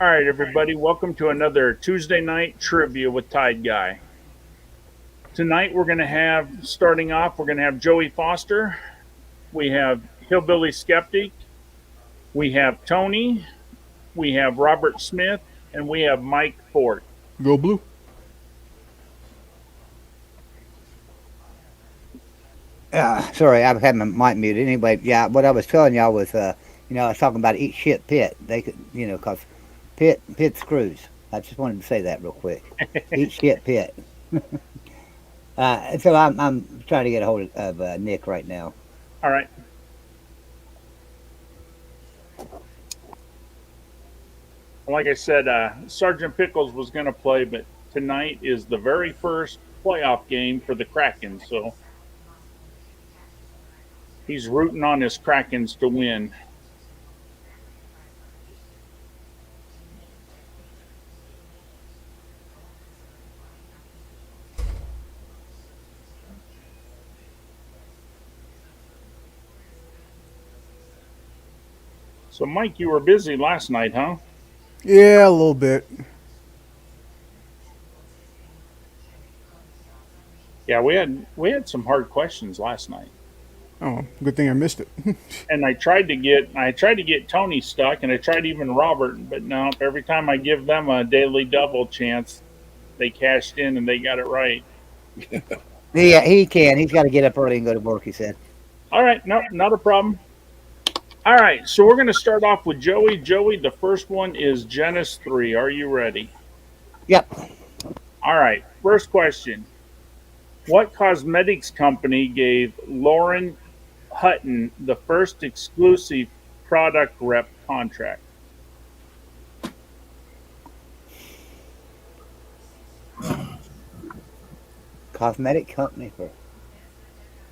All right, everybody, welcome to another Tuesday night trivia with Tide Guy. Tonight we're going to have, starting off, we're going to have Joey Foster, we have Hillbilly Skeptic, we have Tony, we have Robert Smith, and we have Mike Fort. Go blue. Sorry, I've had my mic muted. Anyway, yeah, what I was telling y'all was, I was talking about eat shit Pitt. They could, cause Pitt screws. I just wanted to say that real quick. Eat shit Pitt. So I'm trying to get a hold of Nick right now. All right. Like I said, Sergeant Pickles was going to play, but tonight is the very first playoff game for the Kraken, so he's rooting on his Krakens to win. So, Mike, you were busy last night, huh? Yeah, a little bit. Yeah, we had some hard questions last night, Oh, good thing I missed it. and I tried to get Tony stuck, and I tried even Robert, but no. Every time I give them a daily double chance, they cashed in and they got it right. Yeah, he can. He's got to get up early and go to work. He said. All right, no, not a problem. All right, so we're going to start off with Joey. Joey, the first one is Genesis 3. Are you ready? Yep. All right, first question. What cosmetics company gave Lauren Hutton the first exclusive product rep contract? Cosmetic company for.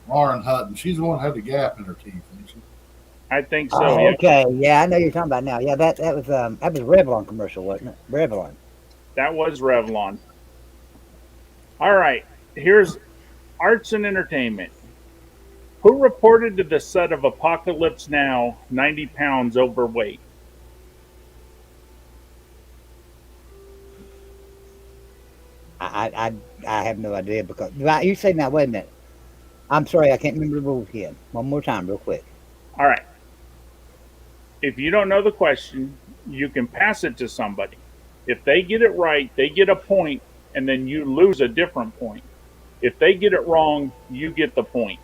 Lauren Hutton. She's the one who had the gap in her teeth, ain't she? I think so, Oh, yeah. okay. Yeah, I know you're talking about now. Yeah, that was a Revlon commercial, wasn't it? Revlon. That was Revlon. All right, here's arts and entertainment. Who reported to the set of Apocalypse Now 90 pounds overweight? I I have no idea because right, you say now. Wait a minute. I'm sorry, I can't remember the rules again. One more time, real quick. All right, if you don't know the question, you can pass it to somebody. If they get it right, they get a point, and then you lose a different point. If they get it wrong, you get the point.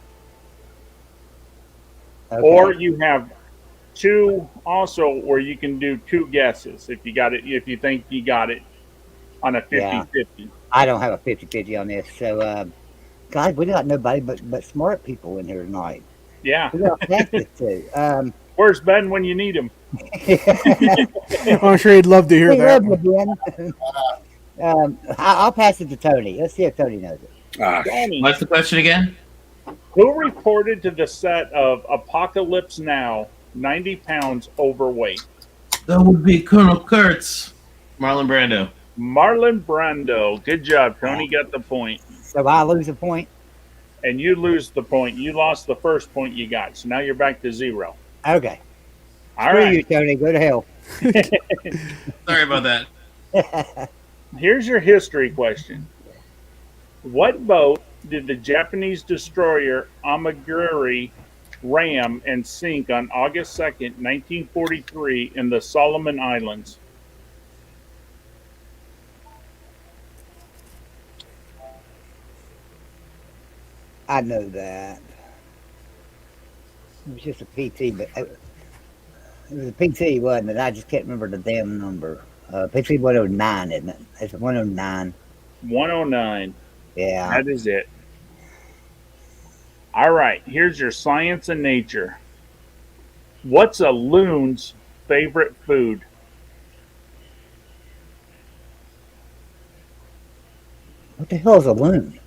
Or Okay. you have two also where you can do two guesses if you got it, if you think you got it on a Yeah, 50-50. I don't have a 50-50 on this. So, God, we got nobody but smart people in here tonight. Yeah. Who got past this too? Where's Ben when you need him? I'm sure he'd love to hear We that love you, one. Ben. I'll pass it to Tony. Let's see if Tony knows it. Tony, What's the question again? who reported to the set of Apocalypse Now 90 pounds overweight? That would be Colonel Kurtz. Marlon Brando. Marlon Brando. Good job. Uh, Tony got the point. so I lose a point. And you lose the point. You lost the first point you got. So now you're back to zero. Okay. All Screw right. you, Tony. Go to hell. Sorry about that. Here's your history question. What boat did the Japanese destroyer Amagiri ram and sink on August 2nd, 1943 in the Solomon Islands? I know that. It was just a PT, but it was a PT, wasn't it? I just can't remember the damn number. PT 109, isn't it? It's 109. 109. Yeah. That is it. All right. Here's your science and nature. What's a loon's favorite food? What the hell is a loon?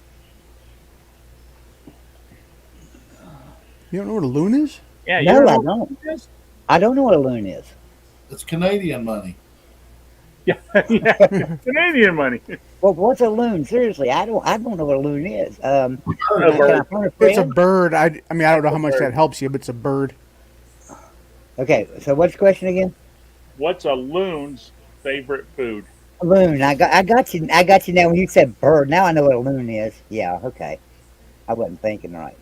You don't know what a loon is? Yeah, you No, don't I know don't. what it is? I don't know what a loon is. It's Canadian money. Yeah, yeah. Canadian money. Well, what's a loon? Seriously, I don't know what a loon is. Bird, A ain't Can I bird. phone a It's a friend? bird. I mean, I don't know A how much that bird. helps you, but it's a bird. Okay, so what's the question again? What's a loon's favorite food? Loon. I got you. I got you now when you said bird. Now I know what a loon is. Yeah. Okay. I wasn't thinking right.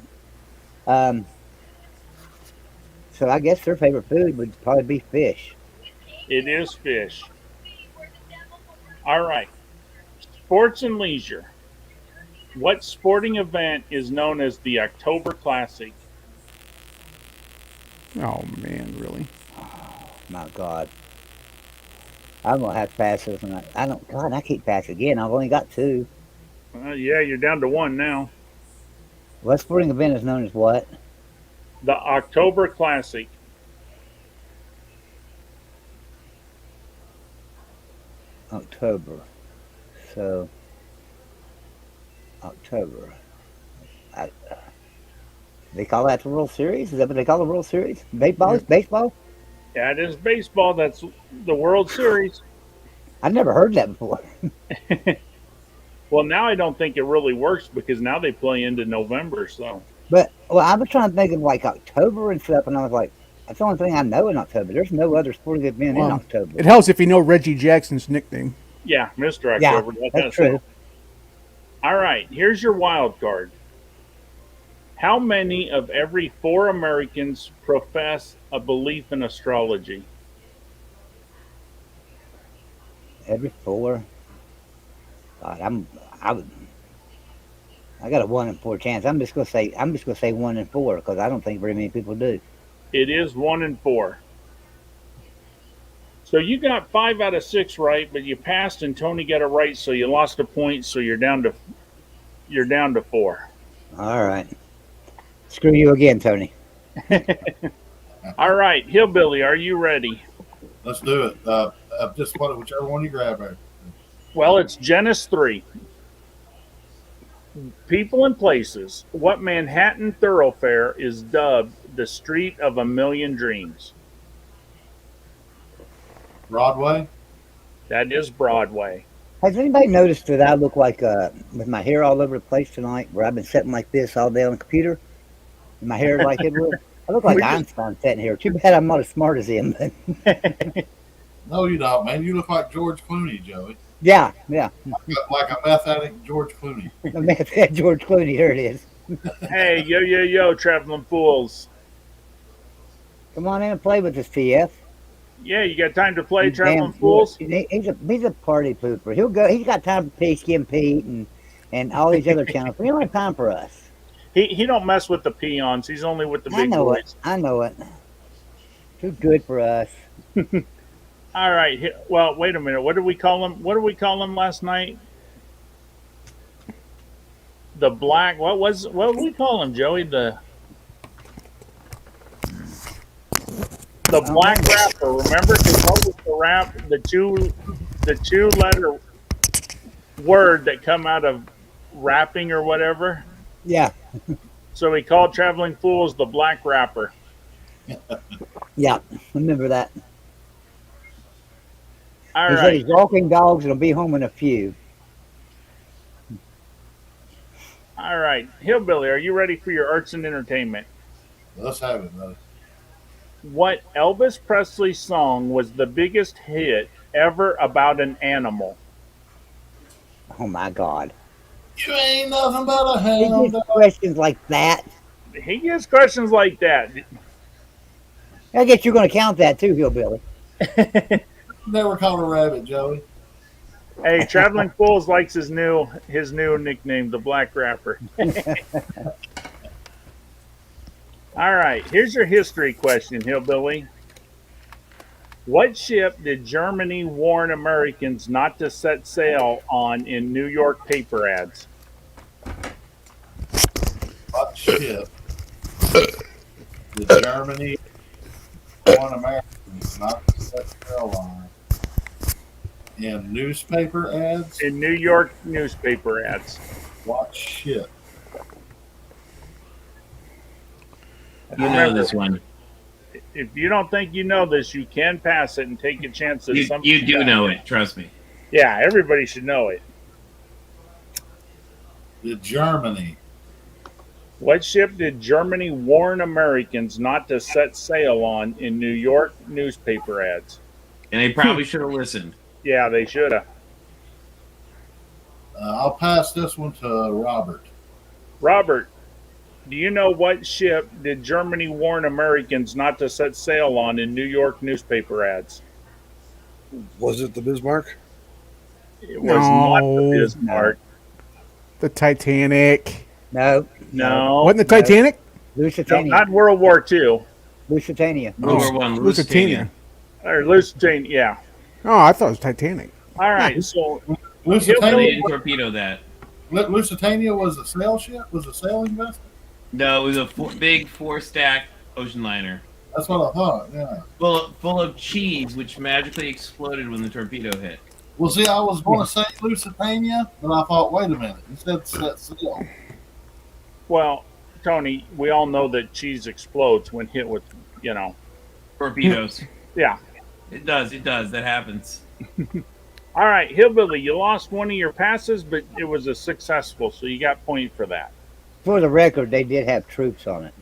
Um. So I guess their favorite food would probably be fish. It is fish. All right. Sports and leisure. What sporting event is known as the October Classic? Oh man, really? My God. I'm gonna have to pass this one. I don't. God, I keep passing again. I've only got two. Yeah, you're down to one now. What sporting event is known as what? The October Classic. October. So October. I, they call that the World Series? Is that what they call the World Series? Baseball? Yeah. Baseball? That is baseball. That's the World Series. I've never heard that before. Well, now I don't think it really works because now they play into November. So But well, I was trying to think of like October and stuff, and I was like, that's the only thing I know in October. There's no other sporting event in Well, October. it helps if you know Reggie Jackson's nickname. yeah, Mr. Yeah, October. that's true. All right, here's your wild card. How many of every 4 Americans profess a belief in astrology? Every four. God, I got a 1 in 4 chance. I'm just gonna say 1 in 4 because I don't think very many people do. It is 1 in 4. So you got 5 out of 6 right, but you passed and Tony got it right, so you lost a point. So you're down to 4. All right. Screw you again, Tony. All right, Hillbilly, are you ready? Let's do it. Just whichever one you grab there. Well, it's Genesis 3. People and places. What Manhattan thoroughfare is dubbed the Street of a Million Dreams? Broadway. That is Broadway. Has anybody noticed that I look like with my hair all over the place tonight, where I've been sitting like this all day on the computer? And my hair is like everywhere. I look like Einstein sitting here. Too bad I'm not as smart as him. But No, you don't, man. You look like George Clooney, Joey. yeah. Like a meth addict, George Clooney. The man said George Clooney. Here it is. Hey, yo, traveling fools. Come on in and play with us, TF. Yeah, you got time to play, traveling Damn, fools? He's a party pooper. He'll go. He's got time for Pigskin Pete and all these other channels. But he don't have time for us. He don't mess with the peons. He's only with the I big know boys. it. I know it. Too good for us. All right. Well, wait a minute. What did we call him? What did we call him last night? The black. What did we call him, Joey? The black rapper. Remember? Because what was the rap? The two letter word that come out of rapping or whatever. Yeah. So we called Traveling Fools the Black Rapper. Yeah. Remember that. All He said right. he's walking dogs and will be home in a few. All right. Hillbilly, are you ready for your arts and entertainment? Let's have it, buddy. What Elvis Presley song was the biggest hit ever about an animal? Oh my God. You ain't nothing but a He hound gets dog. questions like that. He gets questions like that. I guess you're going to count that too, Hillbilly. Never caught a rabbit, Joey. Hey, Traveling Fools likes his new nickname, the Black Rapper. All right, here's your history question, Hillbilly. What ship did Germany warn Americans not to set sail on in New York paper ads? What ship did Germany warn Americans not to set sail on in newspaper ads? In New York newspaper ads. What ship? You know this one. If you don't think you know this, you can pass it and take a chance that You do know it. Trust me. Yeah, everybody should know it. Did Germany What ship did Germany warn Americans not to set sail on in New York newspaper ads? And they probably should have listened. Yeah, they should have. I'll pass this one to Robert. Robert, do you know what ship did Germany warn Americans not to set sail on in New York newspaper ads? Was it the Bismarck? It was not the No. Bismarck. The Titanic. No, No. Wasn't the Titanic? No, Lusitania. not World War II. Lusitania. World War One. Lusitania. Or Lusitania, yeah. Oh, I thought it was Titanic. All right, so Lusitania, They didn't torpedo that. Lusitania was a sail ship? Was a sailing vessel? No, it was a big four-stack ocean liner. That's what I thought, yeah. Full of cheese, which magically exploded when the torpedo hit. Well, see, I was going to say Lusitania, but I thought, wait a minute. It said set sail. well, Tony, we all know that cheese explodes when hit with, you know. Torpedoes. Yeah. It does. That happens. All right, Hillbilly, you lost one of your passes, but it was a successful, so you got point for that. For the record, they did have troops on it.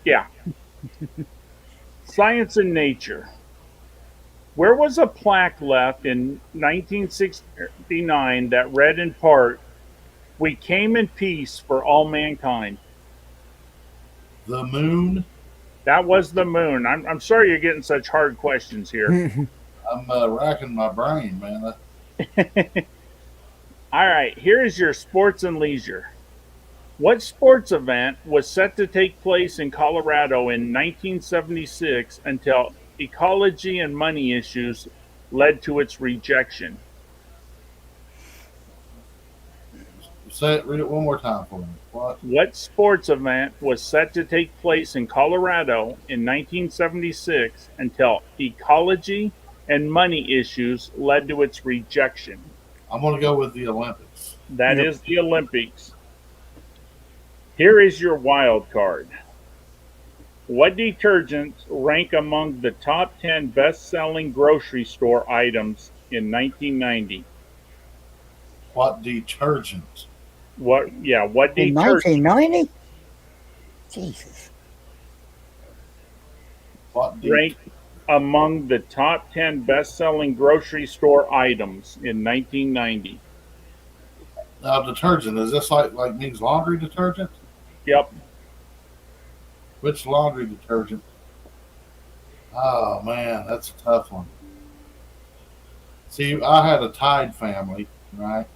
Yeah. Science and Nature. Where was a plaque left in 1969 that read in part, "We came in peace for all mankind"? The moon. That was the moon. I'm sorry you're getting such hard questions here. I'm racking my brain, man. All right, here is your sports and leisure. What sports event was set to take place in Colorado in 1976 until ecology and money issues led to its rejection? Say it, read it one more time for me. What? What sports event was set to take place in Colorado in 1976 until ecology and money issues led to its rejection? I'm going to go with the Olympics. That is the Olympics. Here is your wild card. What detergents rank among the top 10 best-selling grocery store items in 1990? What detergent? What In detergent 1990? Jesus. What rank among the top 10 best-selling grocery store items in 1990? Now, detergent, is this like means laundry detergent? Yep. Which laundry detergent? Oh, man, that's a tough one. See, I had a Tide family, right?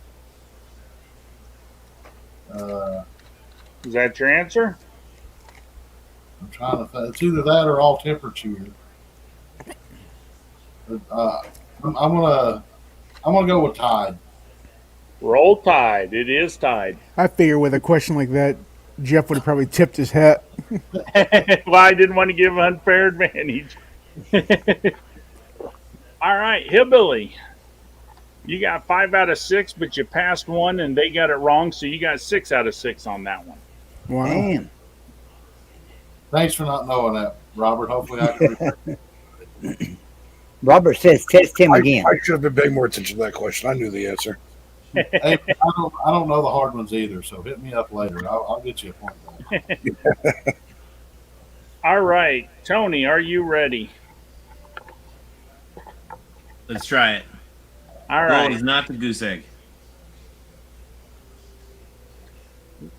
Is that your answer? I'm trying to think. It's either that or all temperature. But, I'm gonna go with Tide. Roll Tide. It is Tide. I figure with a question like that, Jeff would have probably tipped his hat. Well, I didn't want to give unfair advantage. All right, Hillbilly. You got 5 out of 6, but you passed one and they got it wrong, so you got 6 out of 6 on that one. Wow. Damn. Thanks for not knowing that, Robert. Hopefully, I can. Robert says test him I again. should have been paying more attention to that question. I knew the answer. Hey, I don't know the hard ones either. So hit me up later. I'll get you a point. Back. All right, Tony, are you ready? Let's try it. All Gold right. is not the goose egg.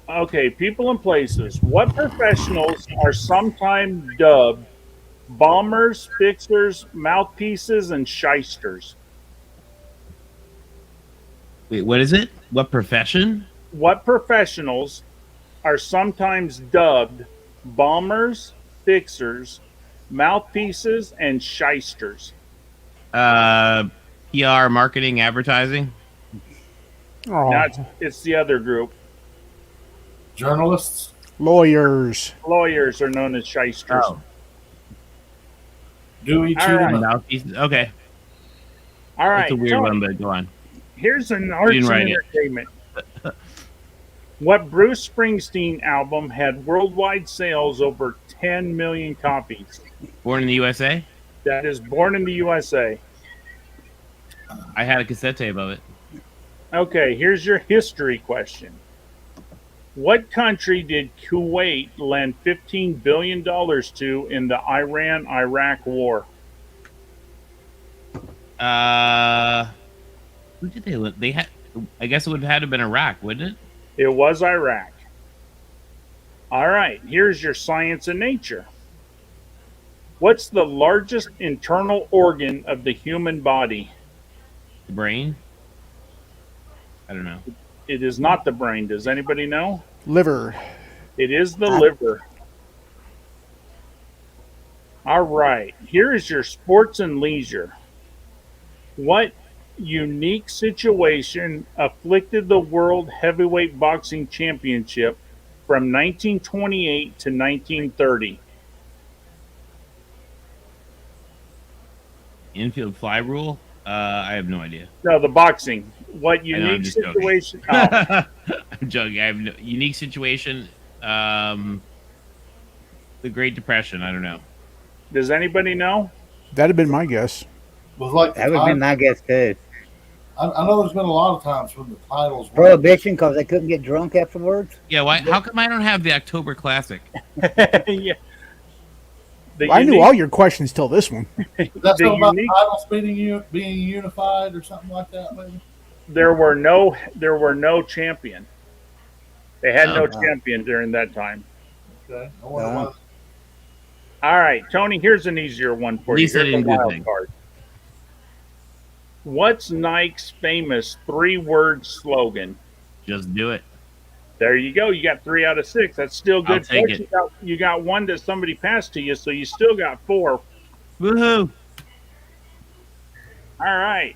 Okay, people and places. What professionals are sometimes dubbed bombers, fixers, mouthpieces, and shysters? Wait, what is it? What profession? What professionals are sometimes dubbed bombers, fixers, mouthpieces, and shysters? PR, marketing, advertising. Oh, Now it's the other group. Journalists. lawyers. Lawyers are known as shysters. Oh. Dewey All Cheatham. right. Mouthpiece. Okay, All right, that's a weird Tony, one, but go on. here's an arts and write it. entertainment. What Bruce Springsteen album had worldwide sales over 10 million copies? Born in the USA. That is Born in the USA. I had a cassette tape of it. Okay, here's your history question. What country did Kuwait lend $15 billion to in the Iran-Iraq war? Who did they? They had. I guess it would have had to have been Iraq, wouldn't it? It was Iraq. All right, here's your science and nature. What's the largest internal organ of the human body? The brain. I don't know. It is not the brain. Does anybody know? Liver. It is the liver. All right, here is your sports and leisure. What unique situation afflicted the World Heavyweight Boxing Championship from 1928 to 1930? Infield fly rule. I have no idea. No, the boxing. What I'm unique just joking. situation? Oh, I'm joking. I have no unique situation. The Great Depression. I don't know. does anybody know? That'd have been my guess. Was like the That would have been time, my guess too. I know there's been a lot of times when the titles were Prohibition because they couldn't get drunk afterwards. Yeah. Why? How come I don't have the October Classic? Yeah. The I knew unique- all your questions till this one. Is that the something about unique- titles being unified or something like that, maybe? there were no champion. They had no Oh. champion during that time. Okay. I wonder Yeah. why. All right, Tony, here's an easier one for At least you. I Here's a didn't do wild things. card. What's Nike's famous 3-word slogan? Just do it. There you go. You got 3 out of 6. That's still good. I'll take Plus, it. You got one that somebody passed to you, so you still got 4. Woohoo! All right.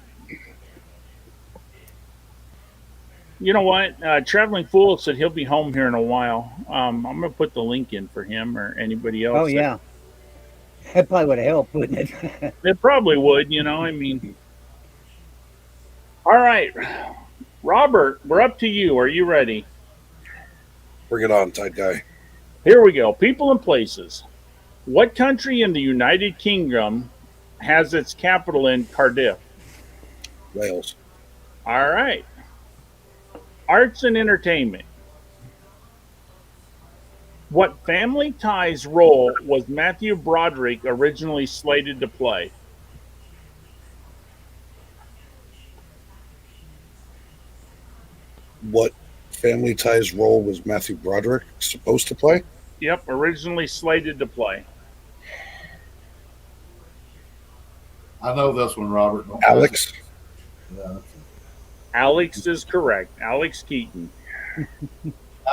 You know what? Traveling Fool said he'll be home here in a while. I'm going to put the link in for him or anybody else. Oh yeah, that probably would have helped, wouldn't it? It probably would, I mean. All right. Robert, we're up to you. Are you ready? Bring it on, tight guy. Here we go. People and places. What country in the United Kingdom has its capital in Cardiff? Wales. All right. Arts and entertainment. What Family Ties role was Matthew Broderick originally slated to play? What Family Ties role was Matthew Broderick supposed to play? Yep, originally slated to play. I know this one, Robert. Alex. Yeah. Alex is correct. Alex Keaton.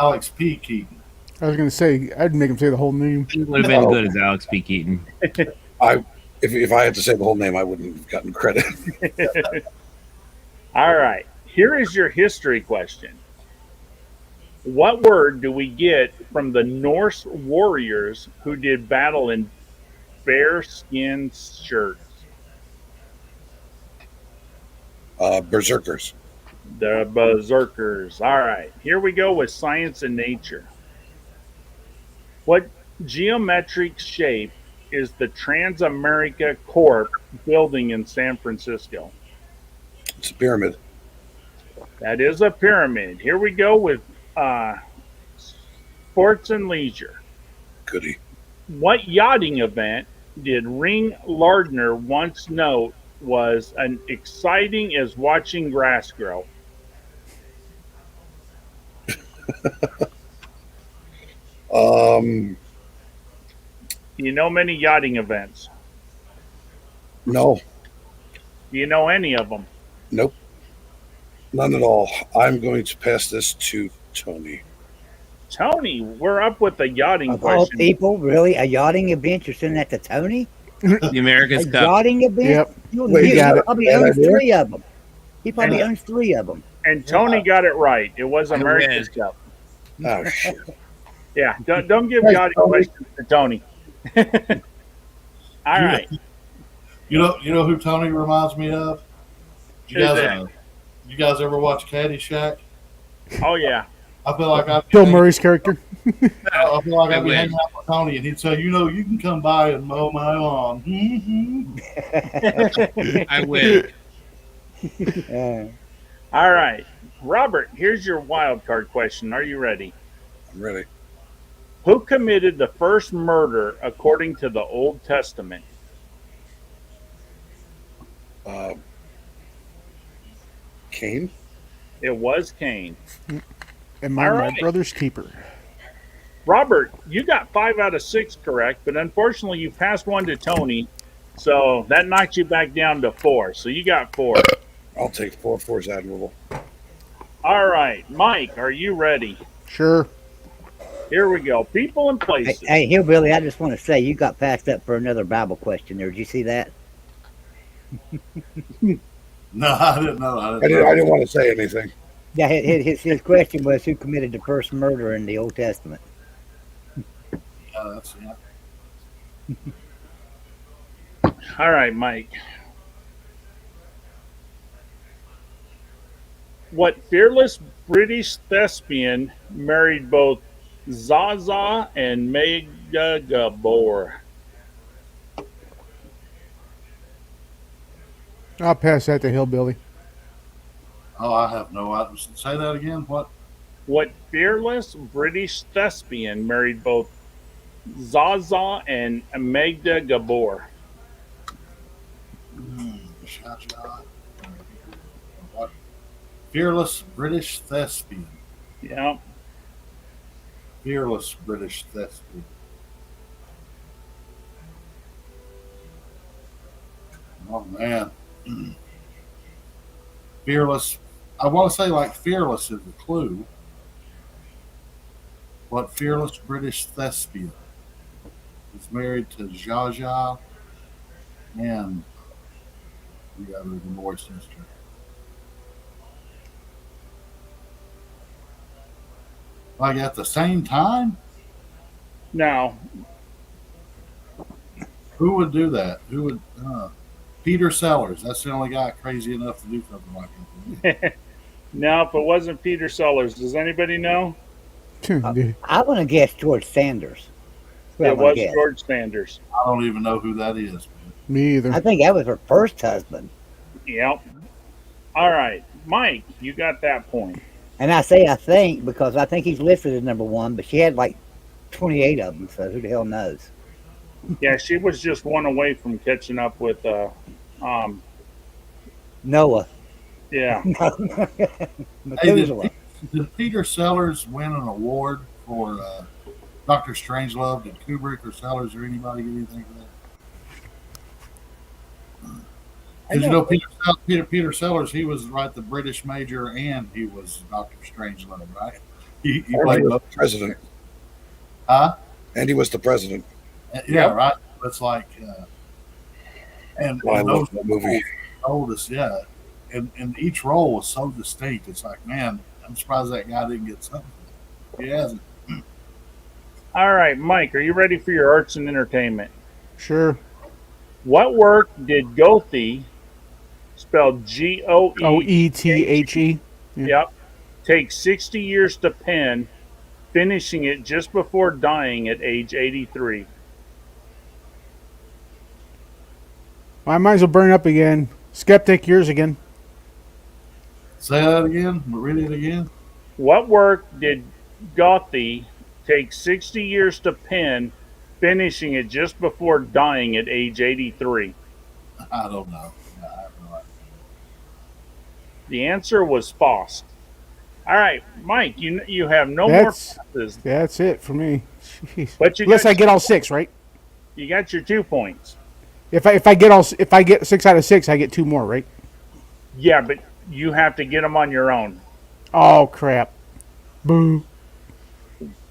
Alex P. Keaton. I was gonna say I'd make him say the whole name. He would have been good as Alex P. Keaton. If I had to say the whole name, I wouldn't have gotten credit. All right. Here is your history question. What word do we get from the Norse warriors who did battle in bearskin shirts? Berserkers. The berserkers. All right. Here we go with science and nature. What geometric shape is the Transamerica Corp building in San Francisco? It's a pyramid. That is a pyramid. Here we go with sports and leisure. Goody. What yachting event did Ring Lardner once note was as exciting as watching grass grow? Um, Do you know many yachting events? no, Do you know any of them? nope, none at all. I'm going to pass this to Tony. Tony, we're up with the yachting Of all question. people, really, a yachting event? You're sending that to Tony? The America's A Cup. yachting event? Yep. Wait, He got it. probably Bad owns idea? 3 of them. He probably And- owns 3 of them. And Tony got it right. It was I America's win. Cup. Oh shit! Yeah, don't give Thanks, yachting Tony. questions to Tony. All right. You know who Tony reminds me of? You Who's guys, that? you guys ever watch Caddyshack? Oh yeah. I feel like Bill Murray's character. I feel like I I'd be wish. hanging out with Tony, and he'd say, you can come by and mow my lawn." I win. All right. Robert, here's your wild card question. Are you ready? I'm ready. Who committed the first murder according to the Old Testament? Uh, Kane. It was Kane. And my All right. brother's keeper. Robert, you got 5 out of 6 correct, but unfortunately you passed one to Tony, so that knocked you back down to 4. So you got 4. I'll take 4. 4's admirable. All right, Mike, are you ready? Sure. Here we go. People and Hey, places. hey, Hillbilly, I just want to say you got passed up for another Bible question there. Did you see that? No, I didn't know. I didn't want to say anything. Yeah, his question was who committed the first murder in the Old Testament. That's All right, Mike. What fearless British thespian married both Zaza and Mega Gabor? I'll pass that to Hillbilly. Oh, I have no idea. Say that again. What? What fearless British thespian married both Zaza and Magda Gabor? Shah. What? Fearless British thespian. Yeah. Fearless British thespian. Oh man. Fearless. I want to say like fearless is a clue. What fearless British thespian is married to Zsa Zsa and the other divorced sister? Like at the same time? Now, Who would do that? Who would? Peter Sellers. That's the only guy crazy enough to do something like that. now, if it wasn't Peter Sellers, does anybody know? Dude, I want to guess George Sanders. That's what I It wanna was guess. George Sanders. I don't even know who that is, man. me either. I think that was her first husband. Yep. All right, Mike, you got that point. And I say I think because I think he's listed as number one, but she had like 28 of them, so who the hell knows? Yeah, she was just one away from catching up with. Noah. Yeah. Methuselah. Did Peter Sellers win an award for Doctor Strangelove? Did Kubrick or Sellers or anybody get anything for that? Because you know Peter Sellers, he was the British Major and he was Doctor Strangelove, right? He And played he was both. the president. Huh? And he was the president. Yeah, right. It's like, and Well, I those love that movie. told us, yeah, and each role was so distinct. It's like, man, I'm surprised that guy didn't get something. He hasn't. All right, Mike, are you ready for your arts and entertainment? Sure. What work did Goethe, spelled Goethe, Oethe. yep, take 60 years to pen, finishing it just before dying at age 83? I might as well burn up again. Skeptic years again. Say that again. Read it again. What work did Goethe take 60 years to pen, finishing it just before dying at age 83? I don't know. I have no idea. The answer was Faust. All right, Mike, you have no That's- more passes, That's it for me. Jeez. but you Unless got, I get all 6, right? you got your 2 points. If I get 6 out of 6, I get 2 more, right? Yeah, but you have to get them on your own. Oh crap. Boo.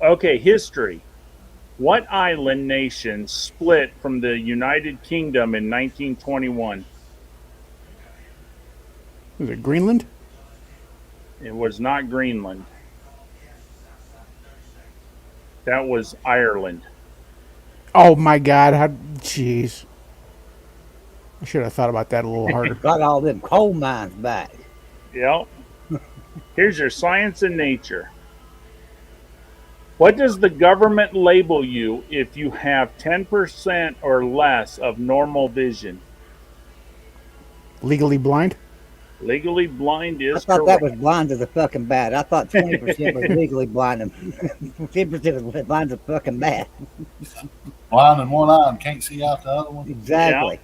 Okay, history. What island nation split from the United Kingdom in 1921? Was it Greenland? It was not Greenland. That was Ireland. Oh my God! Jeez. I should have thought about that a little harder. Got all them coal mines back. Yep. Here's your science and nature. What does the government label you if you have 10% or less of normal vision? Legally blind? Legally blind I is thought correct. that was blind as a fucking bat. I thought 20% was legally blind and 10% was blind as a fucking bat. Blind in one eye and can't see out the other one. Exactly.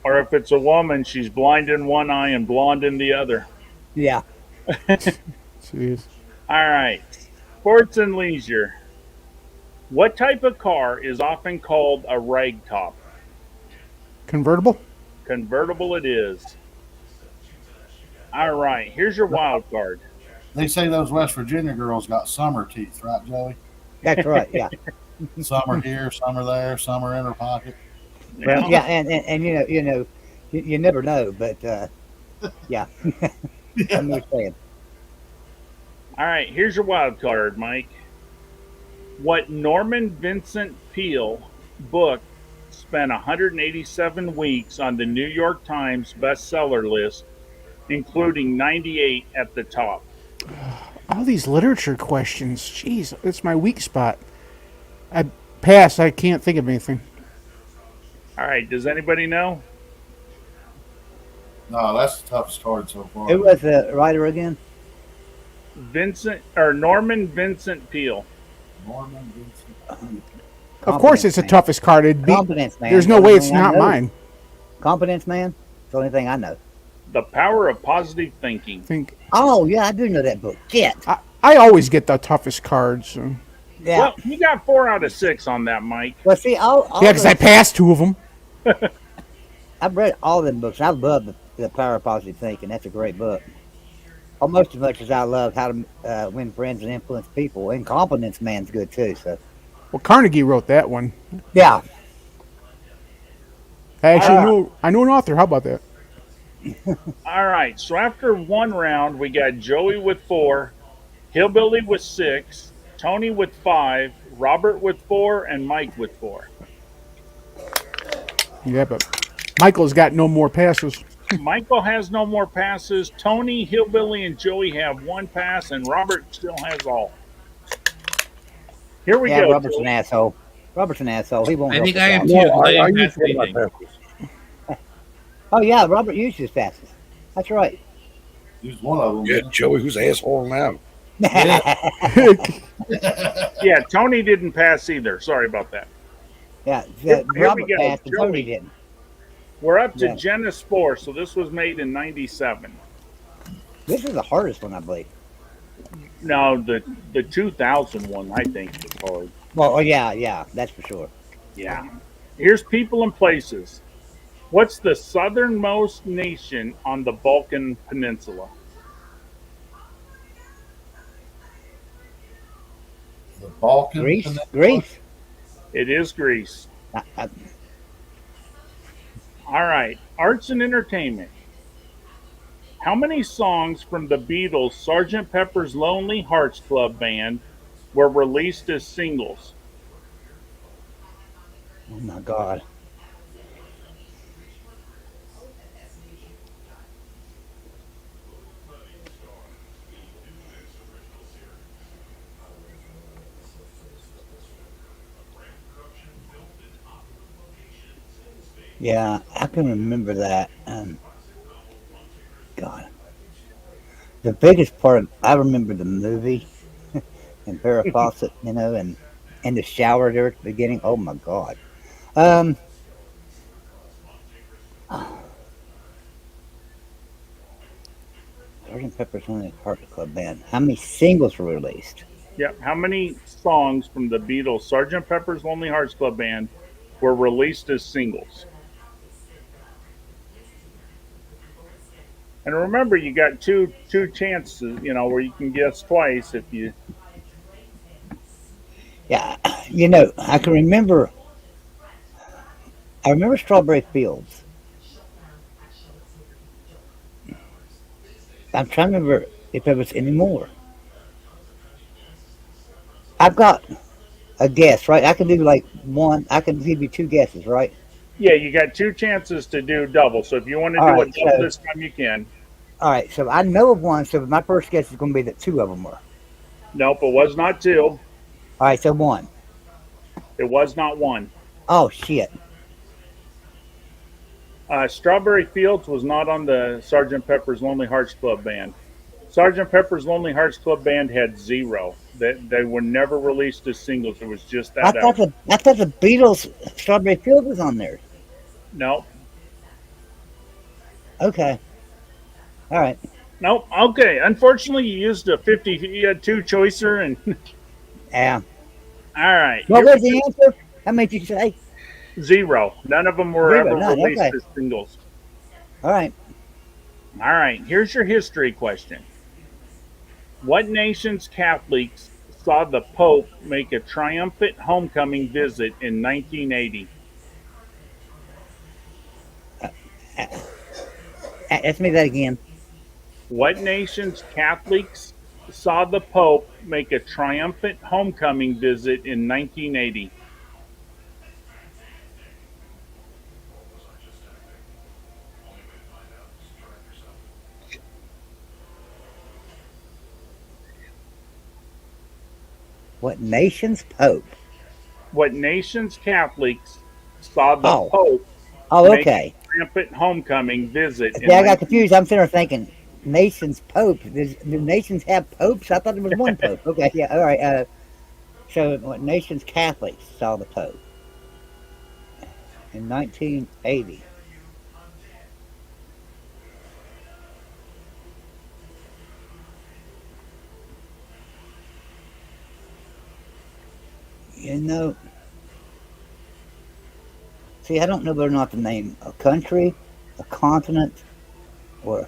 Or if it's a woman, she's blind in one eye and blonde in the other. Yeah. Jeez. All right. Sports and leisure. What type of car is often called a ragtop? Convertible? Convertible it is. All right. Here's your wild card. They say those West Virginia girls got summer teeth, right, Joey? That's right. Yeah. Some are here, some are there, some are in her pocket. Well, yeah, and you never know, but yeah. I'm just saying. All right, here's your wild card, Mike. What Norman Vincent Peale book spent 187 weeks on the New York Times bestseller list, including 98 at the top? All these literature questions. Jeez, it's my weak spot. I pass. I can't think of anything. All right, does anybody know? No, that's the toughest card so far. Who was the writer again? Norman Vincent Peale. Norman Vincent. Of course, it's the Man. toughest card. It'd be, Confidence Man. there's no Only way it's thing I not know. mine. Confidence Man. It's the only thing I know. The Power of Positive Thinking. Think Oh yeah, I do know that book. Shit. I always get the toughest cards. So. Yeah. Well, you got 4 out of 6 on that, Mike. Well, see, all Yeah, because I passed 2 of them. I've read all them books. I love the Power of Positive Thinking. That's a great book. Almost as much as I love How to Win Friends and Influence People. And Confidence Man's good too. So Well, Carnegie wrote that one. yeah. I actually I know an author. How about that? All right, so after one round, we got Joey with 4, Hillbilly with 6, Tony with 5, Robert with 4, and Mike with 4. Yeah, but Michael's got no more passes. Michael has no more passes. Tony, Hillbilly, and Joey have 1 pass, and Robert still has all. Here we Yeah, go. Robert's an asshole. Robert's an asshole. He won't I help think us I have out. two. No, I I didn't used pass one of my anything. passes. Oh yeah, Robert used his passes. That's right. He's one of them. Yeah, Joey, who's the asshole now? Yeah, Tony didn't pass either. Sorry about that. Yeah, Here we Robert go, passed and Joey. Tony didn't. We're up to Yeah. Genesis 4, so this was made in 97. This is the hardest one, I believe. No, the 2000 one, I think, is hard. Well, oh, yeah, that's for sure. Yeah. Here's people and places. What's the southernmost nation on the Balkan Peninsula? The Balkan. Greece, Peninsula. Greece. It is Greece. I- All right. Arts and entertainment. How many songs from the Beatles' Sgt. Pepper's Lonely Hearts Club Band were released as singles? oh my God. Yeah, I can remember that. God. The biggest part, I remember the movie and Farrah Fawcett, and in the shower there at the beginning. Oh my God. Sgt. Pepper's Lonely Hearts Club Band. How many singles were released? Yep. How many songs from the Beatles' Sgt. Pepper's Lonely Hearts Club Band were released as singles? And remember, you got two chances, where you can guess twice if you. Yeah, I can remember. I remember Strawberry Fields. I'm trying to remember if there was any more. I've got a guess, right? I can do like one. I can give you 2 guesses, right? Yeah, you got 2 chances to do double. So if you want to All do right, it double so- this time, you can. All right, so I know of one. So my first guess is going to be that 2 of them were. All Nope, it was not 2. right, so 1. It was not 1. Oh shit! Strawberry Fields was not on the Sgt. Pepper's Lonely Hearts Club Band. Sgt. Pepper's Lonely Hearts Club Band had 0. They were never released as singles. It was just I that thought album. the Beatles Strawberry Fields was on there. No, Okay. All right. Nope. Okay. Unfortunately, you used a 50. You had two choicer, and Yeah. all right. What Here was the answer? How many did you say? zero. None of them were Zero. ever None. released Okay. as singles. All right. All right. Here's your history question. What nation's Catholics saw the Pope make a triumphant homecoming visit in 1980? Ask me that again. What nation's Catholics saw the Pope make a triumphant homecoming visit in 1980? What nation's Pope? What nation's Catholics saw the Oh. Pope Oh, make a okay. triumphant homecoming visit See, in I got 1980? confused. I'm sitting there thinking, nation's Pope. Do nations have popes? I thought there was one Pope. Okay. Yeah. All right. So, what nation's Catholics saw the Pope in 1980? You know, see, I don't know whether or not to name a country, a continent, or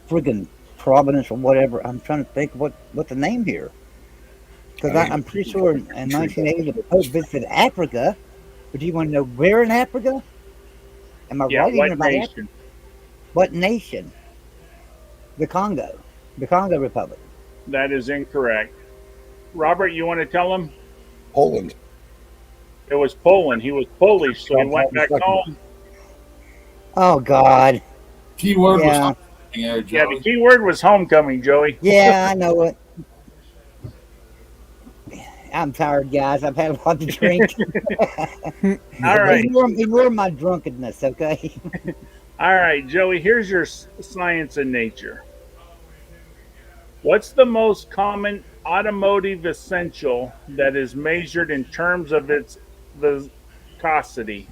friggin' Providence or whatever. I'm trying to think what the name here. Because I mean, I'm pretty sure in country, 1980 the Pope visited Africa. But do you want to know where in Africa? Am I Yeah, right even what about Africa? nation? What nation? The Congo. The Congo Republic. That is incorrect. Robert, you want to tell him? Poland. It was Poland. He was Polish, so he John went Paul back II. home. Oh God. Keyword Yeah. was homecoming there, Yeah, the Joey. key word was homecoming, Joey. Yeah, I know it. I'm tired, guys. I've had a lot to drink. All right. Ignore my drunkenness, okay? All right, Joey, here's your science and nature. What's the most common automotive essential that is measured in terms of its viscosity?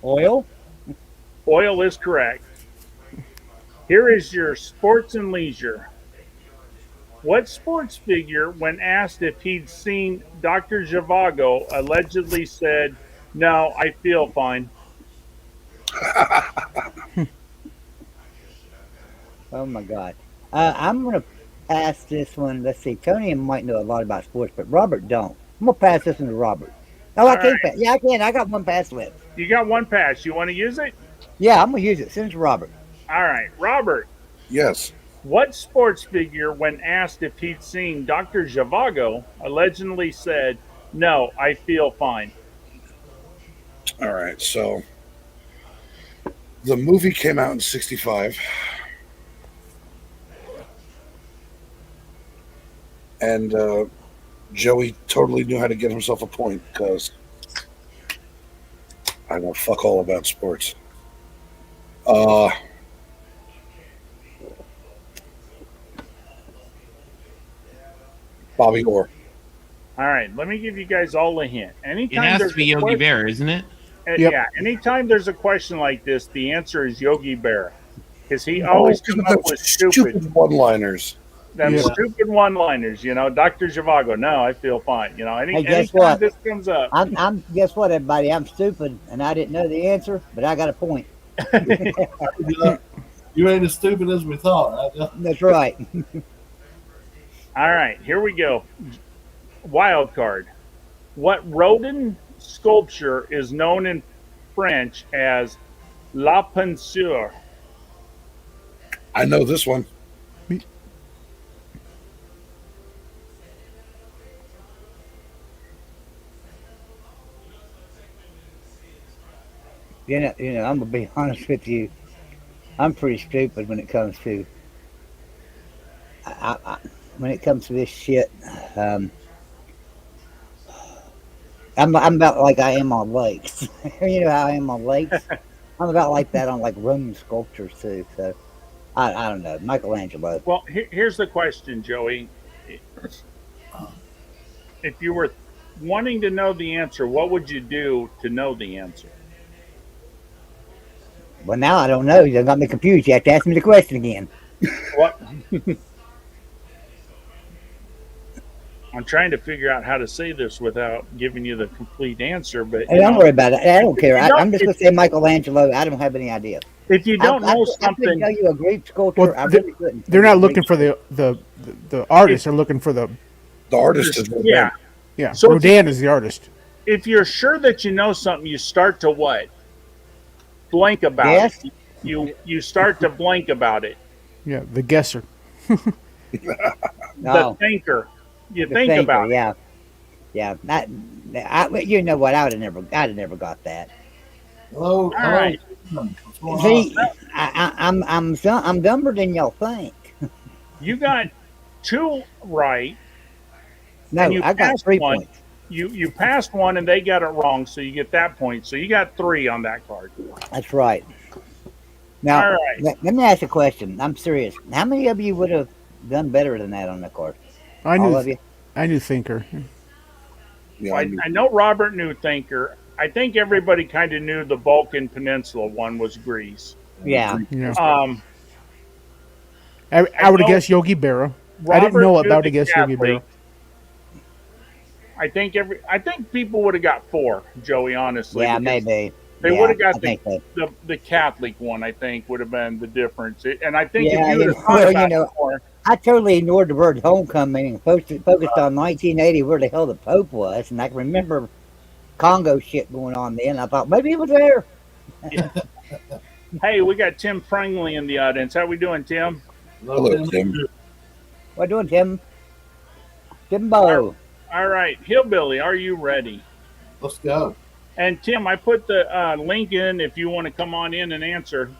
Oil? Oil is correct. Here is your sports and leisure. What sports figure, when asked if he'd seen Dr. Zhivago, allegedly said, "No, I feel fine"? Oh my God. I'm gonna pass this one. Let's see. Tony might know a lot about sports, but Robert don't. I'm gonna pass this one to Robert. Oh, I All can right. pass. Yeah, I can. I got one pass left. You got one pass. You want to use it? Yeah, I'm gonna use it. Send it to Robert. All right, Robert. Yes. What sports figure, when asked if he'd seen Dr. Zhivago, allegedly said, "No, I feel fine"? All right. So the movie came out in '65, and Joey totally knew how to get himself a point because I know fuck all about sports. Bobby Orr. All right, let me give you guys all a hint. It Anytime has there's to be a Yogi question, Bear, isn't it? Yep. yeah, anytime there's a question like this, the answer is Yogi Berra, because he always comes up with stupid, one-liners. them Yeah. stupid one-liners. You know, Dr. Zhivago, "No, I feel fine." You know, Hey, guess anytime what? this comes up, I'm. Guess what, everybody? I'm stupid, and I didn't know the answer, but I got a point. You ain't as stupid as we thought. Right? That's right. all right, here we go. Wild card. What Rodin sculpture is known in French as La Peinture? I know this one. I'm gonna be honest with you. I'm pretty stupid when it comes to. When it comes to this shit. I'm about like I am on lakes. You know how I am on lakes. I'm about like that on like Roman sculptures too. So I don't know. Michelangelo. Well, here's the question, Joey. If you were wanting to know the answer, what would you do to know the answer? Well, now I don't know. You got me confused. You have to ask me the question again. What? I'm trying to figure out how to say this without giving you the complete answer, but Hey, don't worry about it. I don't care. If you I'm just going to say Michelangelo. I don't have any idea. if you don't know I couldn't something, tell you a Greek sculptor. Well, I really couldn't. They're not looking for the artist. They're looking for the The artist is yeah. yeah. So if Rodin is the artist. If you're sure that you know something, you start to what? Blank about Yes. it. You start to blank about it. Yeah, the guesser. The No, thinker. You the think thinker, about it. yeah, yeah. You know what? I'd have never got that. Hello, All right. What's going See, on? I'm dumber than y'all think. You got 2 right. No, And you I got passed 3 one. points. You passed one and they got it wrong, so you get that point. So you got 3 on that card. That's right. Now, All right. let me ask a question. I'm serious. How many of you would have done better than that on the card? I All knew. of you? I knew Thinker. Yeah, I know Robert knew Thinker. I think everybody kind of knew the Balkan Peninsula one was Greece. Yeah. Yeah. I I would have know guessed Yogi Berra. I Robert didn't know knew about the to guess Yogi Berra. Catholic. I think people would have got 4, Joey, honestly. Yeah, because maybe. They Yeah, would have got I think so. the Catholic one, I think, would have been the difference. And I think Yeah, if you would have you thought know, about you know, it more, I totally ignored the word homecoming and focused on 1980, where the hell the Pope was. And I can remember Congo shit going on then. I thought maybe he was there. hey, we got Tim Pringley in the audience. How we doing, Tim? Hello, Tim. What doing, Tim? Timbo. All right, Hillbilly, are you ready? Let's go. And Tim, I put the link in if you want to come on in and answer.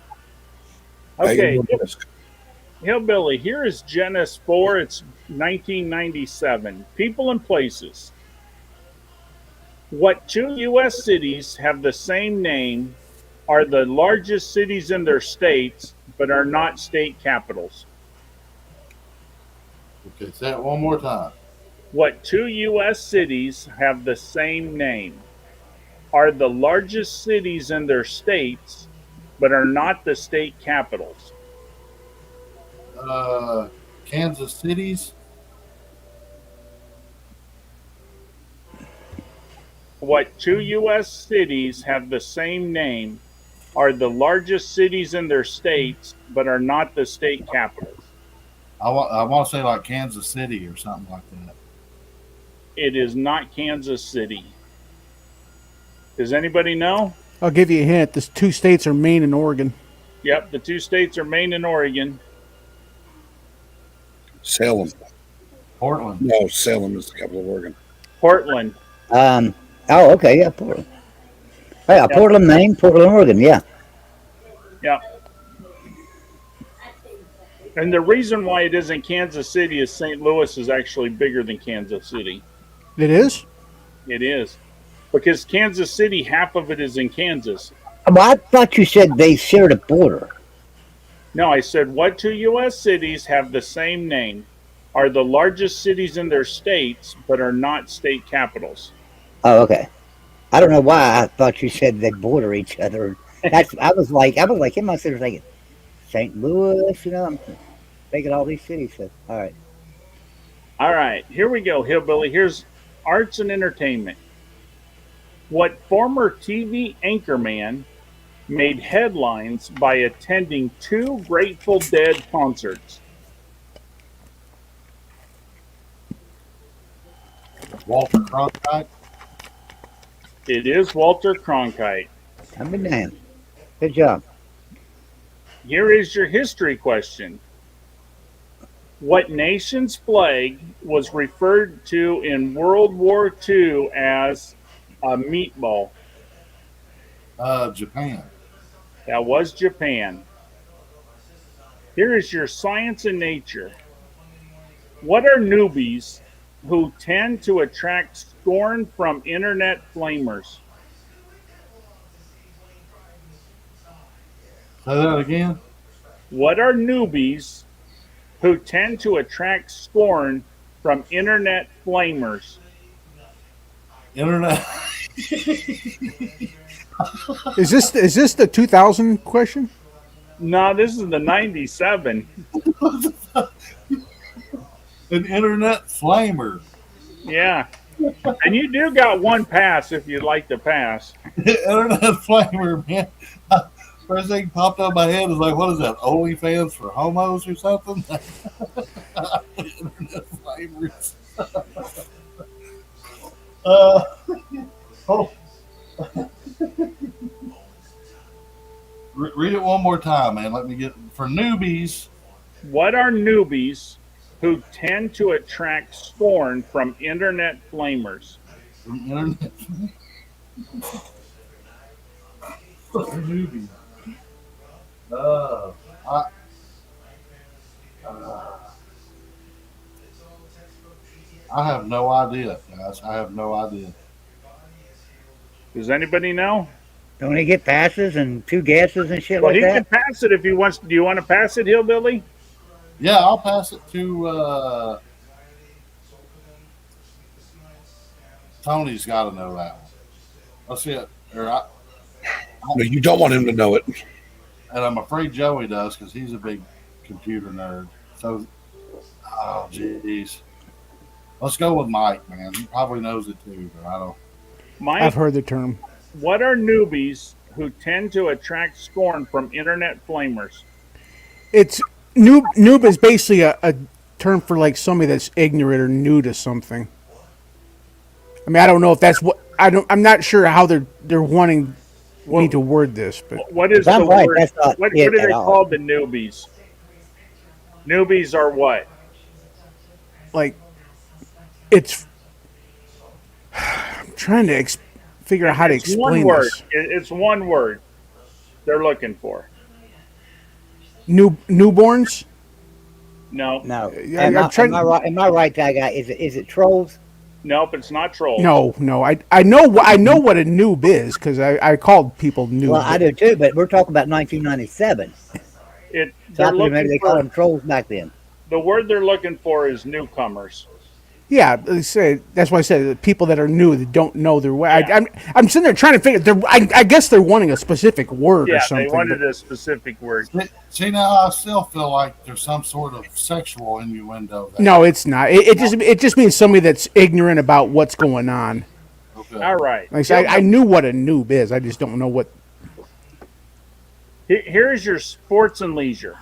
How you Okay, doing, Chris? Hillbilly, here is Genesis 4. It's 1997. People and places. What 2 U.S. cities have the same name, are the largest cities in their states, but are not state capitals? Okay, say it one more time. What 2 U.S. cities have the same name, are the largest cities in their states, but are not the state capitals? Kansas City's. What 2 U.S. cities have the same name, are the largest cities in their states, but are not the state capitals? I want to say like Kansas City or something like that. It is not Kansas City. Does anybody know? I'll give you a hint. The 2 states are Maine and Oregon. Yep, the 2 states are Maine and Oregon. Salem. Portland. No, Salem is the capital of Oregon. Portland. Oh, okay, yeah, Portland. Oh, yeah, Portland, Maine, Portland, Oregon, yeah. Yep. And the reason why it isn't Kansas City is St. Louis is actually bigger than Kansas City. It is? It is. Because Kansas City, half of it is in Kansas. Well, I thought you said they shared a border. No, I said, what 2 U.S. cities have the same name, are the largest cities in their states, but are not state capitals? Oh, okay. I don't know why I thought you said they border each other. I was like in my city thinking St. Louis, you know, I'm thinking all these cities. So, all right. All right, here we go, Hillbilly. Here's arts and entertainment. What former TV anchorman made headlines by attending 2 Grateful Dead concerts? Walter Cronkite. It is Walter Cronkite. I'm in damn. Good job. Here is your history question. What nation's flag was referred to in World War II as a meatball? Japan. That was Japan. Here is your science and nature. What are newbies who tend to attract scorn from internet flamers? Say that again. What are newbies who tend to attract scorn from internet flamers? Internet. Is this the 2000 question? No, this is the 97. An internet flamer. Yeah. And you do got one pass if you'd like to pass. Internet flamer, man. First thing popped up in my head is like, what is that? OnlyFans for homos or something? Internet flamers. Oh. Read it one more time, man. Let me get for newbies. What are newbies who tend to attract scorn from internet flamers? From internet newbies. I have no idea, guys. I have no idea. Does anybody know? Don't he get passes and 2 guesses and shit Well, like he that? can pass it if he wants. Do you want to pass it, Hillbilly? Yeah, I'll pass it to Tony's got to know that one. Let's see it. No, you don't want him to know it. And I'm afraid Joey does because he's a big computer nerd. So, oh, jeez. Let's go with Mike, man. He probably knows it too, but I don't. Mike, I've heard the term. what are newbies who tend to attract scorn from internet flamers? It's noob is basically a term for like somebody that's ignorant or new to something. I mean, I don't know if that's what I'm not sure how they're wanting me to word this, but What is I'm the right, word? that's not What it are they at all. called? The newbies. Newbies are what? like it's. I'm trying to figure out how to It's one explain word. this. It's one word they're looking for. Newborns. No, No. Yeah, am, I'm I, trying- am I right? Am I right, that guy? Is it trolls? nope, it's not trolls. No. I know what a noob is because I called people noob. Well, I do too, but we're talking about 1997. So So they're I believe maybe looking they for, called them trolls back then. the word they're looking for is newcomers. Yeah, they say that's why I said the people that are new that don't know their way. Yeah. I'm sitting there trying to figure. I guess they're wanting a specific word or Yeah, something. they wanted but- a specific word. See, now I still feel like there's some sort of sexual innuendo there. No, it's not. It just means somebody that's ignorant about what's going on. Okay. All right. Like I said, I knew what a noob is. I just don't know what. Here's your sports and leisure.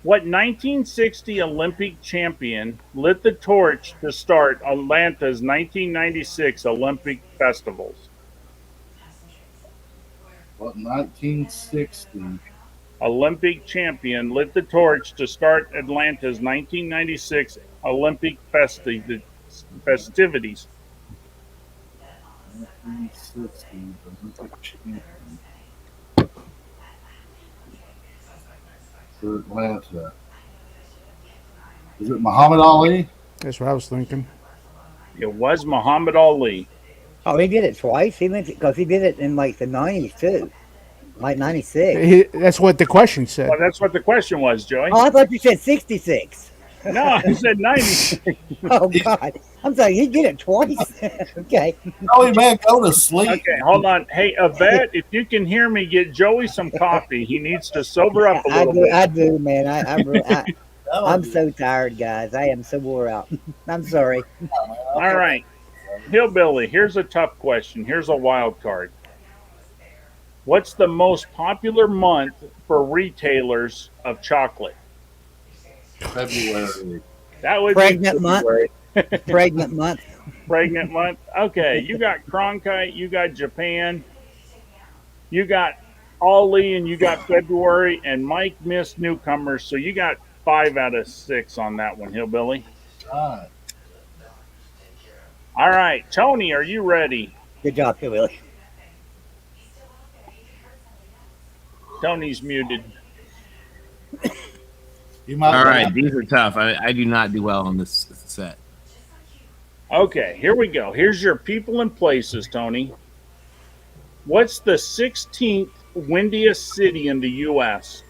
What 1960 Olympic champion lit the torch to start Atlanta's 1996 Olympic festivals? What, 1960? Olympic champion lit the torch to start Atlanta's 1996 Olympic festivities. 1960. Olympic champion. For Atlanta. Is it Muhammad Ali? That's what I was thinking. It was Muhammad Ali. Oh, he did it twice. He went because he did it in like the 90s too, like 96. That's what the question said. Well, that's what the question was, Joey. Oh, I thought you said 66. No, I said 90. Oh God, I'm sorry. He did it twice. Okay. Joey, man, go to sleep. Okay, hold on. Hey, Yvette, if you can hear me, get Joey some coffee. He needs to sober up a little bit. I do, man. I'm so tired, guys. I am so wore out. I'm sorry. All right. Hillbilly, here's a tough question. Here's a wild card. What's the most popular month for retailers of chocolate? February. That would Pregnant be month. February. Pregnant month. Pregnant month. Okay, you got Cronkite, you got Japan, you got Ali, and you got February, and Mike missed newcomers, so you got 5 out of 6 on that one, Hillbilly. All All right, Tony, are you ready? Good job, Willie. Tony's muted. You might All right, these are tough. I do not do well on this set. Okay, here we go. Here's your people and places, Tony. What's the 16th windiest city in the U.S.?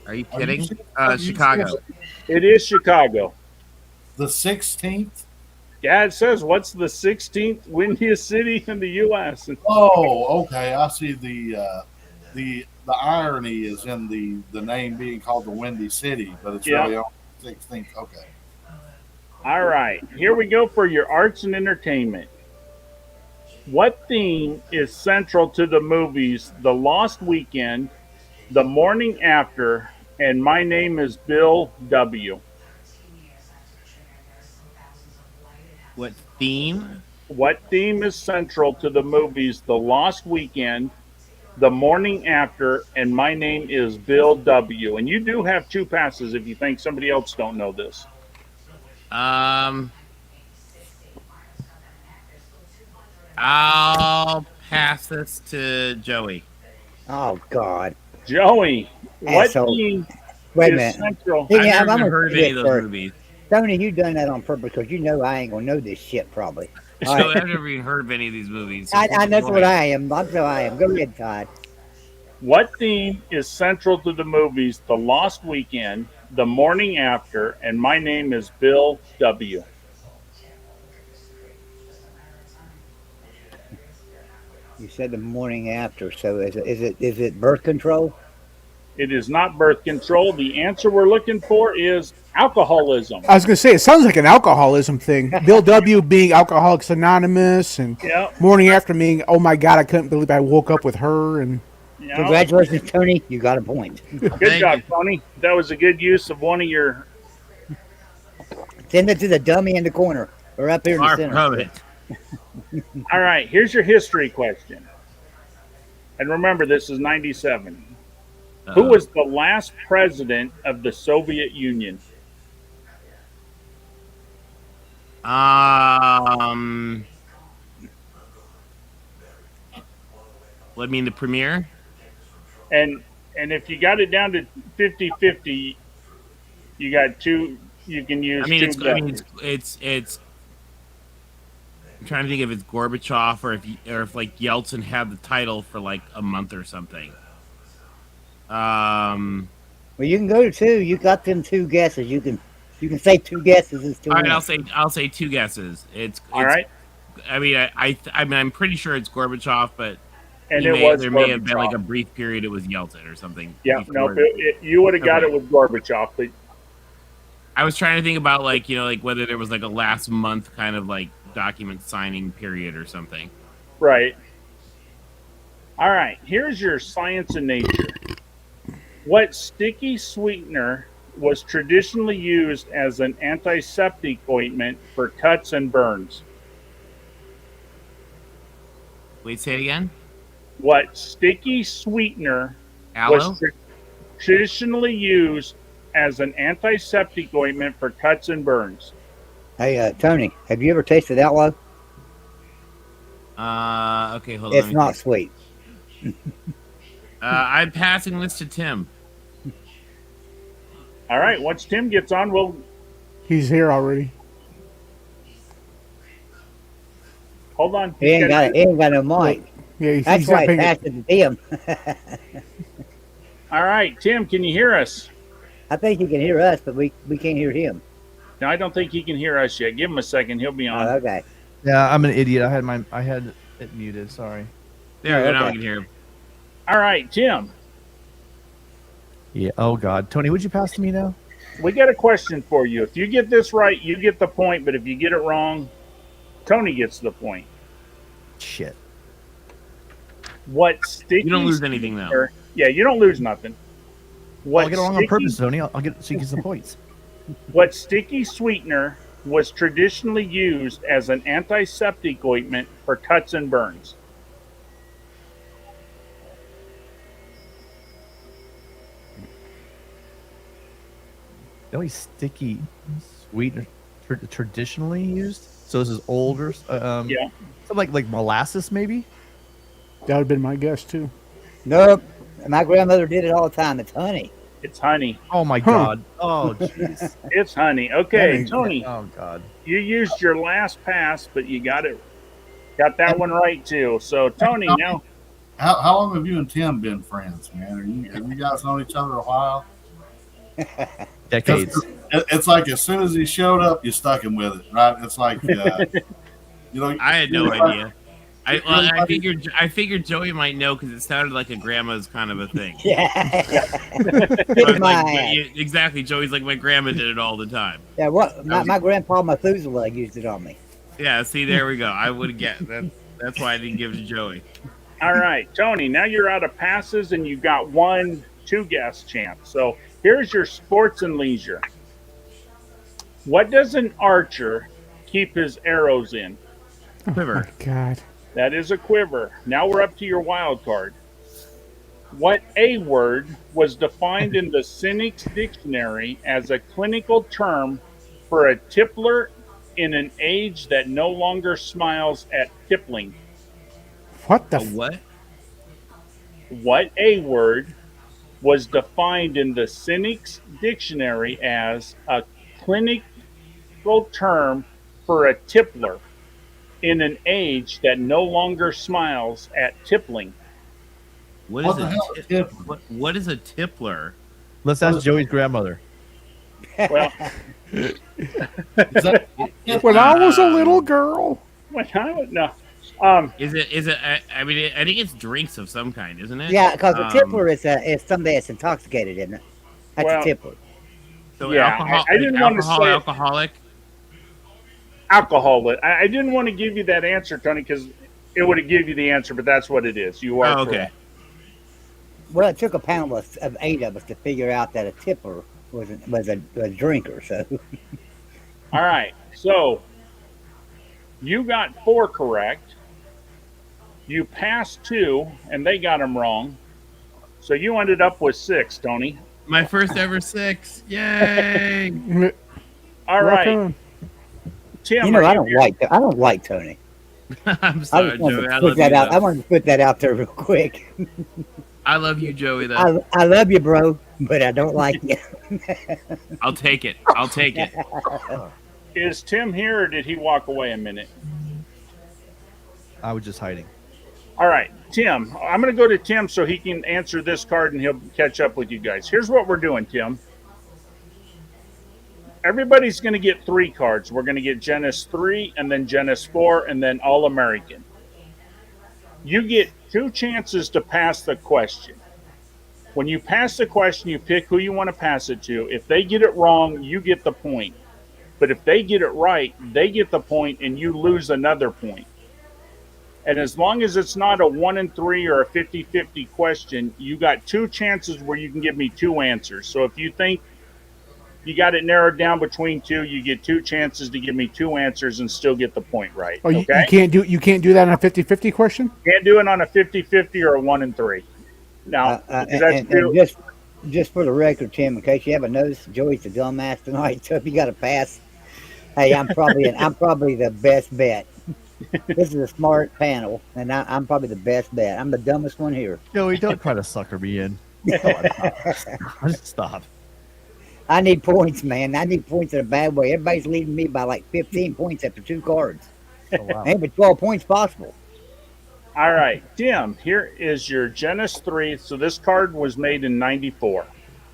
Are you Are you kidding? serious? Chicago. It is Chicago. The 16th? Yeah, it says what's the 16th windiest city in the U.S. Oh, okay. I see the irony is in the name being called the Windy City, but it's Yeah. really on 16th. Okay. All right, here we go for your arts and entertainment. What theme is central to the movies The Lost Weekend, The Morning After, and My Name is Bill W? What theme? What theme is central to the movies The Lost Weekend, The Morning After, and My Name is Bill W? And you do have two passes if you think somebody else don't know this. I'll pass this to Joey. Oh God. Joey, what Asshole. theme Wait a is minute. central? Hey, I've yeah, never I'm even gonna heard of say any of this those first. movies. Tony, you done that on purpose because you know I ain't gonna know this shit probably. All So right. I've never even heard of any of these movies. So I that's go what ahead. I am. That's how I am. Go ahead, Todd. What theme is central to the movies The Lost Weekend, The Morning After, and My Name is Bill W? You said the morning after. So is it birth control? It is not birth control. The answer we're looking for is alcoholism. I was gonna say it sounds like an alcoholism thing. Bill W. being Alcoholics Anonymous, and Yeah, Morning After being, oh my God, I couldn't believe I woke up with her, and yeah. Congratulations, Tony. You got a point. Good Thank job, you. Tony. That was a good use of one of your. Send it to the dummy in the corner or up here in the Far center. from it. All right, here's your history question. And remember, this is 97. Who was the last president of the Soviet Union? What I mean, the premiere? And if you got it down to 50-50, you got two. You can use I mean, two it's. guesses. It's. I'm trying to think if it's Gorbachev or if like Yeltsin had the title for like a month or something. Well, you can go to two. You got them two guesses. You can say two guesses is two. All right, I'll say two guesses. All right, I mean, I mean, I'm pretty sure it's Gorbachev, but and there may have been like a brief period it was Yeltsin or something. Yeah, no, before- you would have got Okay. it with Gorbachev, but I was trying to think about like like whether there was like a last month kind of like document signing period or something. right. All right, here's your science and nature. What sticky sweetener was traditionally used as an antiseptic ointment for cuts and burns? Wait, say it again. What sticky sweetener Aloe. was traditionally used as an antiseptic ointment for cuts and burns? Hey, Tony, have you ever tasted Outlaw? Okay, hold on. It's not sweet. I'm passing this to Tim. All right, once Tim gets on, we'll he's here already. hold on. He ain't got no mic. Yeah, That's he's why not he paying. passed it to him. All right, Tim, can you hear us? I think he can hear us, but we can't hear him. No, I don't think he can hear us yet. Give him a second; he'll be on. Oh, okay. Yeah, I'm an idiot. I had it muted. Sorry. There, Oh, now okay. we can hear him. All right, Tim, Yeah. Oh God, Tony, would you pass to me now? we got a question for you. If you get this right, you get the point. But if you get it wrong, Tony gets the point. Shit. What sticky? You don't lose anything though. sweetener- Yeah, you don't lose nothing. What I'll get it wrong on purpose, Tony. I'll get so you get some points. What sticky sweetener was traditionally used as an antiseptic ointment for cuts and burns? The only sticky sweetener traditionally used. So this is older. Yeah. Something like molasses, maybe. That would have been my guess too. Nope. My grandmother did it all the time. It's honey. It's honey. Oh my God. Oh jeez. It's honey. Okay, That Tony, Oh God. you used your last pass, but you got that one right too. So Tony, now How long have you and Tim been friends, man? Have you guys known each other a while? Decades. It's like as soon as he showed up, you stuck him with it, right? It's like, I had no idea. I figured Joey might know because it sounded like a grandma's kind of a thing. Yeah. I Kick was my like, ass. exactly. Joey's like, my grandma did it all the time. Yeah, what? My grandpa Methuselah used it on me. Yeah, see, there we go. I would get that. That's why I didn't give it to Joey. All right, Tony, now you're out of passes and you've got 1-2 guess chance. So here's your sports and leisure. What does an archer keep his arrows in? Quiver. God. That is a quiver. Now we're up to your wild card. What A word was defined in the Cynic's dictionary as a clinical term for a tippler in an age that no longer smiles at tippling? What the? A what? What A word was defined in the Cynic's dictionary as a clinical term for a tippler in an age that no longer smiles at tippling? What What is the hell is tippler? what is a tippler? Let's ask Joey's grandmother. Well, Is that, When I was a little girl. when I would no. Is it? I mean, I think it's drinks of some kind, isn't it? Yeah, because a tippler is somebody that's intoxicated, isn't it? That's Well, a tippler. So Yeah, alcohol. I didn't want to say it. alcoholic. Alcohol. I didn't want to give you that answer, Tony, because it would have given you the answer, but that's what it is. You are Oh, okay. correct. Well, it took a panel of 8 of us to figure out that a tippler was a drinker. So All right. So you got 4 correct. You passed 2, and they got them wrong. So you ended up with 6, Tony. My first ever 6. Yay! All Rock right, on. Tim. you know, are I you don't here? like Tony. I'm I sorry, just wanted Joey. to I put love that you. out. I Though. wanted to put that out there real quick. I love you, Joey. Though I love you, bro, but I don't like you. I'll take it. I'll take it. Is Tim here, or did he walk away a minute? I was just hiding. All right, Tim. I'm going to go to Tim so he can answer this card and he'll catch up with you guys. Here's what we're doing, Tim. Everybody's going to get 3 cards. We're going to get Genesis 3 and then Genesis 4 and then All American. You get 2 chances to pass the question. When you pass the question, you pick who you want to pass it to. If they get it wrong, you get the point. But if they get it right, they get the point and you lose another point. And as long as it's not a 1 in 3 or a 50-50 question, you got 2 chances where you can give me 2 answers. So if you think you got it narrowed down between 2, you get 2 chances to give me 2 answers and still get the point right. Oh, you Okay? you can't do that on a 50-50 question? Can't do it on a 50-50 or a 1 in 3. Now, is that and still, just for the record, Tim, in case you haven't noticed, Joey's the dumbass tonight. So if you got to pass, hey, I'm probably the best bet. This is a smart panel, and I'm probably the best bet. I'm the dumbest one here. Joey, don't try to sucker me in. Just stop. I need points, man. I need points in a bad way. Everybody's leading me by like 15 points after 2 cards. Oh, wow. Ain't but 12 points possible. all right, Tim, here is your Genesis 3. So this card was made in 94.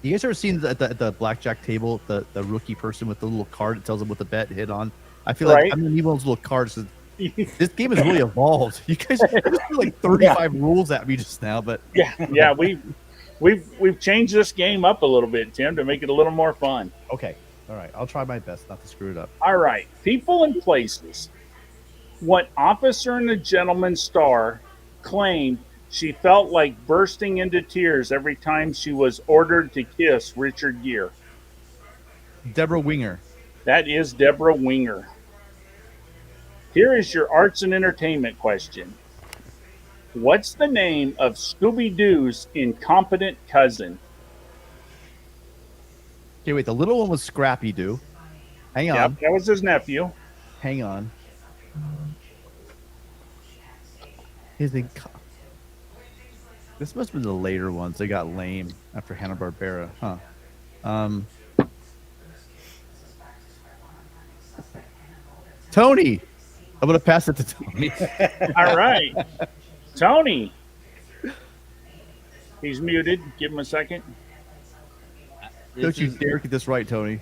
You guys ever seen at the blackjack table the rookie person with the little card that tells them what the bet hit on? I feel Right. like I'm gonna need one of those little cards. This game has really evolved. You guys just threw like 35 rules at me just now, but Yeah, we've changed this game up a little bit, Tim, to make it a little more fun. okay. All right. I'll try my best not to screw it up. All right, people and places. What officer in the Gentleman's Star claimed she felt like bursting into tears every time she was ordered to kiss Richard Gere? Deborah Winger. That is Deborah Winger. Here is your arts and entertainment question. What's the name of Scooby-Doo's incompetent cousin? Okay, wait. The little one was Scrappy Doo. Hang on. Yep, that was his nephew. Hang on. This must have been the later ones. They got lame after Hanna-Barbera, huh? Tony! I'm going to pass it to Tony. All right. Tony. He's muted. Give him a second. Don't you dare get this right, Tony.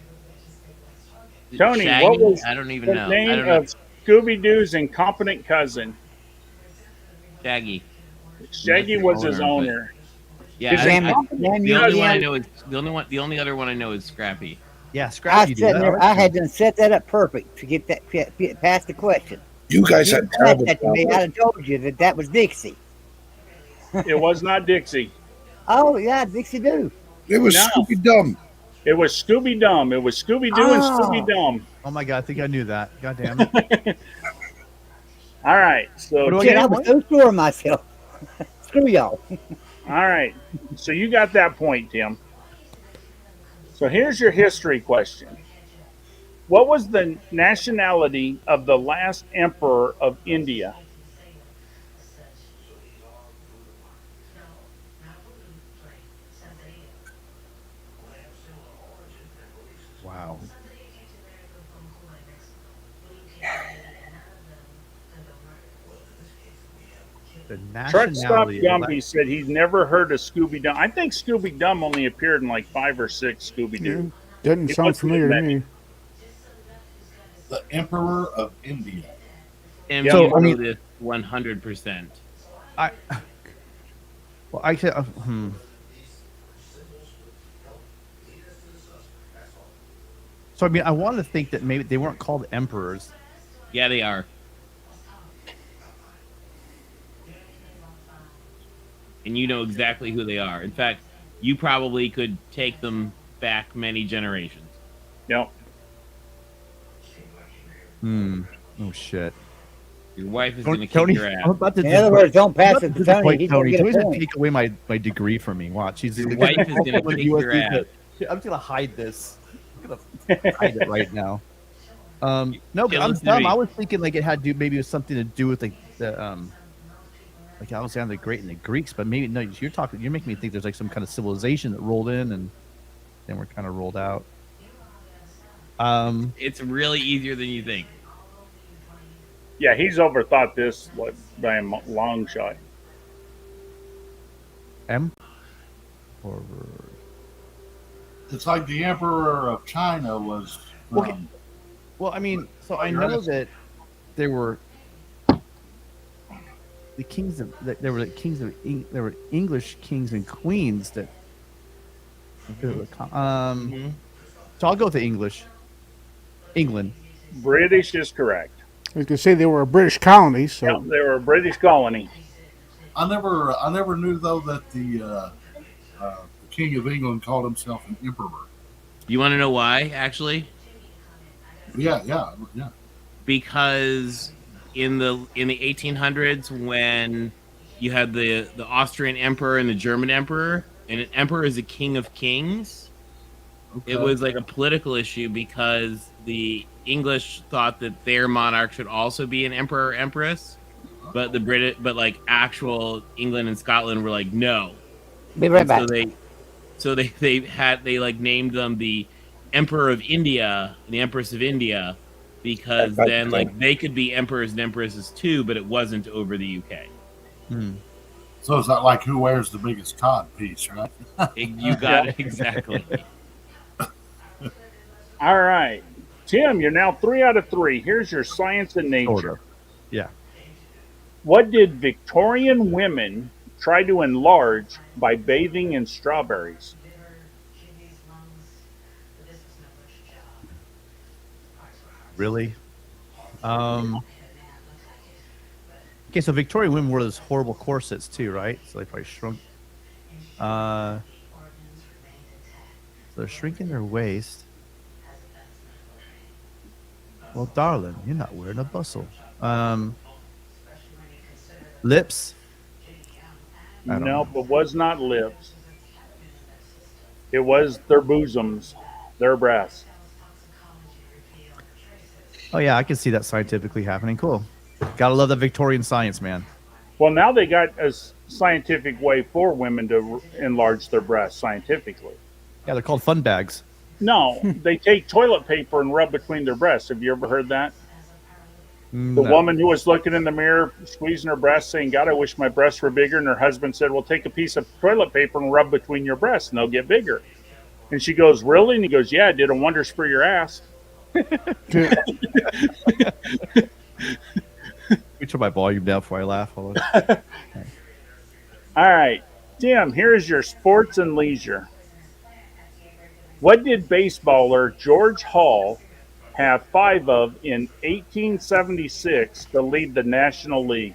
Tony, Shaggy? what was I don't even the know. I name don't know. of Scooby Doo's incompetent cousin? Shaggy. Shaggy the was his owner, but- owner. Yeah, His incompetent the only one I cousin- know is the only other one I know is Scrappy. Yeah, I Scrappy. said there, I had done set that up perfect to get past the question. You guys You had asked terrible that to me, I'd job. have told you that was Dixie. It was not Dixie. Oh yeah, Dixie Doo. It was No. Scooby Dumb. It was Scooby Dum. It was Scooby Doo and Oh. Scooby Dum. Oh my god, I think I knew that. God damn it. All right. So What do I Shit, get? I was so sure of myself. Screw y'all. all right. So you got that point, Tim. So here's your history question. What was the nationality of the last emperor of India? Wow. The Truck Stop nationality. of Gumby said he's never heard of Scooby Dum. I think Scooby Dum only appeared in like 5 or 6 Scooby Doo. Doesn't It sound wasn't familiar to many. me. The Emperor of India. And So, you I know mean- this 100%. I. Well, I can. So I mean, I want to think that maybe they weren't called emperors. Yeah, they are. And you know exactly who they are. In fact, you probably could take them back many generations. Yep. Oh shit. Your wife is Tony, going to kick Tony, your I'm ass. about to In other words, don't pass I'm it about to to Tony. disappoint He's gonna Tony. get a Tony's gonna point. take away my degree from me. Watch, he's Your wife is gonna kick your ass. I'm gonna hide this. I'm gonna hide it right now. No, but Yeah, I'm listen to dumb. me. I was thinking like it had to maybe it was something to do with the like Alexander the Great and the Greeks, but maybe no. You're making me think there's like some kind of civilization that rolled in and then we're kind of rolled out. It's really easier than you think. Yeah, he's overthought this like, by a long shot. M. Or It's like the Emperor of China was from. Okay. Well, I mean, so I You're know innocent. that there were the kings of there were there were English kings and queens that. Mhm. So I'll go with the English. England. British is correct. I was gonna say they were a British colony, so Yep, they were a British colony. I never knew though that the King of England called himself an emperor. You want to know why, actually? Yeah. Because in the 1800s, when you had the Austrian emperor and the German emperor, and an emperor is a king of kings, it was like a political issue because the English thought that their monarch should also be an emperor or empress, but like actual England and Scotland were like no. Be right And back. so they like named them the Emperor of India and the Empress of India because That's then right. like they could be emperors and empresses too, but it wasn't over the UK. So it's not like who wears the biggest cod piece, right? You got it exactly. All right. Tim, you're now 3 out of 3. Here's your science and nature. Sort of. Yeah. What did Victorian women try to enlarge by bathing in strawberries? Really? Okay, so Victorian women wore those horrible corsets too, right? So they probably shrunk. So they're shrinking their waist. Well, darling, you're not wearing a bustle. Lips. I don't No, know. it was not lips. It was their bosoms, their breasts. Oh yeah, I can see that scientifically happening. Cool. Gotta love the Victorian science, man. Well, now they got a scientific way for women to enlarge their breasts scientifically. Yeah, they're called fun bags. No, they take toilet paper and rub between their breasts. Have you ever heard that? The No. woman who was looking in the mirror, squeezing her breasts, saying, God, I wish my breasts were bigger. And her husband said, well, take a piece of toilet paper and rub between your breasts and they'll get bigger. And she goes, really? And he goes, yeah, it did a wonders for your ass. Let me turn my volume down before I laugh. Hold on. All right, Tim, here's your sports and leisure. What did baseballer George Hall have 5 of in 1876 to lead the National League?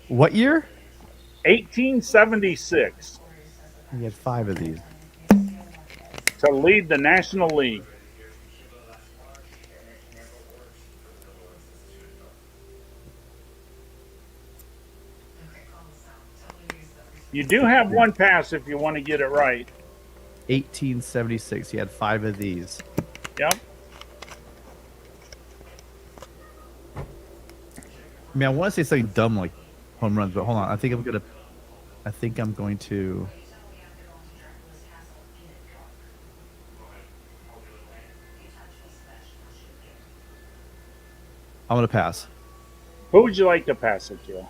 What year? 1876 He had 5 of these. to lead the National League. You do have one pass if you want to get it right. 1876. He had 5 of these. Yep. I mean, I want to say something dumb like home runs, but hold on. I think I'm going to. I'm gonna pass. Who would you like to pass it to?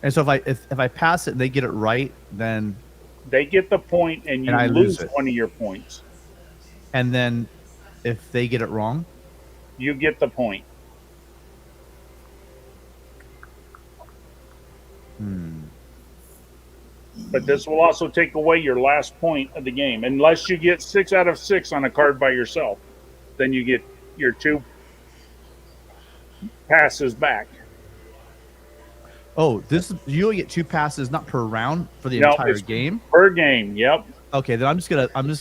And so if I pass it and they get it right, then They get the point and you And I lose lose it. one of your points. and then if they get it wrong, You get the point. But this will also take away your last point of the game. Unless you get 6 out of 6 on a card by yourself, then you get your 2 passes back. oh, you only get 2 passes, not per round for the No, entire it's- game. Per game, yep. Okay, then I'm just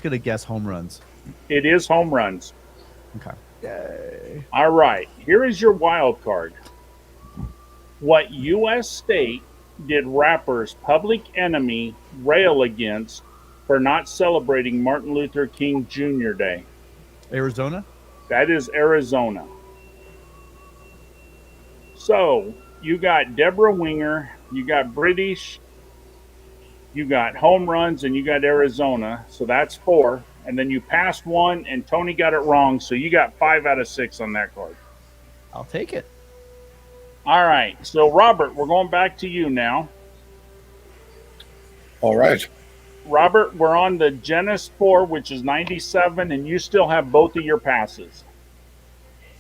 gonna guess home runs. It is home runs. Okay. All right, here is your wild card. What U.S. state did rappers Public Enemy rail against for not celebrating Martin Luther King Jr. Day? Arizona. That is Arizona. So you got Deborah Winger, you got British, you got home runs, and you got Arizona. So that's 4. And then you passed 1, and Tony got it wrong. So you got 5 out of 6 on that card. I'll take it. All right. So, Robert, we're going back to you now. All right. Robert, we're on the Genesis 4, which is 97, and you still have both of your passes.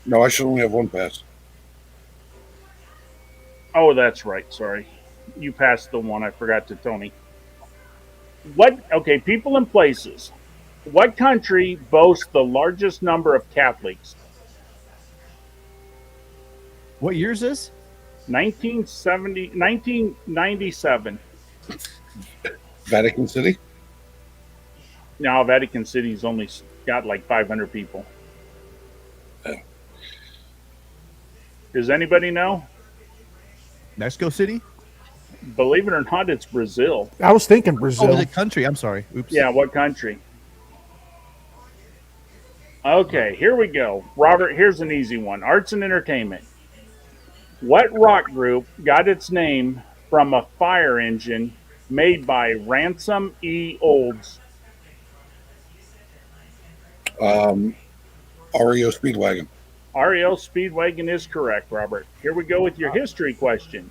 No, I should only have one pass. Oh, that's right. Sorry. You passed the one. I forgot to Tony. Okay, people and places. What country boasts the largest number of Catholics? What year is this? 1997. Vatican City. Now, Vatican City's only got like 500 people. Oh. Does anybody know? Mexico City. Believe it or not, it's Brazil. I was thinking Oh, Brazil. the country. I'm sorry. Oops. Yeah, what country? Okay, here we go. Robert, here's an easy one. Arts and entertainment. What rock group got its name from a fire engine made by Ransom E. Olds? REO Speedwagon. REO Speedwagon is correct, Robert. Here we go with your history question.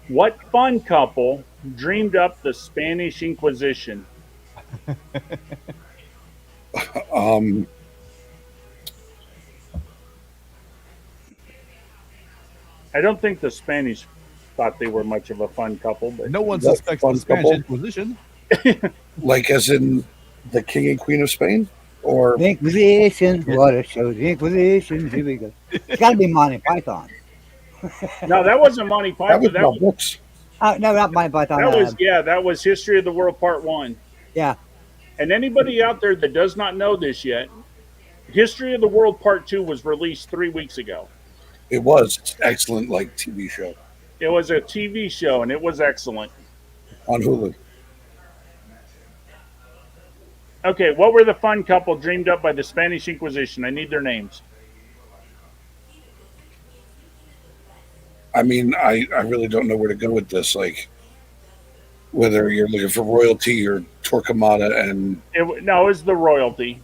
What fun couple dreamed up the Spanish Inquisition? I don't think the Spanish thought they were much of a fun couple, but No one What suspects fun the Spanish couple? Inquisition. Like as in the King and Queen of Spain? Or The Inquisition, what a show. The Inquisition, here we go. It's got to be Monty Python. no, that wasn't Monty that Python. was That Mel was, Brooks. No, not Monty Python. that was History of the World Part 1. Yeah. And anybody out there that does not know this yet, History of the World Part 2 was released 3 weeks ago. It was excellent, like TV show It was a TV show, and it was excellent. on Hulu. Okay, what were the fun couple dreamed up by the Spanish Inquisition? I need their names. I mean, I really don't know where to go with this. Like, whether you're looking for royalty or Torquemada and No, it was the royalty.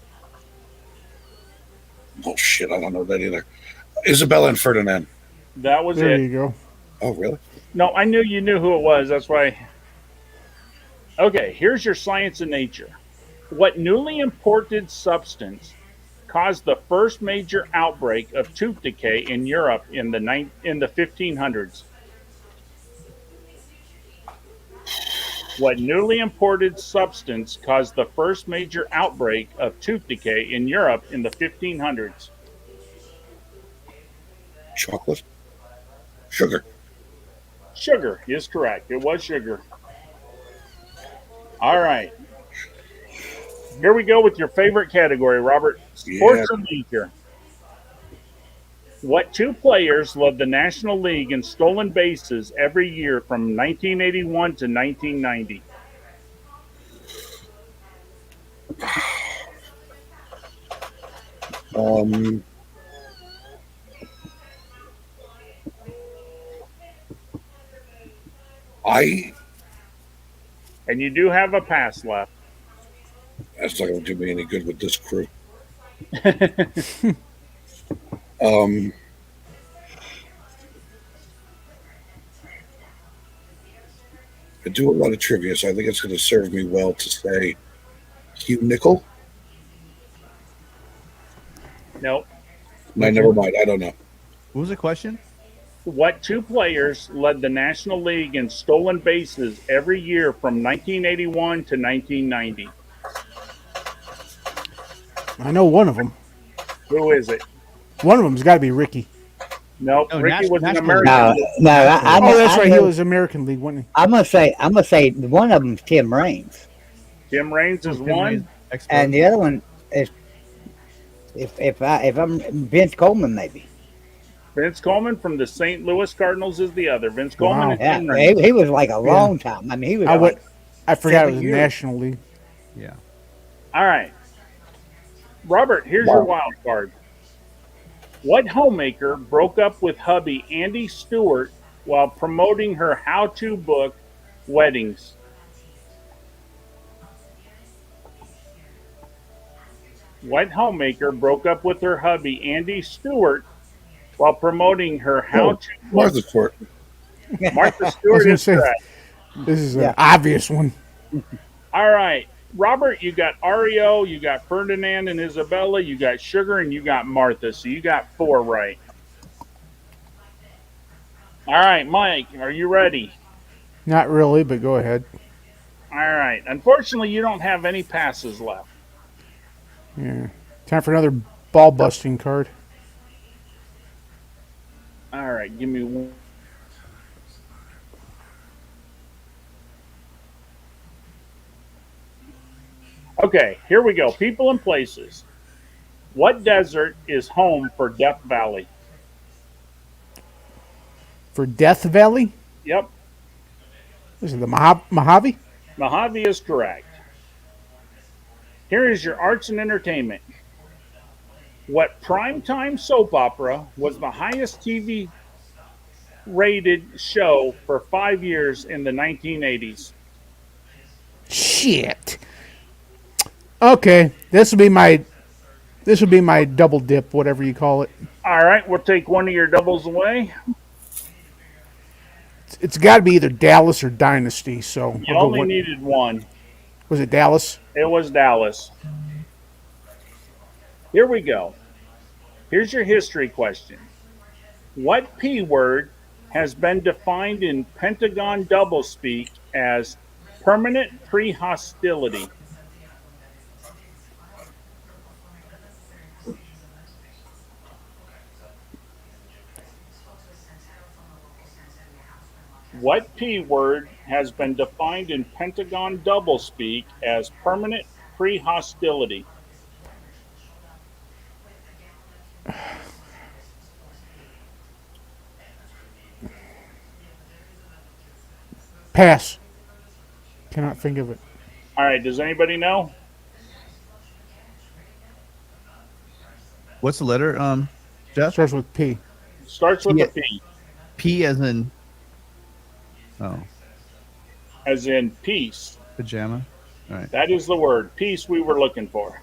bullshit. I don't know that either. Isabella and Ferdinand. That was There it. you go. Oh, really? No, I knew you knew who it was. That's why. Okay, here's your science and nature. What newly imported substance caused the first major outbreak of tooth decay in Europe in the 1500s? What newly imported substance caused the first major outbreak of tooth decay in Europe in the 1500s? Chocolate, sugar. Sugar is correct. It was sugar. All right. Here we go with your favorite category, Robert. Yeah. Sports or leisure. What two players led the National League in stolen bases every year from 1981 to 1990? Um, I And you do have a pass left. that's not going to do me any good with this crew. Um, I do a lot of trivia, so I think it's going to serve me well to say Hugh Nickel. Nope. No, never mind. I don't know. What was the question? What two players led the National League in stolen bases every year from 1981 to 1990? I know one of them. Who is it? One of them's got to be Ricky. Nope. No, Ricky was an National American. No, I Oh, that's right. He know- was American League, wasn't I'm gonna say one of them's Tim Raines, Tim Raines is one. Expert. and the other one is if I'm Vince Coleman maybe. Vince Coleman from the St. Louis Cardinals is the other. Vince Coleman Wow. and Yeah, Tim Raines. he was like a long time. I mean, he was. he? like, I forgot it 7 was years. National League. Yeah. All right. Robert, here's your wild card. What homemaker broke up with hubby Andy Stewart while promoting her how-to book, Weddings? What homemaker broke up with her hubby Andy Stewart while promoting her how-to book? Martha Stewart. Martha I was Stewart gonna is say correct. this is Yeah. an obvious one. All right. Robert, you got Ario, you got Ferdinand and Isabella, you got Sugar, and you got Martha. So you got 4 right. All right, Mike, are you ready? Not really, but go ahead. All right. Unfortunately, you don't have any passes left. Yeah. Time for another ball busting card. All right, give me one. Okay, here we go. People and places. What desert is home for Death Valley? For Death Valley? Yep, Is it the Mojave? Mojave is correct. Here is your arts and entertainment. What primetime soap opera was the highest TV rated show for 5 years in the 1980s? Shit. Okay, this will be my double dip, whatever you call it. All right, we'll take one of your doubles away. It's got to be either Dallas or Dynasty. So You I'll go only with- needed one. was it Dallas? It was Dallas. Here we go. Here's your history question. What P word has been defined in Pentagon doublespeak as permanent pre-hostility? What P word has been defined in Pentagon doublespeak as permanent pre-hostility? Pass. Cannot think of it. All right, does anybody know? What's the letter? Jeff. Starts with P. Starts with Yeah. a P, P as in. Oh, as in peace. pajama. All right. That is the word. Peace we were looking for.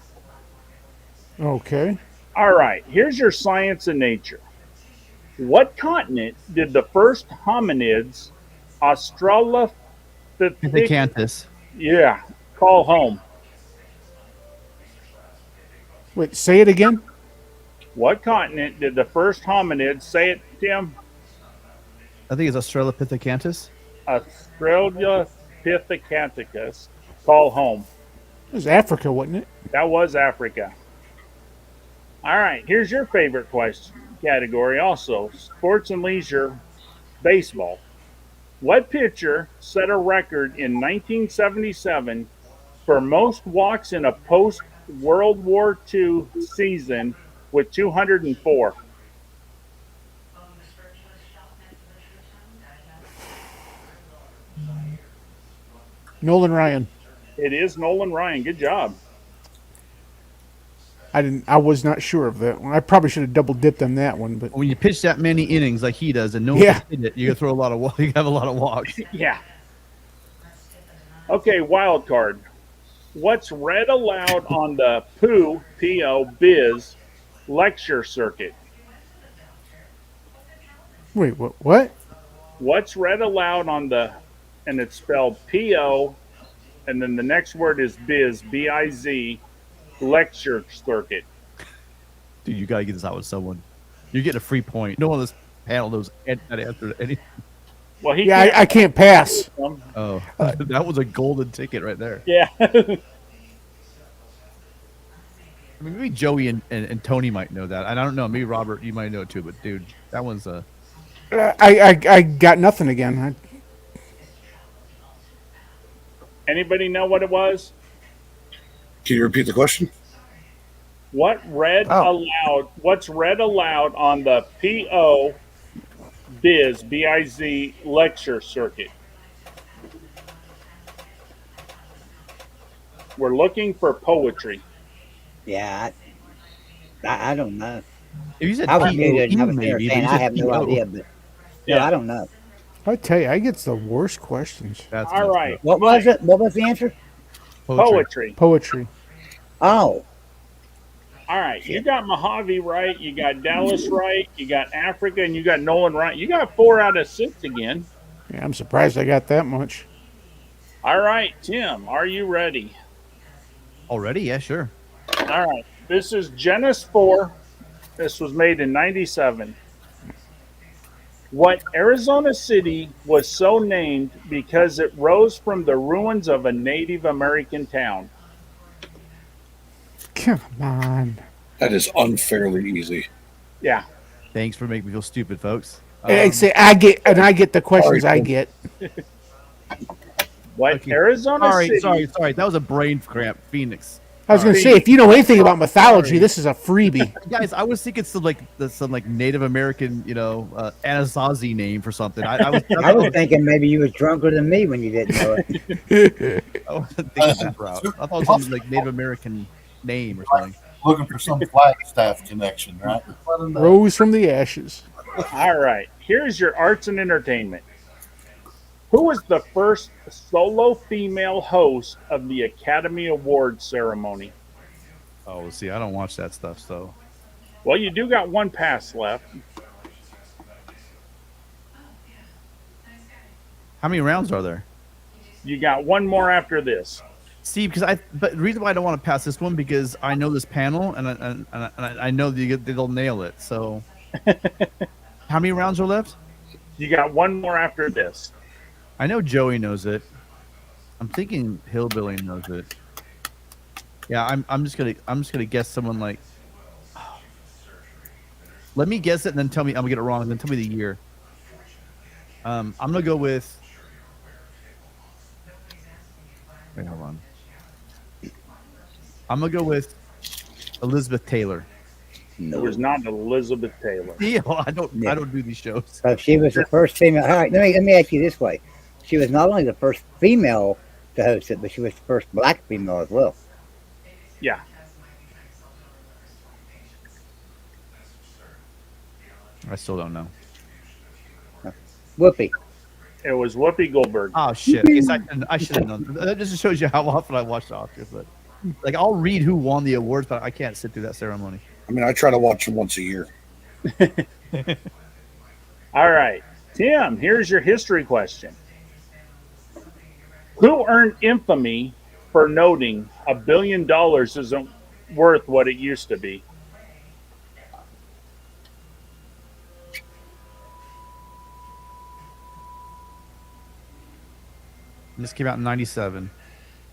Okay. All right, here's your science and nature. What continent did the first hominids, Australopithecus, Pithecanthus. Yeah, call home. Wait, say it again. What continent did the first hominid, say it, Tim? I think it's Australopithecus. Australopithecus, call home. It was Africa, wasn't it? That was Africa. All right, here's your favorite question category also sports and leisure, baseball. What pitcher set a record in 1977 for most walks in a post World War II season with 204? Nolan Ryan. It is Nolan Ryan. Good job. I was not sure of that one. I probably should have double dipped on that one, but When you pitch that many innings like he does, and no one Yeah. can hit it, you're gonna throw a lot of you have a lot of walks. Yeah. Okay, wild card. What's read aloud on the P.O. Biz lecture circuit? wait, what? What's read aloud on the, and it's spelled P.O., and then the next word is Biz, B-I-Z, lecture circuit. Dude, you gotta get this out with someone. You're getting a free point. No one on this panel knows that answer to any. Well, he Yeah, I can't pass. Oh, that was a golden ticket right there. Yeah. I mean, maybe Joey and Tony might know that. And I don't know. Maybe Robert, you might know it too. But dude, that one's a. I got nothing again. Anybody know what it was? Can you repeat the question? What's read aloud on the P.O. Biz, B-I-Z, lecture circuit? We're looking for poetry. Yeah, I don't know. If you said I was P.O.E. muted and I was maybe, saying but I you have said no P.O. idea, but Yeah. I don't know. I tell you, I get the worst questions. That's All messed right. up. What was it? What was the answer? Poetry. Poetry. Oh, All right. You got Mojave right. You got Dallas right. You got Africa, and you got Nolan right. You got 4 out of 6 again. Yeah, I'm surprised I got that much. All right, Tim, are you ready? Already? Yeah, sure. All right. This is Genesis 4. This was made in 97. What Arizona city was so named because it rose from the ruins of a Native American town? Come on. That is unfairly easy. Yeah. Thanks for making me feel stupid, folks. I say I get the questions Sorry, I Tim. get. What Okay. Arizona city? Sorry. That was a brain cramp. Phoenix. I was going to say, if you know anything about mythology, this is a freebie. Guys, I was thinking some Native American, Anasazi name for something. I was I was thinking maybe you was drunker than me when you didn't know it. I wasn't thinking that route. I thought it was something like Native American name or something. Looking for some Flagstaff connection, right? Let 'em know. Rose from the ashes. All right. Here's your arts and entertainment. Who was the first solo female host of the Academy Awards ceremony? Oh, see, I don't watch that stuff, so. Well, you do got one pass left. How many rounds are there? You got one more after this. See, but the reason why I don't want to pass this one because I know this panel and I know they'll nail it. So, how many rounds are left? You got one more after this. I know Joey knows it. I'm thinking Hillbilly knows it. Yeah, I'm just gonna guess someone like. Let me guess it and then tell me I'm gonna get it wrong and then tell me the year. I'm gonna go with. Wait, hold on. I'm gonna go with Elizabeth Taylor. It was not Elizabeth Taylor. Yeah, I don't do these shows. So she was the first female. All right, let me ask you this way: she was not only the first female to host it, but she was the first black female as well. Yeah. I still don't know. Whoopi. It was Whoopi Goldberg. Oh shit! I should have known. That just shows you how often I watch the Oscars. But like, I'll read who won the awards, but I can't sit through that ceremony. I mean, I try to watch them once a year. All right. Tim, here's your history question. Who earned infamy for noting $1 billion isn't worth what it used to be? This came out in '97.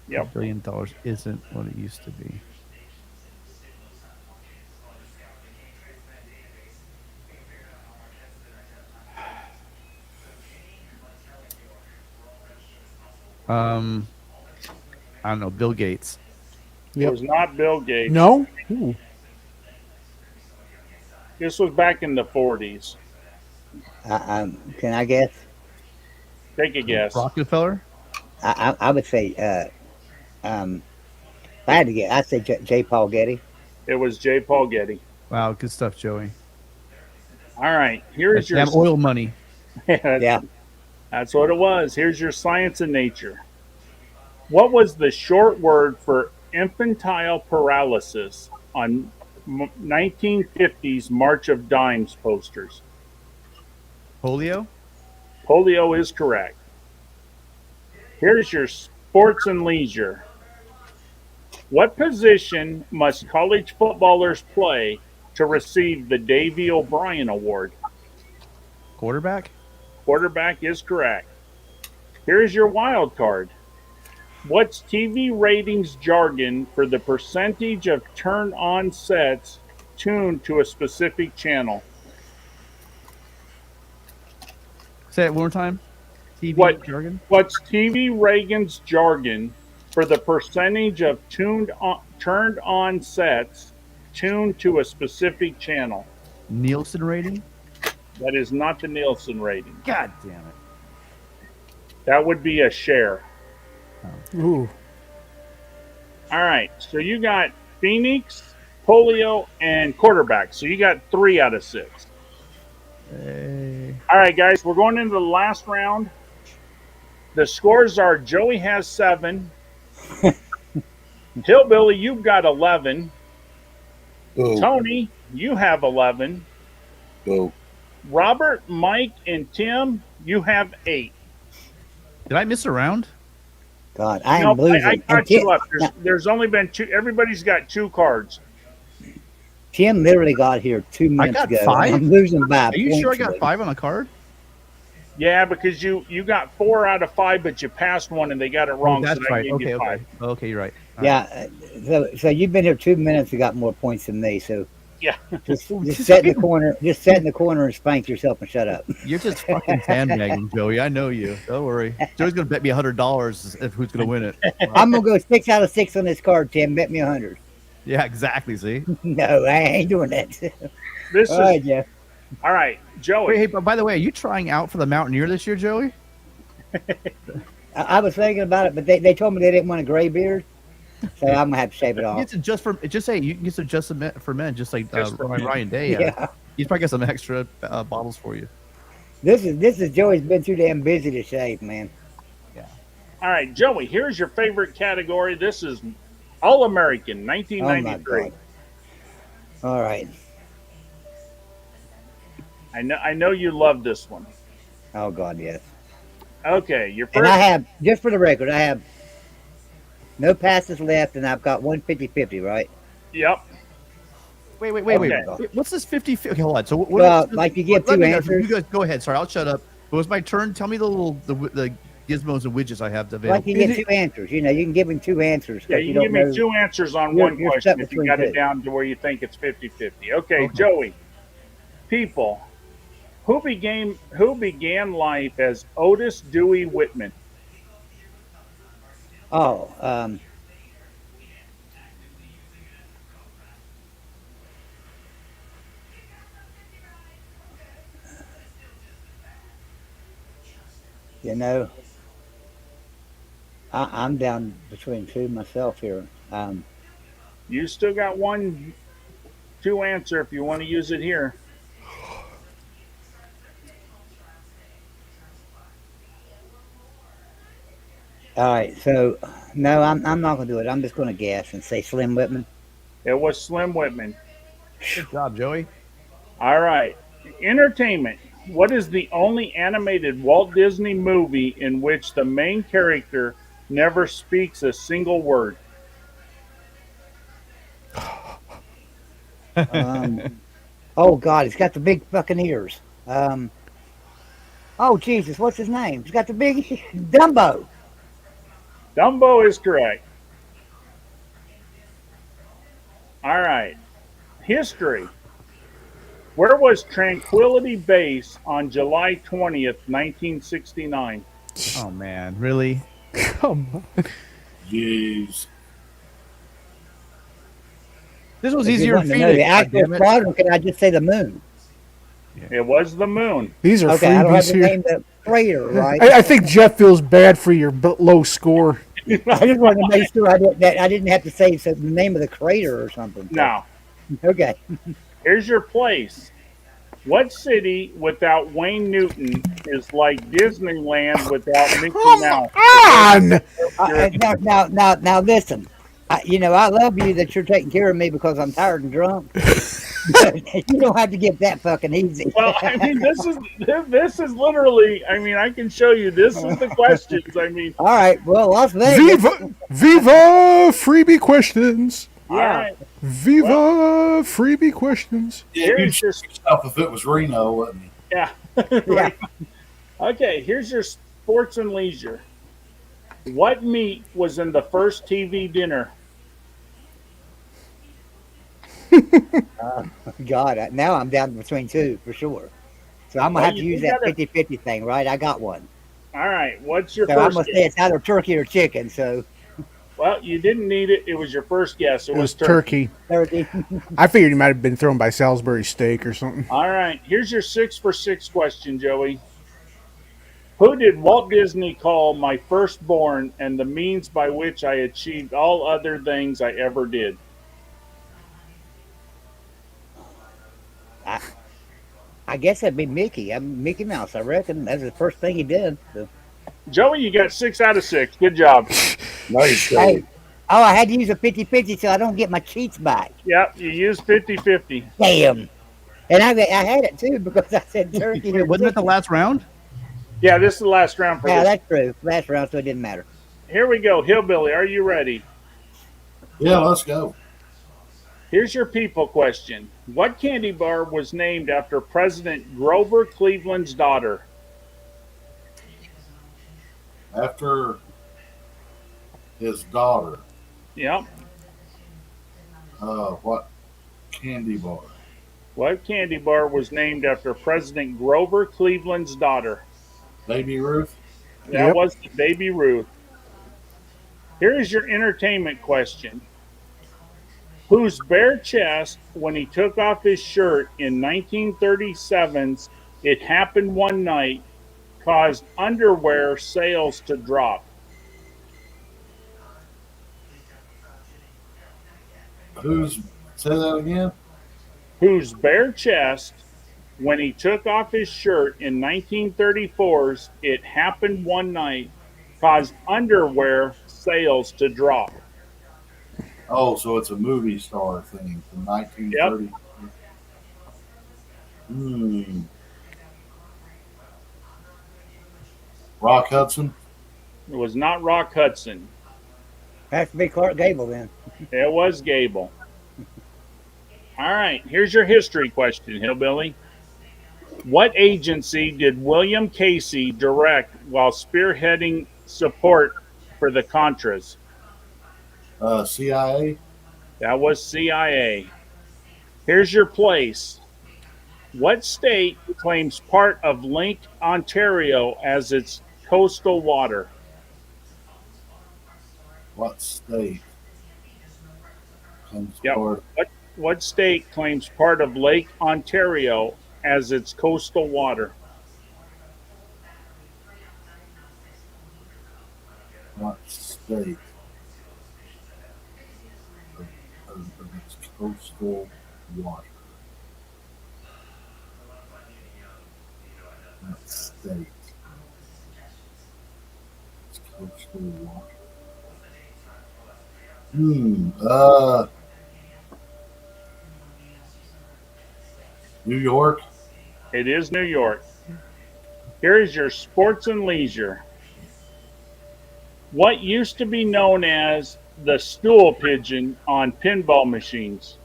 Yep. $1 billion isn't what it used to be. I don't know. Bill Gates. It Yep. was not Bill Gates. No. Ooh. This was back in the 40s. Can I guess? Take a guess. Rockefeller. I would say, if I had to guess, I'd say J. Paul Getty. It was J. Paul Getty. Wow, good stuff, Joey. All right, here's your Damn oil money. Yeah. That's what it was. Here's your science and nature. What was the short word for infantile paralysis on 1950s March of Dimes posters? Polio. Polio is correct. Here's your sports and leisure. What position must college footballers play to receive the Davy O'Brien Award? Quarterback. Quarterback is correct. Here's your wild card. What's TV ratings jargon for the percentage of turn-on sets tuned to a specific channel? Say it one more time. TV What? jargon. What's TV ratings jargon for the percentage of turned-on sets tuned to a specific channel? Nielsen rating. That is not the Nielsen rating. God damn it. That would be a share. Ooh. All right, so you got Phoenix, polio, and quarterback. So you got 3 out of 6. Hey. All right, guys, we're going into the last round. The scores are Joey has 7. Hillbilly, you've got 11. Boo. Tony, you have 11. Boo. Robert, Mike, and Tim, you have 8. Did I miss a round? God, I am Nope, losing. I And caught you up. There's only been 2. Everybody's got 2 cards. Tim literally got here 2 minutes got ago. 5? I'm losing by. Are you points sure I got today. 5 on a card? Yeah, because you got 4 out of 5, but you passed one and they got it wrong. Oh, that's so I right. gave Okay, you 5. okay. Okay, you're right. All right. Yeah. So you've been here 2 minutes and got more points than me. So Yeah. just sit in the corner. Just sit in the corner and spank yourself and shut up. You're just fucking sandbagging, Joey. I know you. Don't worry. Joey's gonna bet me $100 if who's gonna win it. I'm gonna go 6 out of 6 on this card, Tim. Bet me 100. Yeah, exactly. See. No, I ain't doing that. This All right, is Jeff. all right, Joey. Wait, hey, but by the way, are you trying out for the Mountaineer this year, Joey? I was thinking about it, but they told me they didn't want a gray beard, so I'm gonna have to shave it You off. get to just say you can get some just for men, just like Just for men. Ryan Day. Yeah. He's probably got some extra bottles for you. This is Joey's been too damn busy to shave, man. All right, Joey, here's your favorite category. This is All American, Oh my 1993. god. All right. I know you love this one. Oh god, yes. Okay, your And I first. have, just for the record, I have no passes left, and I've got 150-50, right? Yep. Wait. Okay. What's this 50? Okay, hold on. So what? Well, like you give let 2 me know. answers. You guys go ahead. Sorry, I'll shut up. It was my turn. Tell me the gizmos and widgets I have available. Like you get 2 answers. You know, you can give him 2 answers. 'cause Yeah, you don't can give me know. 2 answers on You're- one you're question stuck if you between got it 2. down to where you think it's 50-50. Okay, Joey. People. Who began life as Otis Dewey Whitman? Oh, you know, I'm down between 2 myself here. You still got 2 answer if you want to use it here. All right, so no, I'm not gonna do it. I'm just gonna guess and say Slim Whitman. It was Slim Whitman. Good job, Joey. All right. Entertainment. What is the only animated Walt Disney movie in which the main character never speaks a single word? Oh God, he's got the big fucking ears. Oh Jesus, what's his name? He's got the big Dumbo. Dumbo is correct. All right. History. Where was Tranquility Base on July 20th, 1969? Oh man, really? Come on. Jeez. This was If you easier in want to know the Phoenix. actual goddammit. spot, or can I just say the moon? It was the moon. These are Okay, I don't have freebies to here. name the crater, right? I think Jeff feels bad for your low score. I just wanted to make sure I didn't have to say the name of the crater or something. Now, Okay. here's your place. What city without Wayne Newton is like Disneyland without Mickey Come Mouse? on! Now listen. I love you that you're taking care of me because I'm tired and drunk. You don't have to get that fucking easy. Well, I mean, this is literally. I mean, I can show you. This is the questions. I mean, All right. Well, Las Vegas. Viva freebie questions. all right. Viva freebie questions. Yeah, you'd Here's shoot your yourself if it was Reno, wouldn't you? yeah. Yeah. Okay, here's your sports and leisure. What meat was in the first TV dinner? God, now I'm down between two for sure. So I'm Well, gonna have to you use do that gotta- 50-50 thing, right? I got one. All right, what's your So I'm first gonna guess? say it's either turkey or chicken. So Well, you didn't need it. It was your first guess. It It was was turkey. turkey. I figured he might have been thrown by Salisbury steak or something. All right, here's your 6 for 6 question, Joey. Who did Walt Disney call my firstborn and the means by which I achieved all other things I ever did? I guess that'd be Mickey. I'm Mickey Mouse. I reckon that's the first thing he did. So. Joey, you got 6 out of 6. Good job. Nice. Hey, oh, I had to use a 50-50 so I don't get my cheats back. Yep, you used 50-50. Damn. And I had it too because I said turkey. Wait, or wasn't it the chicken. last round? Yeah, this is the last round for Yeah, this. that's true. Last round, so it didn't matter. Here we go. Hillbilly, are you ready? Yeah, let's go. Here's your people question. What candy bar was named after President Grover Cleveland's daughter? After his daughter, Yep. what candy bar? What candy bar was named after President Grover Cleveland's daughter? Baby Ruth? That Yep. was Baby Ruth. Here is your entertainment question. Whose bare chest, when he took off his shirt in 1937's It Happened One Night, caused underwear sales to drop? Say that again? Whose bare chest, when he took off his shirt in 1934's It Happened One Night, caused underwear sales to drop? Oh, so it's a movie star thing from 1930. Rock Hudson? It was not Rock Hudson. Has to be Clark Gable then. It was Gable. All right, here's your history question, Hillbilly. What agency did William Casey direct while spearheading support for the Contras? CIA? That was CIA. Here's your place. What state claims part of Lake Ontario as its coastal water? What state? Comes Yep. forward? What state claims part of Lake Ontario as its coastal water? What state? Of its coastal water. What state? Its coastal water. New York? It is New York. Here is your sports and leisure. What used to be known as the stool pigeon on pinball machines?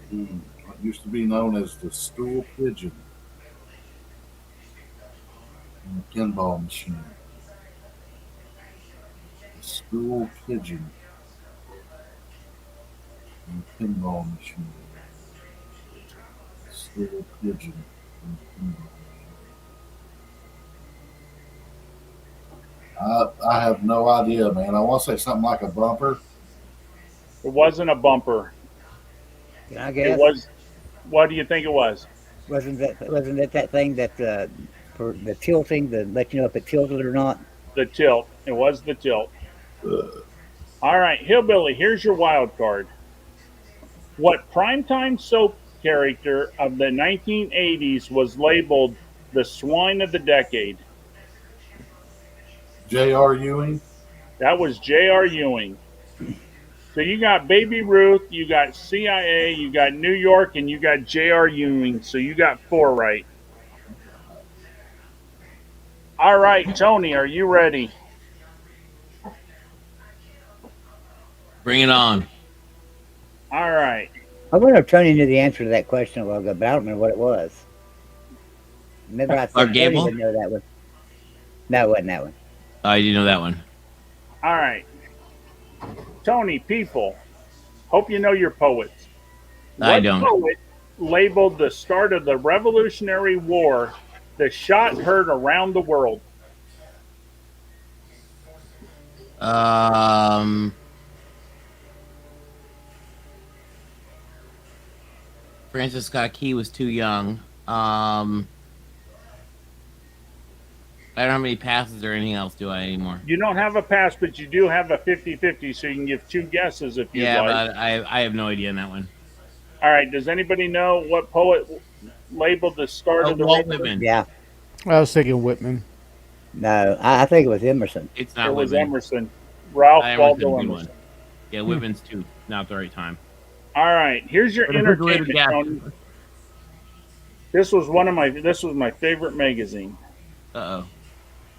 What used to be known as the stool pigeon in the pinball machine. The stool pigeon in the pinball machine. Stool pigeon in the pinball machine. I have no idea, man. I want to say something like a bumper. It wasn't a bumper. Can I It guess? was. What do you think it was? Wasn't it that thing that for the tilting to let you know if it tilted or not? The tilt. It was the tilt. All right, Hillbilly, here's your wild card. What primetime soap character of the 1980s was labeled the swine of the decade? J.R. Ewing. That was J.R. Ewing. So you got Baby Ruth, you got CIA, you got New York, and you got J.R. Ewing. So you got 4 right. All right, Tony, are you ready? Bring it on. All right. I wonder if Tony knew the answer to that question a while ago, but I don't remember what it was. Maybe I Clark thought Tony Gable? would know that one. No, it wasn't that one. I do know that one. All right. Tony, people, hope you know your poets. I What don't. poet labeled the start of the Revolutionary War the shot heard around the world? Francis Scott Key was too young. I don't have any passes or anything else, do I, anymore? You don't have a pass, but you do have a 50-50, so you can give 2 guesses if you Yeah, like. but I have no idea on that one. All right. Does anybody know what poet labeled the start of the Walt Revolution? Whitman. Yeah. I was thinking Whitman. No, I think it was Emerson. It's not It was Whitman. Emerson. Ralph Emerson's a Waldo good Emerson. one. Yeah, Whitman's too. Not the right time. All right. Here's your Refrigerator entertainment, gas. Tony. This was my favorite magazine. Uh-oh.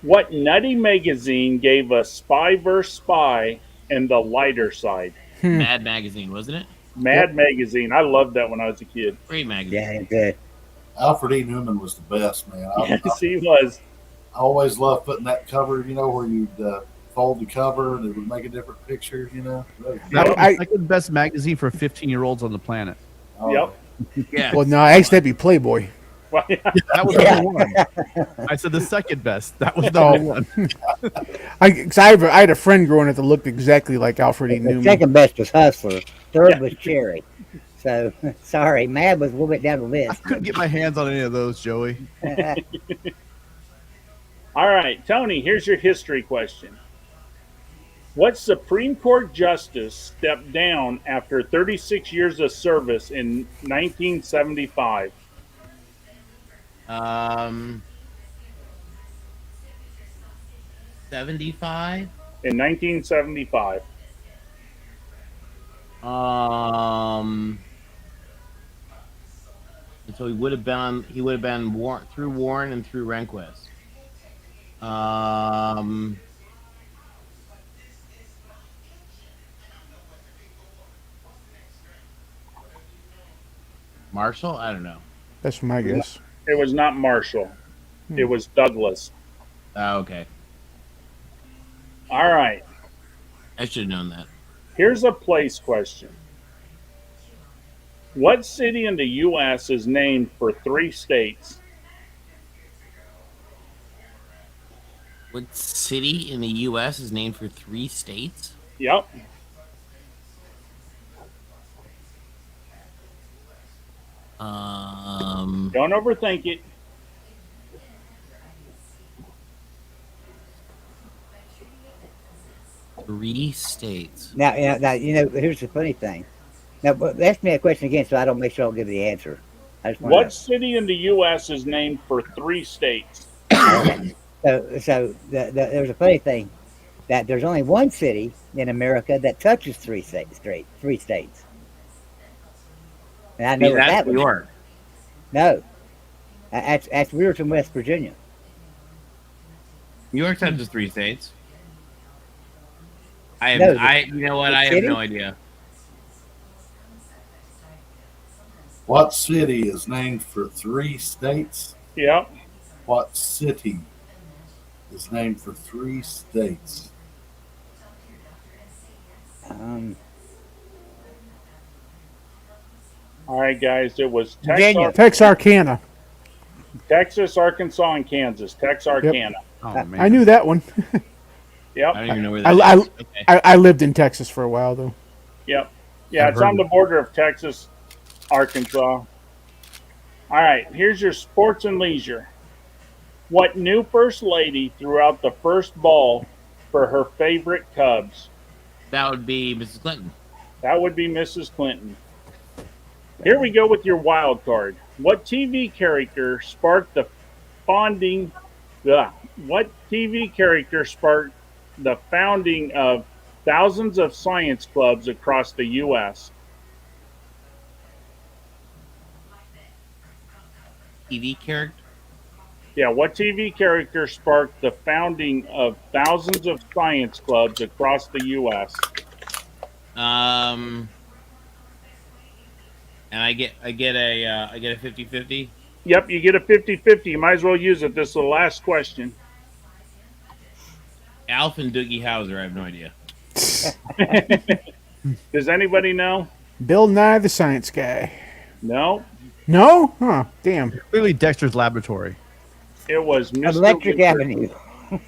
What nutty magazine gave us Spy vs. Spy and the lighter side? Mad Magazine, wasn't it? Mad Magazine. I loved that when I was a kid. Great magazine. Yeah, it did. Alfred E. Newman was the best, man. Yes, he was. I always loved putting that cover, where you'd fold the cover and it would make a different picture, That was I- the second best magazine for 15-year-olds on the planet. Oh, Yep. Yeah. Well, no, actually, that'd be Playboy. Well, yeah. That was number one. I said the second best. That was number one. I had a friend growing up that looked exactly like Alfred E. The Newman. second best was Hustler. Third Yeah. was Cherry. So, sorry, Mad was a little bit down the I list. couldn't get my hands on any of those, Joey. All right, Tony, here's your history question. What Supreme Court justice stepped down after 36 years of service in 1975? 75. In 1975. So he would have been through Warren and through Rehnquist. Marshall? I don't know. That's my guess. It was not Marshall. It was Douglas. Oh, okay. All right. I should have known that. Here's a place question. What city in the U.S. is named for 3 states? What city in the U.S. is named for 3 states? Yep. Don't overthink it. Three states. Now, here's the funny thing. Now, ask me a question again so I don't make sure I'll give the answer. I just What want city in the U.S. is named for 3 states? So there's a funny thing that there's only one city in America that touches 3 states. And I know what that's that New was. York. No, that's Weirton, West Virginia. New York touches 3 states. No, You know what? I have city? no idea. What city is named for 3 states? Yep. What city is named for 3 states? All right, guys. It was Virginia. Texarkana. Texas, Arkansas, and Kansas. Texarkana. Oh man, I knew that one. Yep. I don't even know where that is. I, Okay. I lived in Texas for a while though. Yep. Yeah, I've it's on heard the border of Texas, Arkansas. All right, here's your sports and leisure. What new first lady threw out the first ball for her favorite Cubs? That would be Mrs. Clinton. That would be Mrs. Clinton. Here we go with your wild card. What TV character sparked the founding? What TV character sparked the founding of thousands of science clubs across the U.S.? TV character. Yeah, what TV character sparked the founding of thousands of science clubs across the U.S.? And I get a 50-50. Yep, you get a 50-50. You might as well use it. This is the last question. Alf and Doogie Howser. I have no idea. Does anybody know? Bill Nye the Science Guy. No, No? Huh. Damn. clearly Dexter's Laboratory. it was Mr. Electric Wizard. Avenue.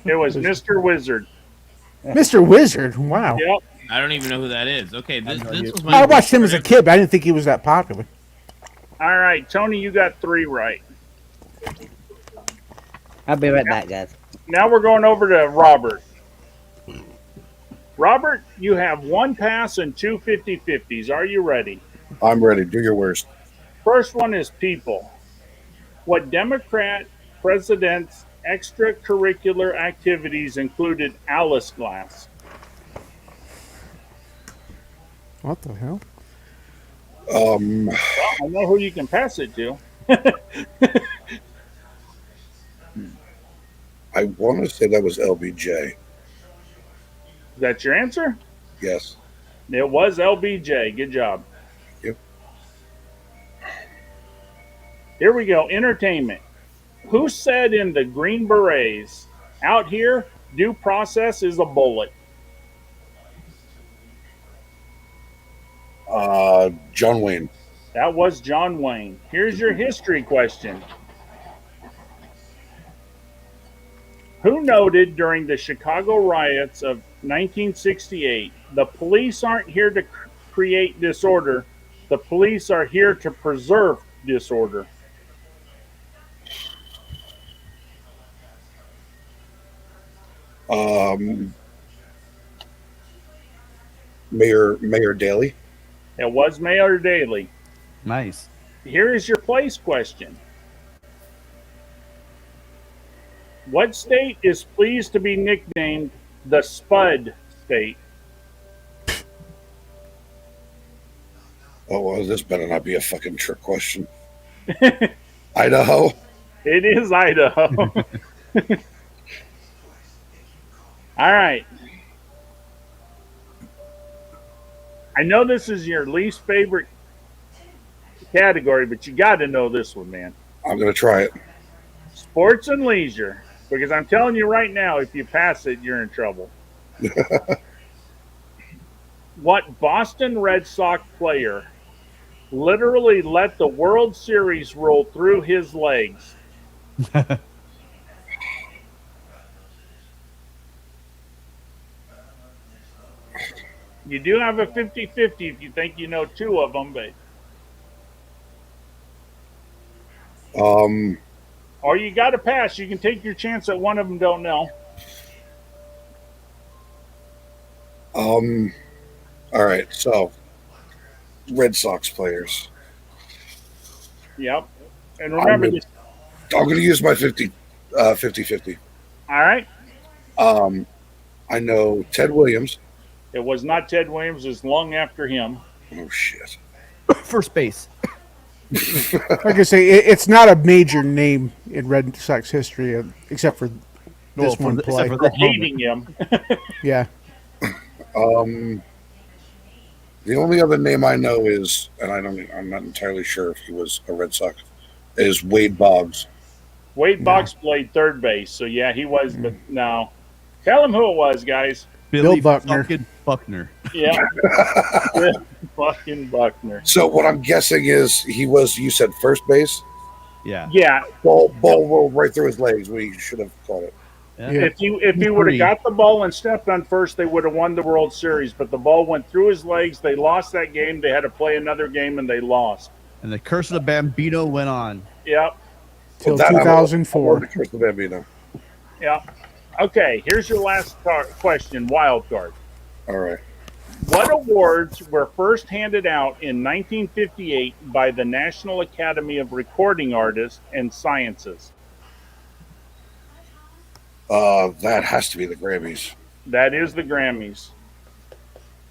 It was Mr. Wizard. Mr. Wizard. Wow. Yep. I don't even know who that is. Okay, this was my. I watched him as a kid, but I didn't think he was that popular. All right, Tony, you got 3 right. I'll be right back, guys. Now we're going over to Robert. Robert, you have 1 pass and 2 50-50s. Are you ready? I'm ready. Do your worst. First one is people. What Democrat president's extracurricular activities included Alice Glass? What the hell? Well, I know who you can pass it to. I want to say that was LBJ. Is that your answer? Yes. It was LBJ. Good job. Yep. Here we go. Entertainment. Who said in the Green Berets, out here, due process is a bullet? John Wayne. That was John Wayne. Here's your history question. Who noted during the Chicago riots of 1968, the police aren't here to create disorder, the police are here to preserve disorder? Mayor Daley. It was Mayor Daley. Nice. Here is your place question. What state is pleased to be nicknamed the Spud State? Oh, well, this better not be a fucking trick question. Idaho. It is Idaho. All right. I know this is your least favorite category, but you got to know this one, man. I'm going to try it. Sports and leisure. Because I'm telling you right now, if you pass it, you're in trouble. What Boston Red Sox player literally let the World Series roll through his legs? You do have a 50-50 if you think you know 2 of them, but or you got to pass. You can take your chance that one of them don't know. All right. So, Red Sox players. Yep. And remember this. I'm going to use my 50-50. All right. I know Ted Williams. It was not Ted Williams. It was long after him. Oh, shit. First base. Like I say, it's not a major name in Red Sox history, except for this one except play. for this moment. Hating him. Yeah. The only other name I know is, and I'm not entirely sure if he was a Red Sox, is Wade Boggs. Wade Boggs played third base, so yeah, he was. But no, tell him who it was, guys. Billy Buckner. fucking Buckner. Yeah, fucking Buckner. So what I'm guessing is he was. You said first base. Yeah. Yeah, Ball rolled right through his legs. We should have caught it. Yeah. Yeah. if he would have got the ball and stepped on first, they would have won the World Series. But the ball went through his legs. They lost that game. They had to play another game, and they lost. And the curse of the Bambino went on. Yep, Till That I know. I know 2004. the curse of Bambino. yep. Okay, here's your last question. Wild card. All right. What awards were first handed out in 1958 by the National Academy of Recording Artists and Sciences? That has to be the Grammys. That is the Grammys.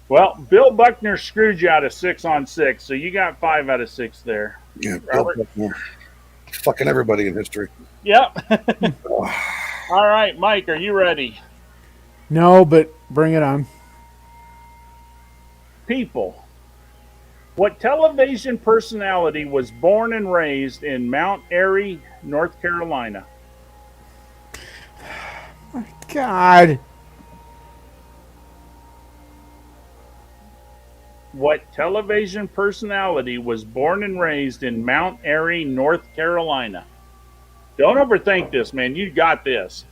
Well, Bill Buckner screwed you out of 6 on 6, so you got 5 out of 6 there. Yeah, Bill Robert? Buckner. Fucking everybody in history. Yep. All right, Mike, are you ready? No, but bring it on. People. What television personality was born and raised in Mount Airy, North Carolina? God. What television personality was born and raised in Mount Airy, North Carolina? Don't overthink this, man. You got this.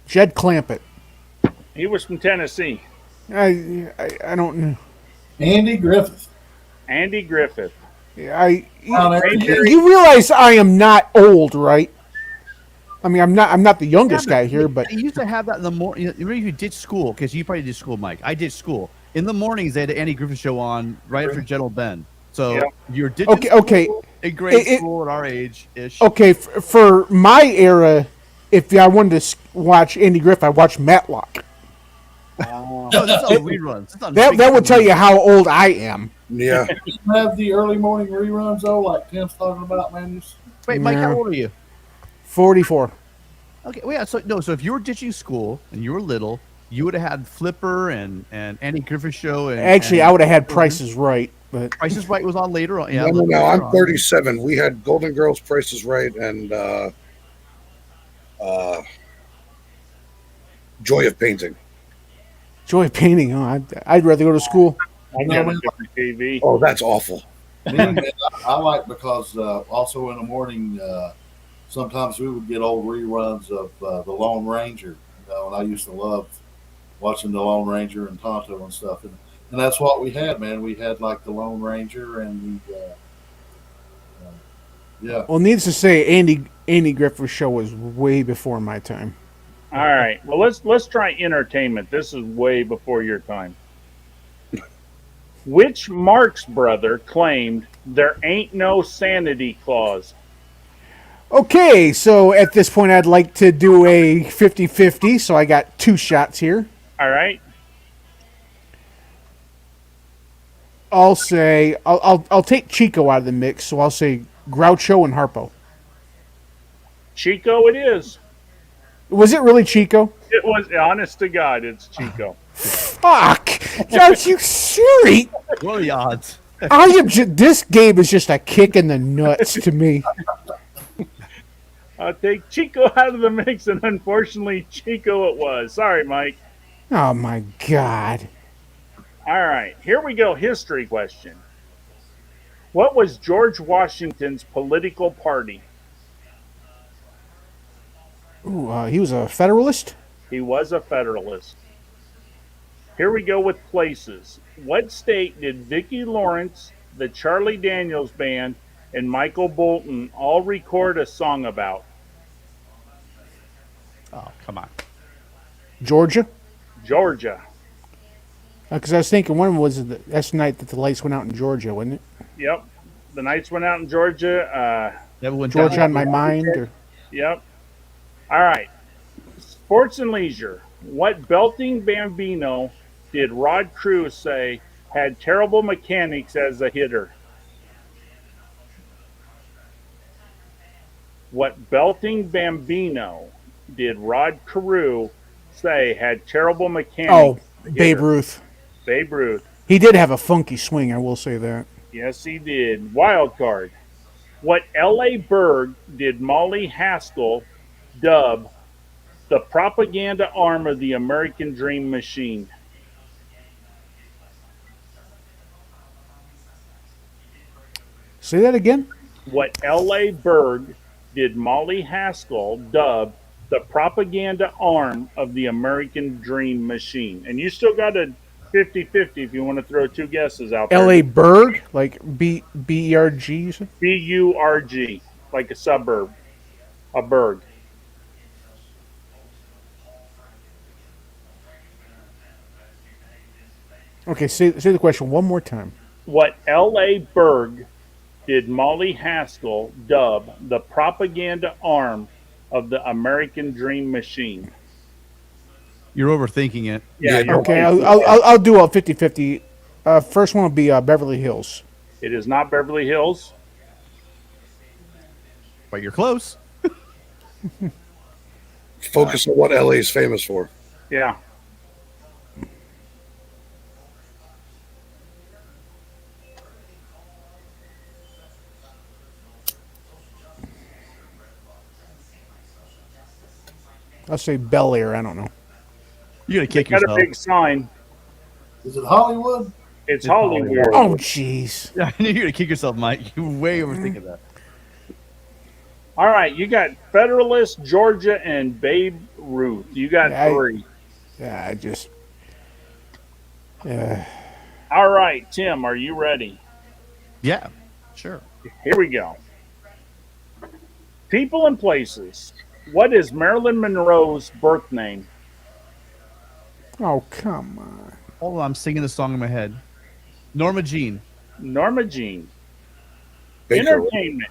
Jed Clampett. He was from Tennessee. I don't know. Andy Griffith. Andy Griffith. You realize I am not old, right? I mean, I'm not the youngest guy here, but they used to have that in the morning. You remember you did school, because you probably did school, Mike. I did school. In the mornings, they had the Andy Griffith show on right after Gentle Ben. So Yeah. you're ditching okay. school in grade It- school at our age ish. okay. For my era, if I wanted to watch Andy Griffith, I watched Matlock. No, that's on reruns. That's on That big would tell reruns. you how old I am. Yeah. You have the early morning reruns though, like Tim's talking about, man. Wait, Mike, how No. old are you? 44. Okay, well, yeah. So if you were ditching school and you were little, you would have had Flipper and Andy Griffith show. And Actually, I would have had Prices Right, but Price is Right was on later on. Yeah, No. later I'm on. 37. We had Golden Girls, Price is Right, and Joy of Painting. Joy of Painting. Oh, I'd rather go to school. I got a different TV. Oh, that's awful. Me, man, I like because also in the morning, sometimes we would get old reruns of the Lone Ranger. You know, and I used to love watching the Lone Ranger and Tonto and stuff. And that's what we had, man. We had like the Lone Ranger and the yeah. Well, needless to say, Andy Griffith show was way before my time. All right. Well, let's try entertainment. This is way before your time. Which Marx brother claimed there ain't no sanity clause? Okay, so at this point, I'd like to do a 50-50, so I got 2 shots here. All right. I'll say I'll take Chico out of the mix, so I'll say Groucho and Harpo. Chico it is. Was it really Chico? It was, honest to God, it's Chico. Fuck! Are you serious? What are the odds? I am. This game is just a kick in the nuts to me. I'll take Chico out of the mix, and unfortunately, Chico it was. Sorry, Mike. Oh my god! All right, here we go. History question. What was George Washington's political party? Ooh, he was a Federalist. He was a Federalist. Here we go with places. What state did Vicki Lawrence, the Charlie Daniels Band, and Michael Bolton all record a song about? Oh, come on. Georgia. Georgia. Because I was thinking one was that's the night that the lights went out in Georgia, wasn't it? Yep. The Knights went out in Georgia. Never went Georgia down. on my mind. Or, Yep. All right. Sports and leisure. What belting Bambino did Rod Cruz say had terrible mechanics as a hitter? What belting bambino did Rod Carew say had terrible mechanics? Oh, as a Babe hitter? Ruth. Babe Ruth. He did have a funky swing, I will say that. Yes, he did. Wild card. What L.A. Berg did Molly Haskell dub the propaganda arm of the American Dream Machine? Say that again? What L.A. Berg did Molly Haskell dub the propaganda arm of the American Dream Machine? And you still got a 50-50 if you want to throw two guesses out there. L.A. Berg? Like B-E-R-G, you said? B-U-R-G, like a suburb, a burg. Okay, say the question one more time. What L.A. Berg did Molly Haskell dub the propaganda arm of the American Dream Machine? You're overthinking it. Yeah, you're Okay, right. I'll do a 50-50. First one will be Beverly Hills. It is not Beverly Hills. But you're close. Focus on what LA is famous for. Yeah. I'll say Bel Air. I don't know. You're gonna kick Got a yourself. big sign. Is it Hollywood? It's It's Hollywood. Oh, jeez. Yeah, I knew you're gonna kick yourself, Mike. You way overthinking that. All right, you got Federalist, Georgia, and Babe Ruth. You got Yeah, three. Yeah, I just. All right, Tim, are you ready? Yeah, sure. Here we go. People and places. What is Marilyn Monroe's birth name? Oh, come on. Hold on, I'm singing the song in my head. Norma Jean. Norma Jean. Baker. Entertainment.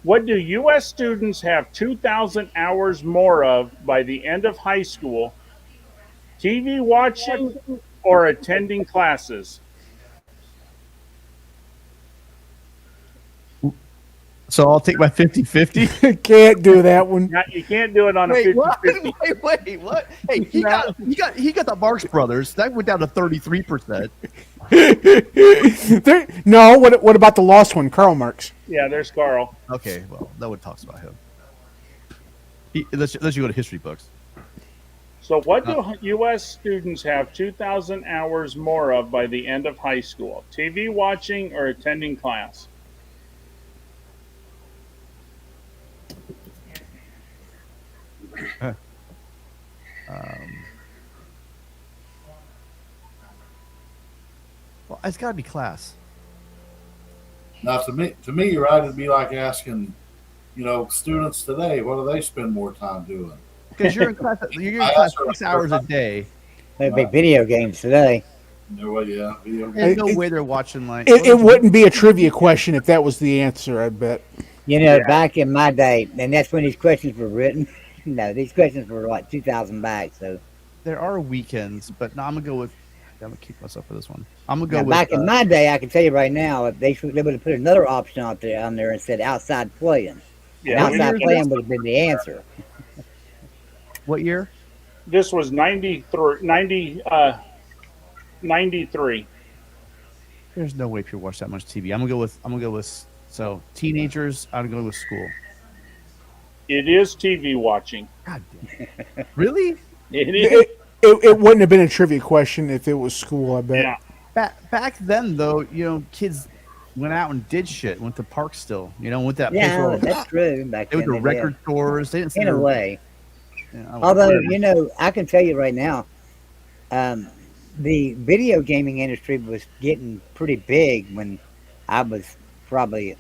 What do U.S. students have 2,000 hours more of by the end of high school? TV watching or attending classes? So I'll take my 50-50. Can't do that one. You can't do it on a Wait, 50 what? 50. Wait, what? Hey, he got the Marx Brothers. That went down to 33%. No, what about the lost one, Karl Marx? Yeah, there's Carl. Okay, well, no one talks about him. Unless you go to history books. So, what do U.S. students have 2,000 hours more of by the end of high school? TV watching or attending class? Well, it's got to be class. Now, to me, right, it'd be like asking, students today, what do they spend more time doing? Because you're in class. You're in class 6 hours a day. There'd be video games today. No way, yeah. Video games. There's no way they're watching like. It wouldn't be a trivia question if that was the answer, I bet. Back in my day, and that's when these questions were written. No, these questions were like 2,000 back. So There are weekends, but no, I'm gonna go with. I'm gonna kick myself for this one. I'm gonna go now, with. back in my day, I can tell you right now, if they would have put another option on there and said outside playing. Yeah, And outside playing would have been the answer. What year? this was 93. There's no way people watch that much TV. I'm gonna go with. So teenagers, I'm gonna go with school. It is TV watching. God damn. Really? It is. It wouldn't have been a trivia question if it was school, I bet. Yeah. Back then, though, kids went out and did shit. Went to parks still. Went that place Yeah, where that's true. Back they went then, to record stores. They didn't sit in a there- way. Yeah, Although, I can tell you right now, the video gaming industry was getting pretty big when I was probably a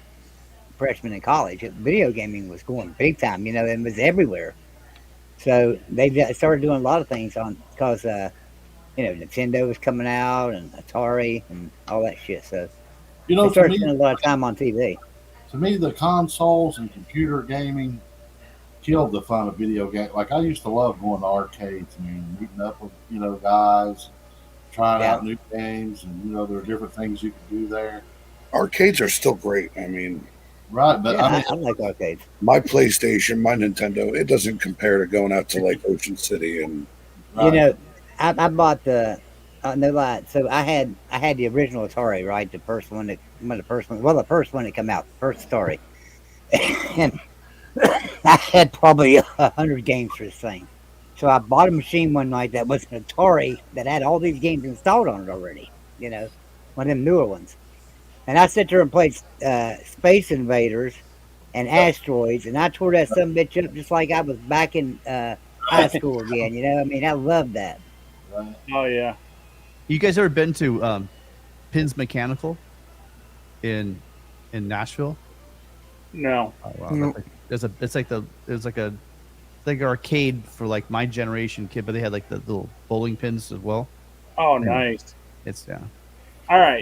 freshman in college. Video gaming was going big time, it was everywhere. So they started doing a lot of things because Nintendo was coming out and Atari and all that shit. So they To started me, spending a lot of time on TV. the consoles and computer gaming killed the fun of video game. Like I used to love going to arcades and meeting up with guys, trying Yeah. out new games, and there were different things you could do there. Arcades are still great. I mean, Right, but Yeah, I mean, I like arcades. My PlayStation, my Nintendo, it doesn't compare to going out to like Ocean City and You know, I bought the no lie. So I had the original Atari, right? The first one the first one that came out, first Atari, and I had probably 100 games for this thing. So I bought a machine one night that was an Atari that had all these games installed on it already. You know, one of them newer ones. And I sat there and played Space Invaders and Asteroids, and I tore that some bitch up just like I was back in high school again. You know, I mean, I love that. right. Oh yeah. You guys ever been to Pins Mechanical in Nashville? No. Oh wow, No. it's like a like an arcade for like my generation kid, but they had like the little bowling pins as well. Oh, Yeah. nice. It's yeah. All right.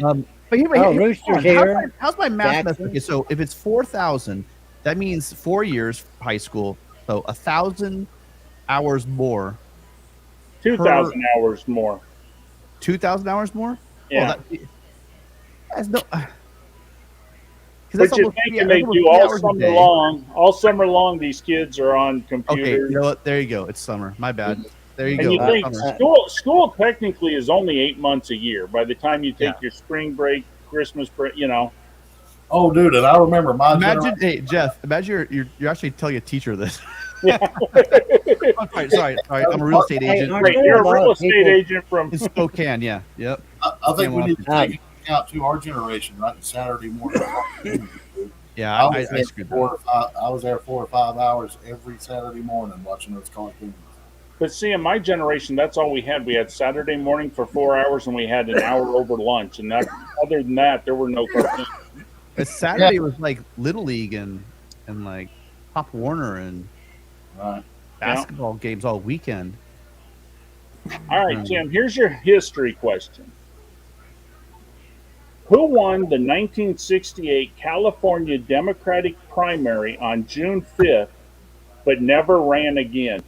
But Oh, Rooster's here. How's my math? Jackson. Okay, so if it's 4,000, that means 4 years high school. So 1,000 hours more, 2,000 hours more. 2,000 hours more. Yeah. That's no. But you're thinking they do all summer long. These kids are on computers. Okay, you know what? There you go. It's summer. My bad. There you And go. you think Summer. school technically is only 8 months a year. By the time you take Yeah. your spring break, Christmas break, you know. Oh, dude, and I remember my Imagine, hey Jeff. Imagine you're actually telling a teacher this. Yeah. I'm sorry. I'm a real estate Hey, agent aren't Wait, there you're a a lot real of estate people- agent from. in Spokane. Yeah. Yep. I think we need to Um, take into account to our generation, right? Saturday morning. Yeah. I I was, there screwed that up. I was there 4 or 5 hours every Saturday morning watching those cartoons. But see, in my generation, that's all we had. We had Saturday morning for 4 hours, and we had an hour over lunch. And that, other than that, there were no cartoons. But Saturday was like Little League and like Pop Warner and Right. basketball games all weekend. All right, Tim, here's your history question. Who won the 1968 California Democratic primary on June 5th, but never ran again?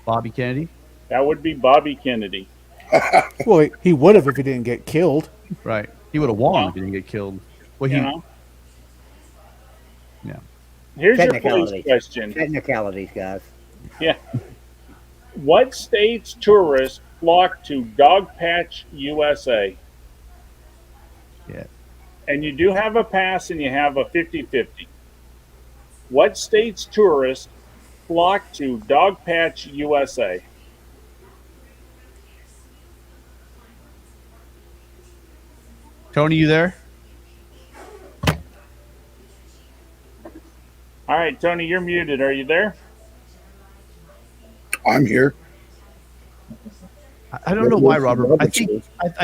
Bobby Kennedy. That would be Bobby Kennedy. Well, he would have if he didn't get killed. Right. He would have won Yeah. if he didn't get killed. Well, You he, know? Yeah. Here's your Technicalities. police question. Technicalities, guys. What state's tourists flock to Dogpatch, USA? Yeah. And you do have a pass and you have a 50-50. What state's tourists flock to Dogpatch, USA? Tony, you there? All right, Tony, you're muted. Are you there? I'm here. I don't know why, Robert. I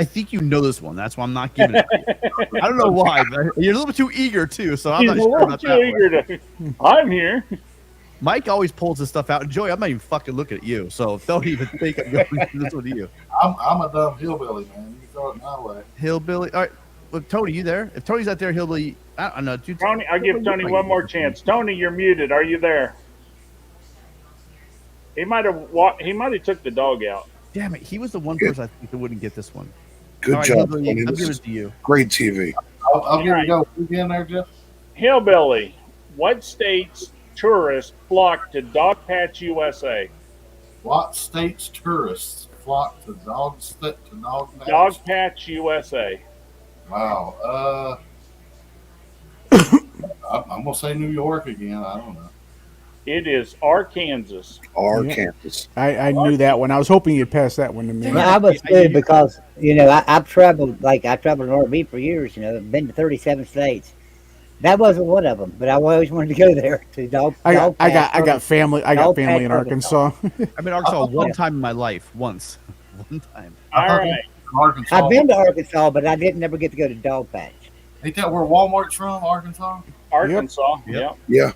think you know this one. That's why I'm not giving it. To you. I don't know why, but you're a little bit too eager too. So I'm He's not a sure little about too that one. eager to. I'm here. Mike always pulls this stuff out. And Joey, I'm not even fucking looking at you. So don't even think I'm going to do this one to you. I'm a dumb hillbilly, man. You throw it my way. Hillbilly. All right. Look, Tony, you there? If Tony's not there, Hillbilly. I don't know. Dude, Tony, I give Tony one more chance. Tony, you're muted. Are you there? He might have. He might have took the dog out. Damn it. He was the one person I think that wouldn't get this one. Good All right, job, Hillbilly, Tony. I'm This giving is it to you. great TV. I'll give it a go. You again there, Jeff? Hillbilly, what state's tourists flock to Dogpatch, USA? What state's tourists flock to dog patch? Dogpatch, USA. Wow. I'm gonna say New York again. I don't know. It is Arkansas. Kansas. I knew that one. I was hoping you'd pass that one to me. Well, I was good because I've traveled in RV for years. I've been to 37 states. That wasn't one of them, but I always wanted to go there to dog. I got family. I got Dog family in Patch, Arkansas. I've been to Arkansas one time in my life. Once. One time. All right. Arkansas. I've been to Arkansas, but I didn't never get to go to Dog Patch. Ain't that where Walmart's from? Arkansas. Arkansas. Yep. Yep. Yeah.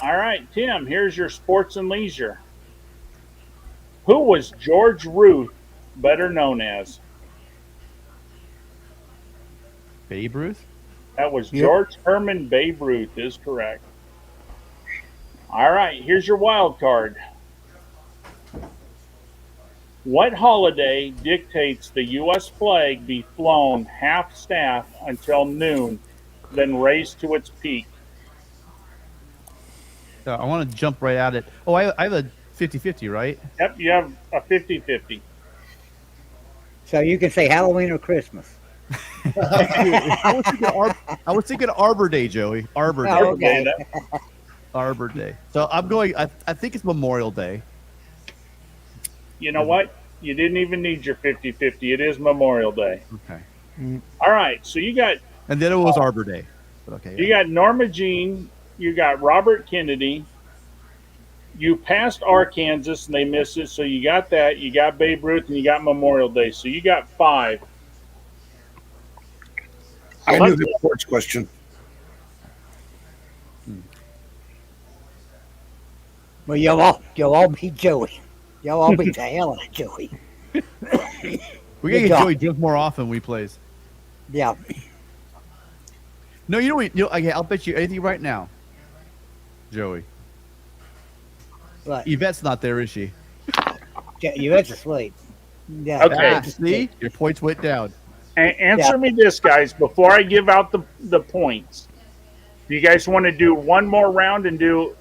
All right, Tim, here's your sports and leisure. Who was George Ruth better known as? Babe Ruth? That was Yep. George Herman Babe Ruth is correct. All right, here's your wild card. What holiday dictates the U.S. flag be flown half-staff until noon then raise to its peak. I want to jump right at it. Oh, I have a 50-50, right? Yep, you have a 50-50. So you can say Halloween or Christmas. I was thinking Arbor Day, Joey. Arbor Day. Oh, okay. Arbor Day. So I'm going. I think it's Memorial Day. You know what? You didn't even need your 50-50. It is Memorial Day. Okay. All right, so you got And then it was Arbor Day. But okay. you got Norma Jean, you got Robert Kennedy. You passed Arkansas and they missed it, so you got that. You got Babe Ruth and you got Memorial Day, so you got 5. I knew the sports question. Well, you'll all be Joey. Y'all all beat the hell out of Joey. We gotta Good get job. Joey drunk more often when we plays. Yeah. No, you know what? Okay, I'll bet you anything right now, Joey. Right. Yvette's not there, is she? You went to sleep. Yeah. Okay. See, your points went down. Answer me this, guys, before I give out the points. Do you guys want to do one more round and do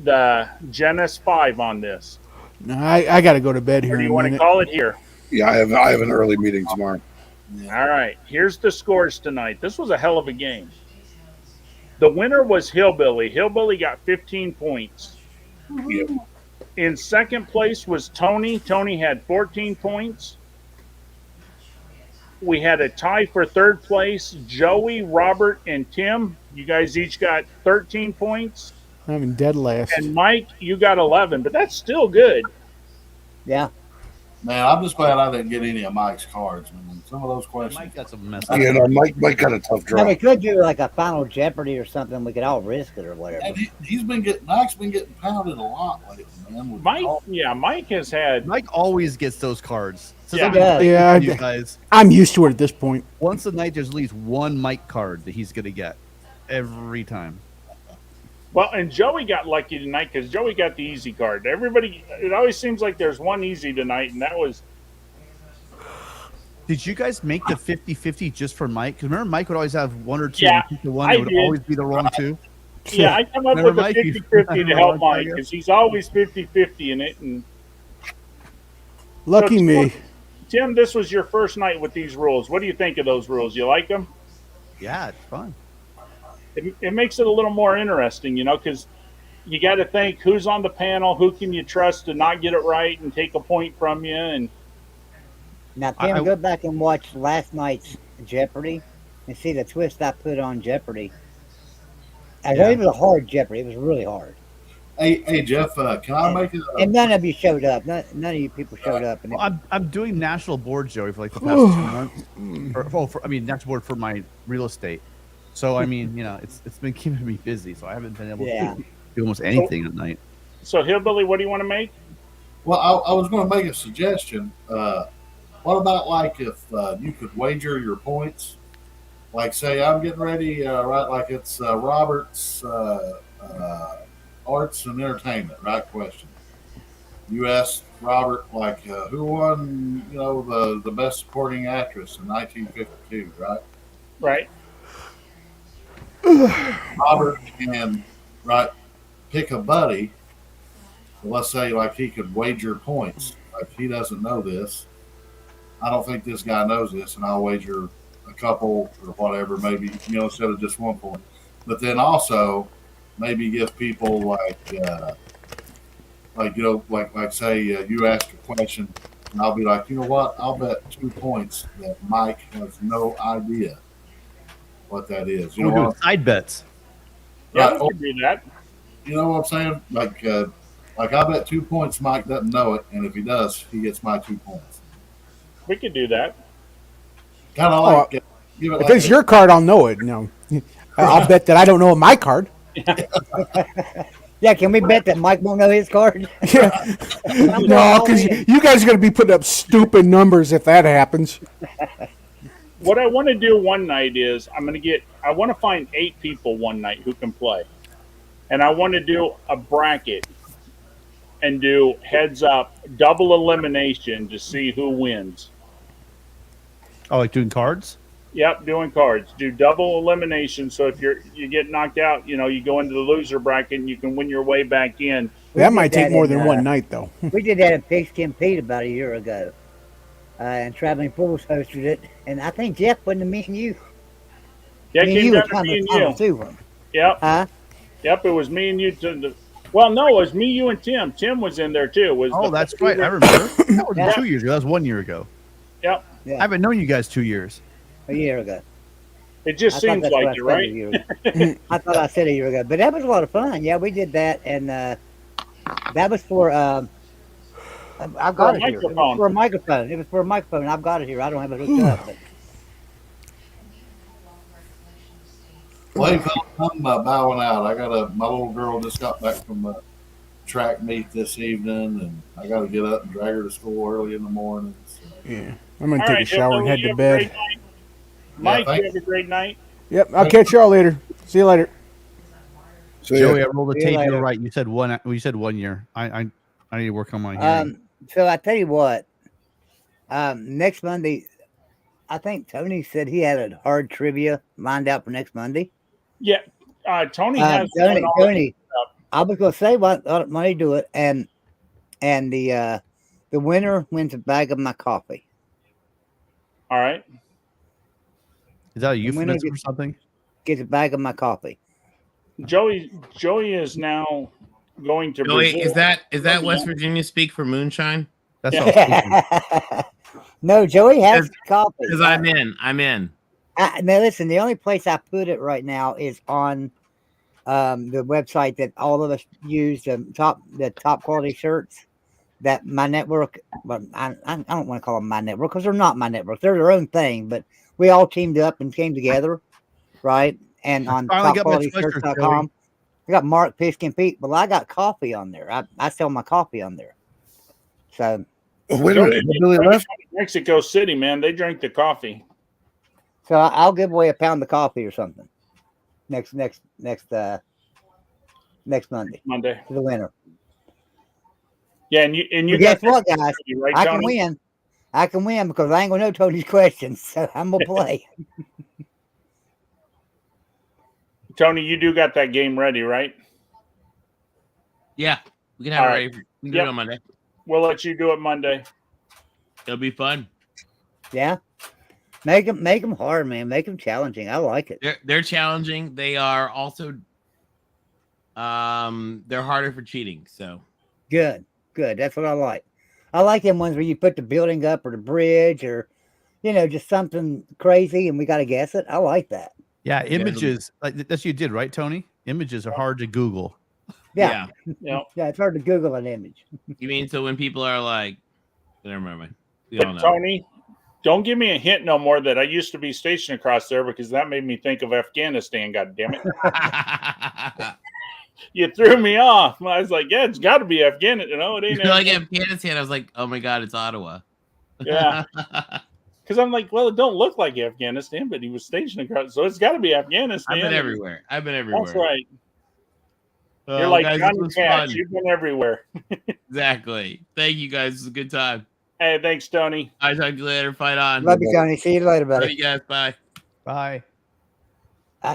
the Genesis 5 on this? No, I got to go to bed here Or do in you a want to minute. call it here? Yeah, I have an early meeting tomorrow. All right, here's the scores tonight. This was a hell of a game. The winner was Hillbilly. Hillbilly got 15 points. Yep. In second place was Tony. Tony had 14 points. We had a tie for third place. Joey, Robert, and Tim. You guys each got 13 points. I'm in dead last. And Mike, you got 11, but that's still good. Yeah. Man, I'm just glad I didn't get any of Mike's cards, man. Some of those questions. Mike got some mess up. You know, Mike got a tough Now, we draw. could do like a Final Jeopardy or something. We could all risk it or whatever. And Mike's been getting pounded a lot lately, man. with Mike, all- Mike has had. Mike always gets those cards. So Yeah. Yeah, you guys. I'm used to it at this point. Once a night, there's at least one Mike card that he's gonna get every time. Well, and Joey got lucky tonight because Joey got the easy card. Everybody, it always seems like there's one easy tonight, and that was. Did you guys make the 50-50 just for Mike? Because remember, Mike would always have one or two. Yeah, and the one I that would did. always be the wrong two. Yeah, I come up Remember with a Mike? 50-50 to help Mike Tiger? because he's always 50-50 in it. And Lucky So, me. Tim, this was your first night with these rules. What do you think of those rules? You like them? Yeah, it's fun. It makes it a little more interesting, because you got to think who's on the panel, who can you trust to not get it right and take a point from you, and Now, Tim, I- go back and watch last night's Jeopardy and see the twist I put on Jeopardy. I know it was a hard Jeopardy. It was really hard. Hey, Jeff, can I make it? And none of you showed up. None of you people showed up. And it, Well, I'm doing national board, Joey, for like the past 2 months. National board for my real estate. So I mean, it's been keeping me busy. So I haven't been able Yeah. to do almost anything at night. so Hillbilly, what do you want to make? Well, I was going to make a suggestion. What about like if you could wager your points? Like, say I'm getting ready, right? Like it's Robert's arts and entertainment, right? Question. You asked Robert, like, who won, the best supporting actress in 1952, right? Right. Robert can, right, pick a buddy. Let's say, like, he could wager points. Like, he doesn't know this. I don't think this guy knows this, and I'll wager a couple or whatever, maybe, instead of just 1 point. But then also, maybe give people like say you ask a question, and I'll be like, you know what? I'll bet 2 points that Mike has no idea what that is. You We're know doing what? side bets. Yeah, Right. we can do that. You know what I'm saying? Like I bet 2 points Mike doesn't know it, and if he does, he gets my 2 points. We could do that. Kind of like give it If like it's your card, I'll know it. No, I'll bet that I don't know my card. yeah, can we bet that Mike won't know his card? No, because you guys are going to be putting up stupid numbers if that happens. What I want to do one night is I want to find 8 people one night who can play. And I want to do a bracket and do heads up, double elimination to see who wins. Oh, like doing cards? Yep, doing cards. Do double elimination. So if you get knocked out, you go into the loser bracket and you can win your way back in. We That did might take more in, than one night, though. We did that at Pigskin Pete about a year ago. And Traveling Fools hosted it. And I think Jeff went to me and you. Yeah, it Me and came you down was to kind me of and you. too. Yep, Huh? yep. It was me and you. Well, no, it was me, you, and Tim. Tim was in there too. Oh, that's right. I remember. That was Yeah. 2 years ago. That was 1 year ago. Yep. Yeah. I haven't known you guys 2 years. A year ago. It just I thought seems that's what like I it, said right? a year ago. I thought I said a year ago. But that was a lot of fun. Yeah, we did that. And that was for, I've got it here. It was for a microphone. It was for a microphone. I've got it here. I don't have it hooked up. But Well, hey, fellas, I'm bowing out. My little girl just got back from a track meet this evening, and I got to get up and drag her to school early in the morning. So. Yeah. I'm going to All take right, a shower and Hillbilly, head you to have a great bed. night. Mike, thank you have a great night. Yep. I'll catch y'all later. See you later. So Joey, yeah, I rolled the See you tape. You're later. right. You said 1 year. I need to work on my hearing. so I tell you what, next Monday, I think Tony said he had a hard trivia lined out for next Monday. Yeah, Tony has Tony, one all- I was going to say what Monday do it, and the winner wins a bag of my coffee. All right. Is that a the winner euphemism or gets- something? Gets a bag of my coffee. Joey is now going to Joey, Brazil. is that West Virginia speak for moonshine? That's what I was thinking. No, Joey has coffee. Because I'm in. Now listen, the only place I put it right now is on the website that all of us use, the top quality shirts that my network, but I don't want to call them my network because they're not my network. They're their own thing, but we all teamed up and came together, right? And on finally got my sweatshirt, topqualityshirts.com, I got Mark Piskin Pete. Well, I got coffee on there. I sell my coffee on there. So wait a minute. Hillbilly left? Mexico City, man. They drink the coffee. I'll give away a pound of coffee or something next Monday Monday. to the winner. Yeah, and you But guess got what, that guys? ready, right, I Tony? can win. I can win because I ain't gonna know Tony's questions, so I'm gonna play. Tony, you do got that game ready, right? Yeah, we can have All it right. ready. We can do Yep. it on Monday. We'll let you do it Monday. It'll be fun. Yeah, make them hard, man. Make them challenging. I like it. They're challenging. They are also they're harder for cheating. So Good. That's what I like. I like them ones where you put the building up or the bridge or, just something crazy and we got to guess it. I like that. Yeah, images. Like that's what you did, right, Tony? Images are hard to Google. Yeah. Yeah. Yeah. It's hard to Google an image. You mean so when people are like, never mind. We all But know. Tony, don't give me a hint no more that I used to be stationed across there because that made me think of Afghanistan. God damn it! You threw me off. I was like, yeah, it's got to be Afghanistan. No, it You ain't. feel like Afghanistan. I was like, oh my god, it's Ottawa. Yeah. Because I'm like, well, it don't look like Afghanistan, but he was stationed across, so it's got to be Afghanistan. I've been everywhere. That's right. Oh, You're like guys, Johnny this was Cash. fun. You've been everywhere. Exactly. Thank you guys. It was a good time. Hey, thanks, Tony. I'll talk to you later. Fight on. Love you, Tony. See you later, Love buddy. you guys. Bye. Bye.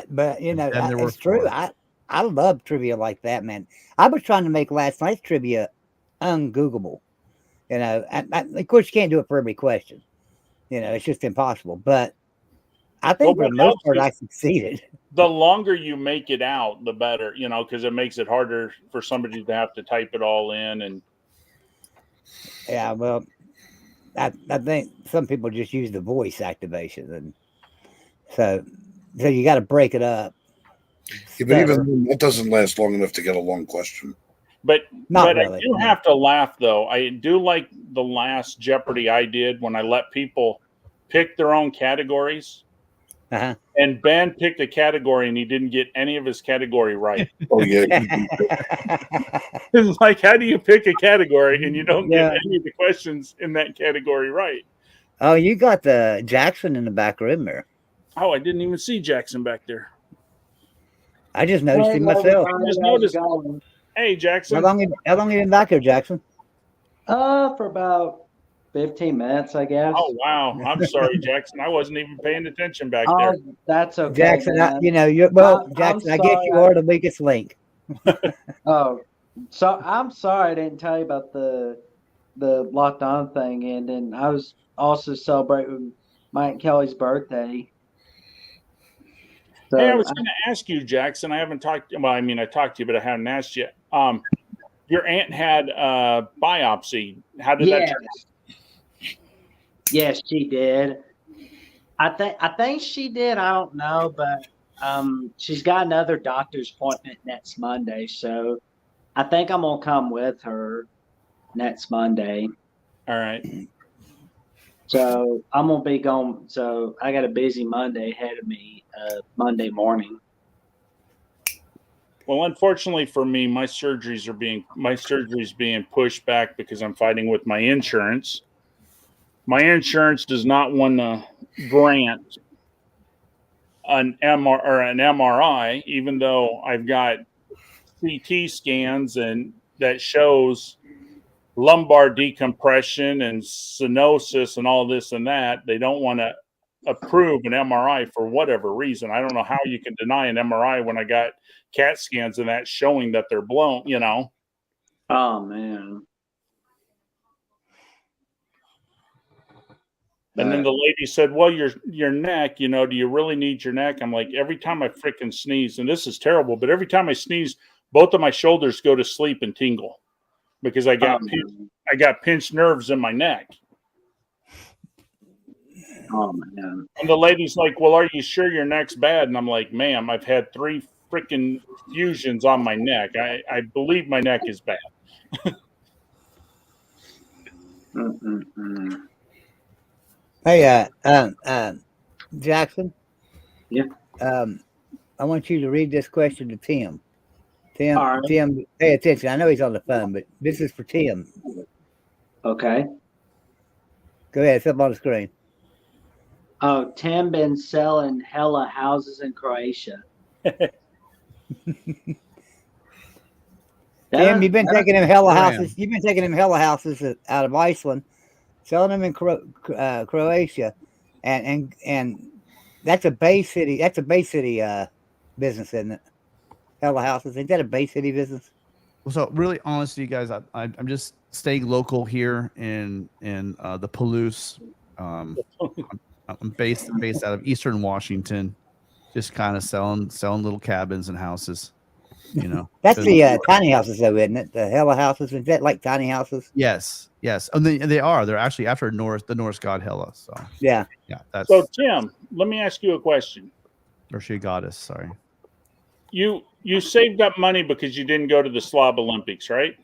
But And there were it's true. four. I love trivia like that, man. I was trying to make last night's trivia ungoogleable. Of course, you can't do it for every question. It's just impossible. But I think Well, for the what most else part, is- I succeeded. The longer you make it out, the better, because it makes it harder for somebody to have to type it all in. And Yeah, well, I think some people just use the voice activation, and so you got to break it up. Yeah, but even then, that doesn't last long enough to get a long question. But Not I really. do have to laugh though. I do like the last Jeopardy I did when I let people pick their own categories. Uh-huh. And Ben picked a category and he didn't get any of his category right. Oh yeah, It's like, how do you pick a category and you don't Yeah. get any of the questions in that category right? Oh, you got the Jackson in the back room there. Oh, I didn't even see Jackson back there. I just noticed him myself. I just noticed. Hey, How Jackson. long you been back here, Jackson? For about 15 minutes, I guess. Oh wow, I'm sorry, Jackson. I wasn't even paying attention back there. Oh, that's okay, Jackson, man. I'm Jackson, I guess you sorry. are the weakest link. Oh, so I'm sorry I didn't tell you about the locked on thing, and then I was also celebrating Mike Kelly's birthday. So Hey, I was going to ask you, Jackson. I haven't talked. Well, I mean, I talked to you, but I haven't asked you. Your aunt had a biopsy. How did that yes, turn? yes, she did. I think she did. I don't know, but she's got another doctor's appointment next Monday, so I think I'm gonna come with her next Monday. All right. So I'm gonna be going. So I got a busy Monday ahead of me. Monday morning. Well, unfortunately for me, my surgery's being pushed back because I'm fighting with my insurance. My insurance does not want to grant an MRI, even though I've got CT scans and that shows lumbar decompression and stenosis and all this and that. They don't want to approve an MRI for whatever reason. I don't know how you can deny an MRI when I got CAT scans and that showing that they're blown, you know. Oh man. And then the lady said, well, your neck, you know, do you really need your neck? I'm like, every time I freaking sneeze, and this is terrible, but every time I sneeze, both of my shoulders go to sleep and tingle because I got pinched nerves in my neck. Oh man. And the lady's like, well, are you sure your neck's bad? And I'm like, ma'am, I've had 3 freaking fusions on my neck. I believe my neck is bad. Hey, Jackson. Yeah. I want you to read this question to Tim. Tim, All right. Tim, pay attention. I know he's on the phone, but this is for Tim. Okay. Go ahead. It's up on the screen. Oh, Tim been selling hella houses in Croatia. Tim, you've been taking him hella Graham. houses. You've been taking him hella houses out of Iceland, selling them in Croatia, and that's a Bay City. That's a Bay City business, isn't it? Hella houses. Ain't that a Bay City business? So really, honestly, you guys, I'm just staying local here in the Palouse. I'm based out of Eastern Washington, just kind of selling little cabins and houses. You know, That's the tiny houses, though, isn't it? The hella houses. Is that like tiny houses? yes. And they are. They're actually after the Norse god Hela. So Yeah. yeah, that's So, Tim, let me ask you a question. or she goddess. Sorry. You saved up money because you didn't go to the Slob Olympics, right?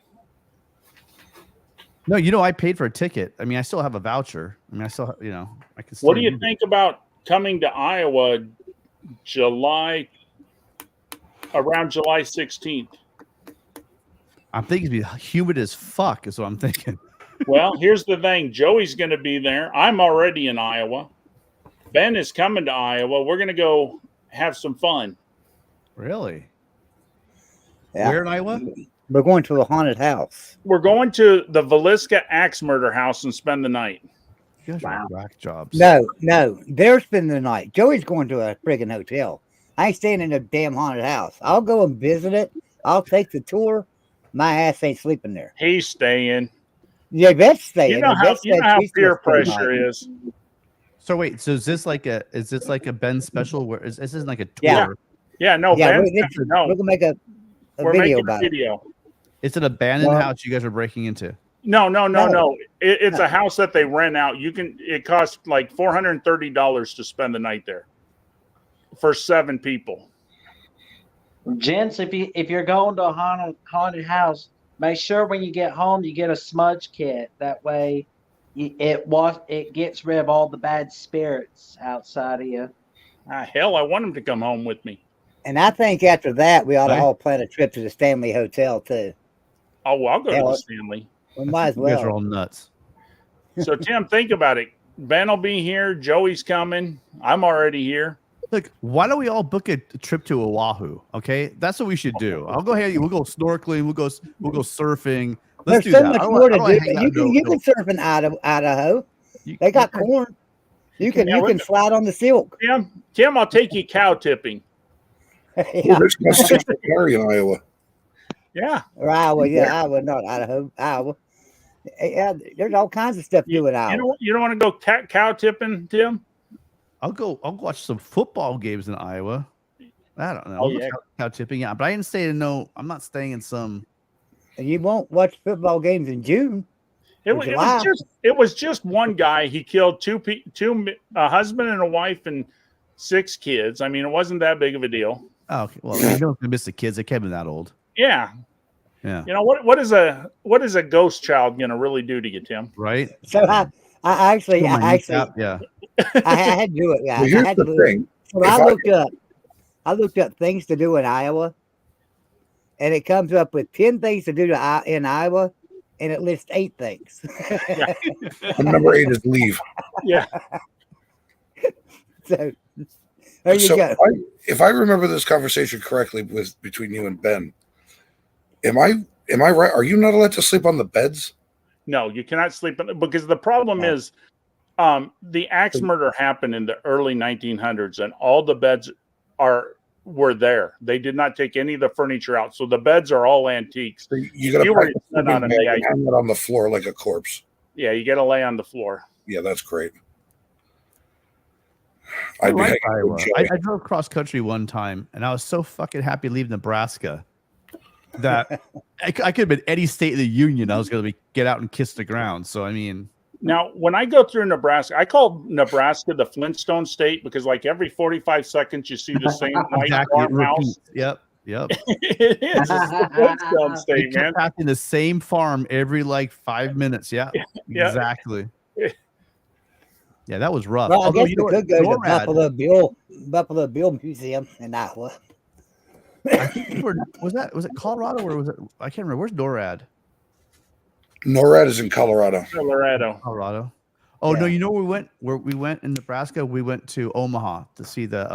No, I paid for a ticket. I mean, I still have a voucher. I mean, I still, I can. Still What do you use it. think about coming to Iowa around July 16th? I'm thinking it'd be humid as fuck. Is what I'm thinking. Well, here's the thing. Joey's going to be there. I'm already in Iowa. Ben is coming to Iowa. We're going to go have some fun. Really? Yeah. Where in Iowa? We're going to a haunted house. We're going to the Villisca Axe Murder House and spend the night. You guys are whack jobs. No, they're spending the night. Joey's going to a friggin' hotel. I ain't staying in a damn haunted house. I'll go and visit it. I'll take the tour. My ass ain't sleeping there. He's staying. Yeah, that's staying. You know how peer pressure is. So wait, so is this like a Ben special? Where is this isn't like a tour? Yeah. Yeah, no, Yeah, Ben, we're gonna make a we're video making about a it. video. It's an abandoned Well- house you guys are breaking into. No. No. It's No. a house that they rent out. It costs like $430 to spend the night there for 7 people. Gents, if you're going to a haunted house, make sure when you get home you get a smudge kit. That way, it gets rid of all the bad spirits outside of you. Hell, I want him to come home with me. And I think after that, we ought to Right. all plan a trip to the Stanley Hotel too. Oh, well, I'll go to Hell, the Stanley. We might as You guys are well. all nuts. So, Tim, think about it. Ben will be here. Joey's coming. I'm already here. Look, why don't we all book a trip to Oahu? Okay, that's what we should do. I'll go ahead. We'll go snorkeling. We'll go surfing. Let's There's do so that. much I don't more wanna- I to don't wanna do. hang out You and can go- you go- can surf in Idaho. you- They got you can- corn. You can Yeah, you we're- can slide on the silk. Tim, I'll take you cow tipping. Oh, Yeah. there's Constitutional Carry in Iowa. Yeah. Or Iowa, yeah, Iowa, not Idaho, Iowa. Yeah, there's all kinds of stuff to do in Iowa. You don't want to go cow tipping, Tim? I'll watch some football games in Iowa. I don't know. Oh, yeah. Cow tipping, yeah. But I didn't stay in no. I'm not staying in some. And you won't watch football games in June. July. It was just one guy. He killed a husband and a wife and 6 kids. I mean, it wasn't that big of a deal. Oh, okay. Well, you don't miss the kids. They can't be that old. Yeah. Yeah. You know what is a ghost child going to really do to you, Tim? Right. So I actually Kill my I kneecap, yeah. had to do it, guys. Well, here's I had to the do it. thing. So If I looked up things to do in Iowa, and it comes up with 10 things to do in Iowa, and it lists 8 things. And number 8 is leave. Yeah. So there you So go. if I remember this conversation correctly between you and Ben, am I right? Are you not allowed to sleep on the beds? No, you cannot sleep because the problem is the axe murder happened in the early 1900s and all the beds were there. They did not take any of the furniture out. So the beds are all antiques. So you got You to were pack a sitting on sleeping them, bag yeah. and hang it on the floor like a corpse. Yeah, you got to lay on the floor. Yeah, that's great. I I'd be like hanging with Iowa. Joey. I drove cross country one time, and I was so fucking happy to leave Nebraska that I could have been any state in the union. I was going to get out and kiss the ground. So I mean, Now, when I go through Nebraska, I call Nebraska the Flintstone state because like every 45 seconds you see the same white exactly. It farmhouse. repeats. Yep. It is. It's the Flintstone They state, man. kept passing the same farm every like 5 minutes. Yeah. Yeah. Exactly. Yeah, that was rough. Well, I Although, guess you we know what, could go to NORAD, Buffalo Bill Museum in Iowa. I think was it Colorado or was it? I can't remember. Where's NORAD? NORAD is in Colorado. Colorado. Colorado. Oh no, Yeah. you know where we went in Nebraska? We went to Omaha to see the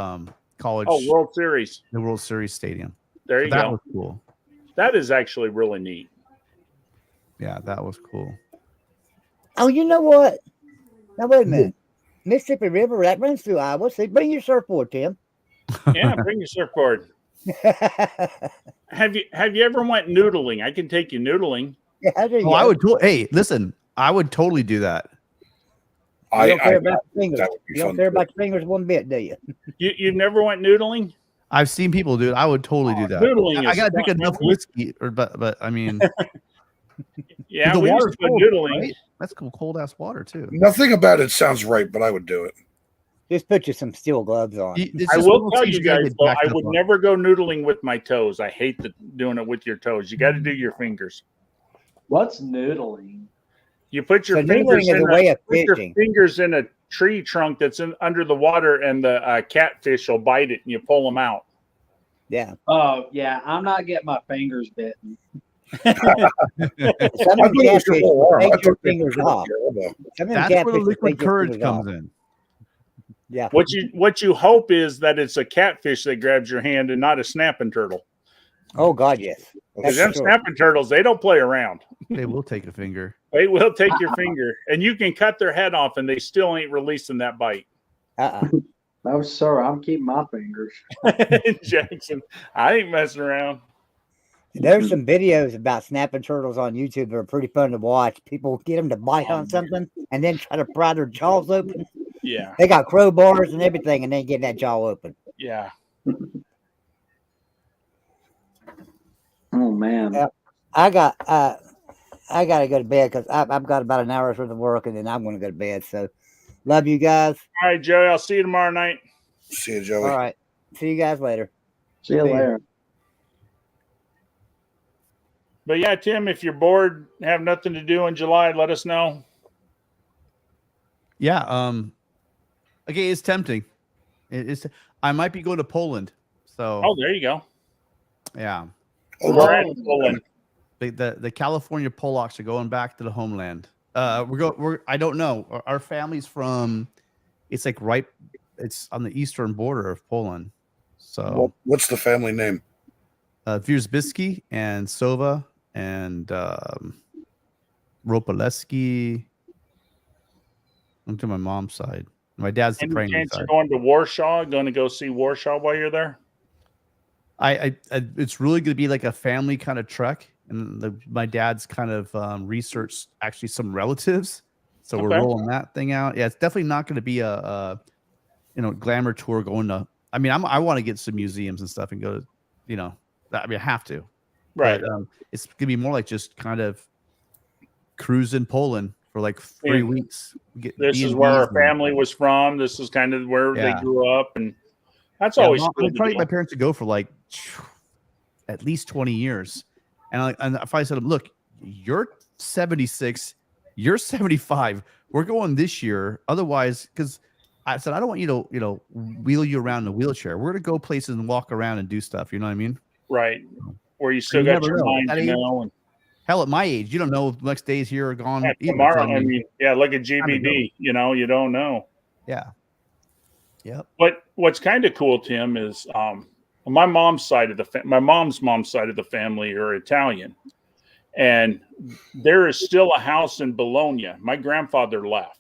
college Oh, World Series. the World Series stadium. There you That go. was cool. That is actually really neat. Yeah, that was cool. Oh, you know what? Now wait a minute. Mississippi River that runs through Iowa. So bring your surfboard, Tim. Yeah, bring your surfboard. Have you ever went noodling? I can take you noodling. Yeah, there you Oh, go. I would. Hey, listen, I would totally do that. You don't care I- about your fingers. that would be You don't fun care too. about your fingers one bit, do you? You never went noodling? I've seen people do it. I would totally do that. Noodling I is gotta drink fun. enough whiskey, but I mean, Yeah, the we used water's to go cold, noodling. right? That's cold ass water too. Nothing about it sounds right, but I would do it. Just put you some steel gloves on. It's I just will one of those tell things you gotta guys, get though, jacked I up would on. never go noodling with my toes. I hate doing it with your toes. You got to do your fingers. What's noodling? You put your So fingers noodling is in a way of put your fishing. fingers in a tree trunk that's under the water, and the catfish will bite it, and you pull them out. Yeah. Oh yeah, I'm not getting my fingers bitten. Some I of thought them it was your catfish whole arm. I take your thought they fingers were off. your elbow. Some of them That's where the catfish liquid take your courage fingers comes off. in. Yeah. What you hope is that it's a catfish that grabs your hand and not a snapping turtle. Oh God, yes. Because That's them for sure. snapping turtles, they don't play around. They will take a finger. They will take your finger, and you can cut their head off, and they still ain't releasing that bite. No, sir, I'm keeping my fingers. Jackson, I ain't messing around. There's some videos about snapping turtles on YouTube that are pretty fun to watch. People get them to bite on something and then try to pry their jaws open. Yeah, They got crowbars and everything, and then get that jaw open. yeah. Oh man. Yeah. I got to go to bed because I've got about an hour's worth of work, and then I'm going to go to bed. So, love you guys. All right, Joey, I'll see you tomorrow night. See you, Joey. All right, see you guys later. See you later. But yeah, Tim, if you're bored, have nothing to do in July, let us know. Yeah. Okay, it's tempting. I might be going to Poland. So Oh, there you go. yeah. Oh, We're wow. at Poland. The California Polacks are going back to the homeland. We're I don't know. Our family's from. It's like it's on the eastern border of Poland. So What's the family name? Wierzbicki and Sova and Ropoleski. I'm to my mom's side. My dad's the Any pregnant chance side. you're going to Warsaw? Going to go see Warsaw while you're there? I it's really going to be like a family kind of trek, and my dad's kind of researched actually some relatives, so we're Okay. rolling that thing out. Yeah, it's definitely not going to be a glamour tour going to. I mean, I want to get some museums and stuff and go to, I mean, I have to, Right. but it's going to be more like just kind of cruise in Poland for like 3 Yeah. weeks. This is where our family was from. This is kind of where they Yeah. grew up, and that's Yeah, always I'm good to trying to do. get my parents to go for like at least 20 years. And if I said to them, look, you're 76, you're 75, we're going this year. Otherwise, because I said, I don't want you to, wheel you around in a wheelchair. We're going to go places and walk around and do stuff. You know what I mean? Right. Where you still You got never your know. mind, At you age- know. And Hell, at my age, you don't know if the next days here are gone. yeah, either. tomorrow, So, I mean, yeah, look at time to go. GBD. You know, you don't know. Yeah. Yep. But what's kind of cool, Tim, is my mom's side of my mom's side of the family are Italian, and there is still a house in Bologna. My grandfather left,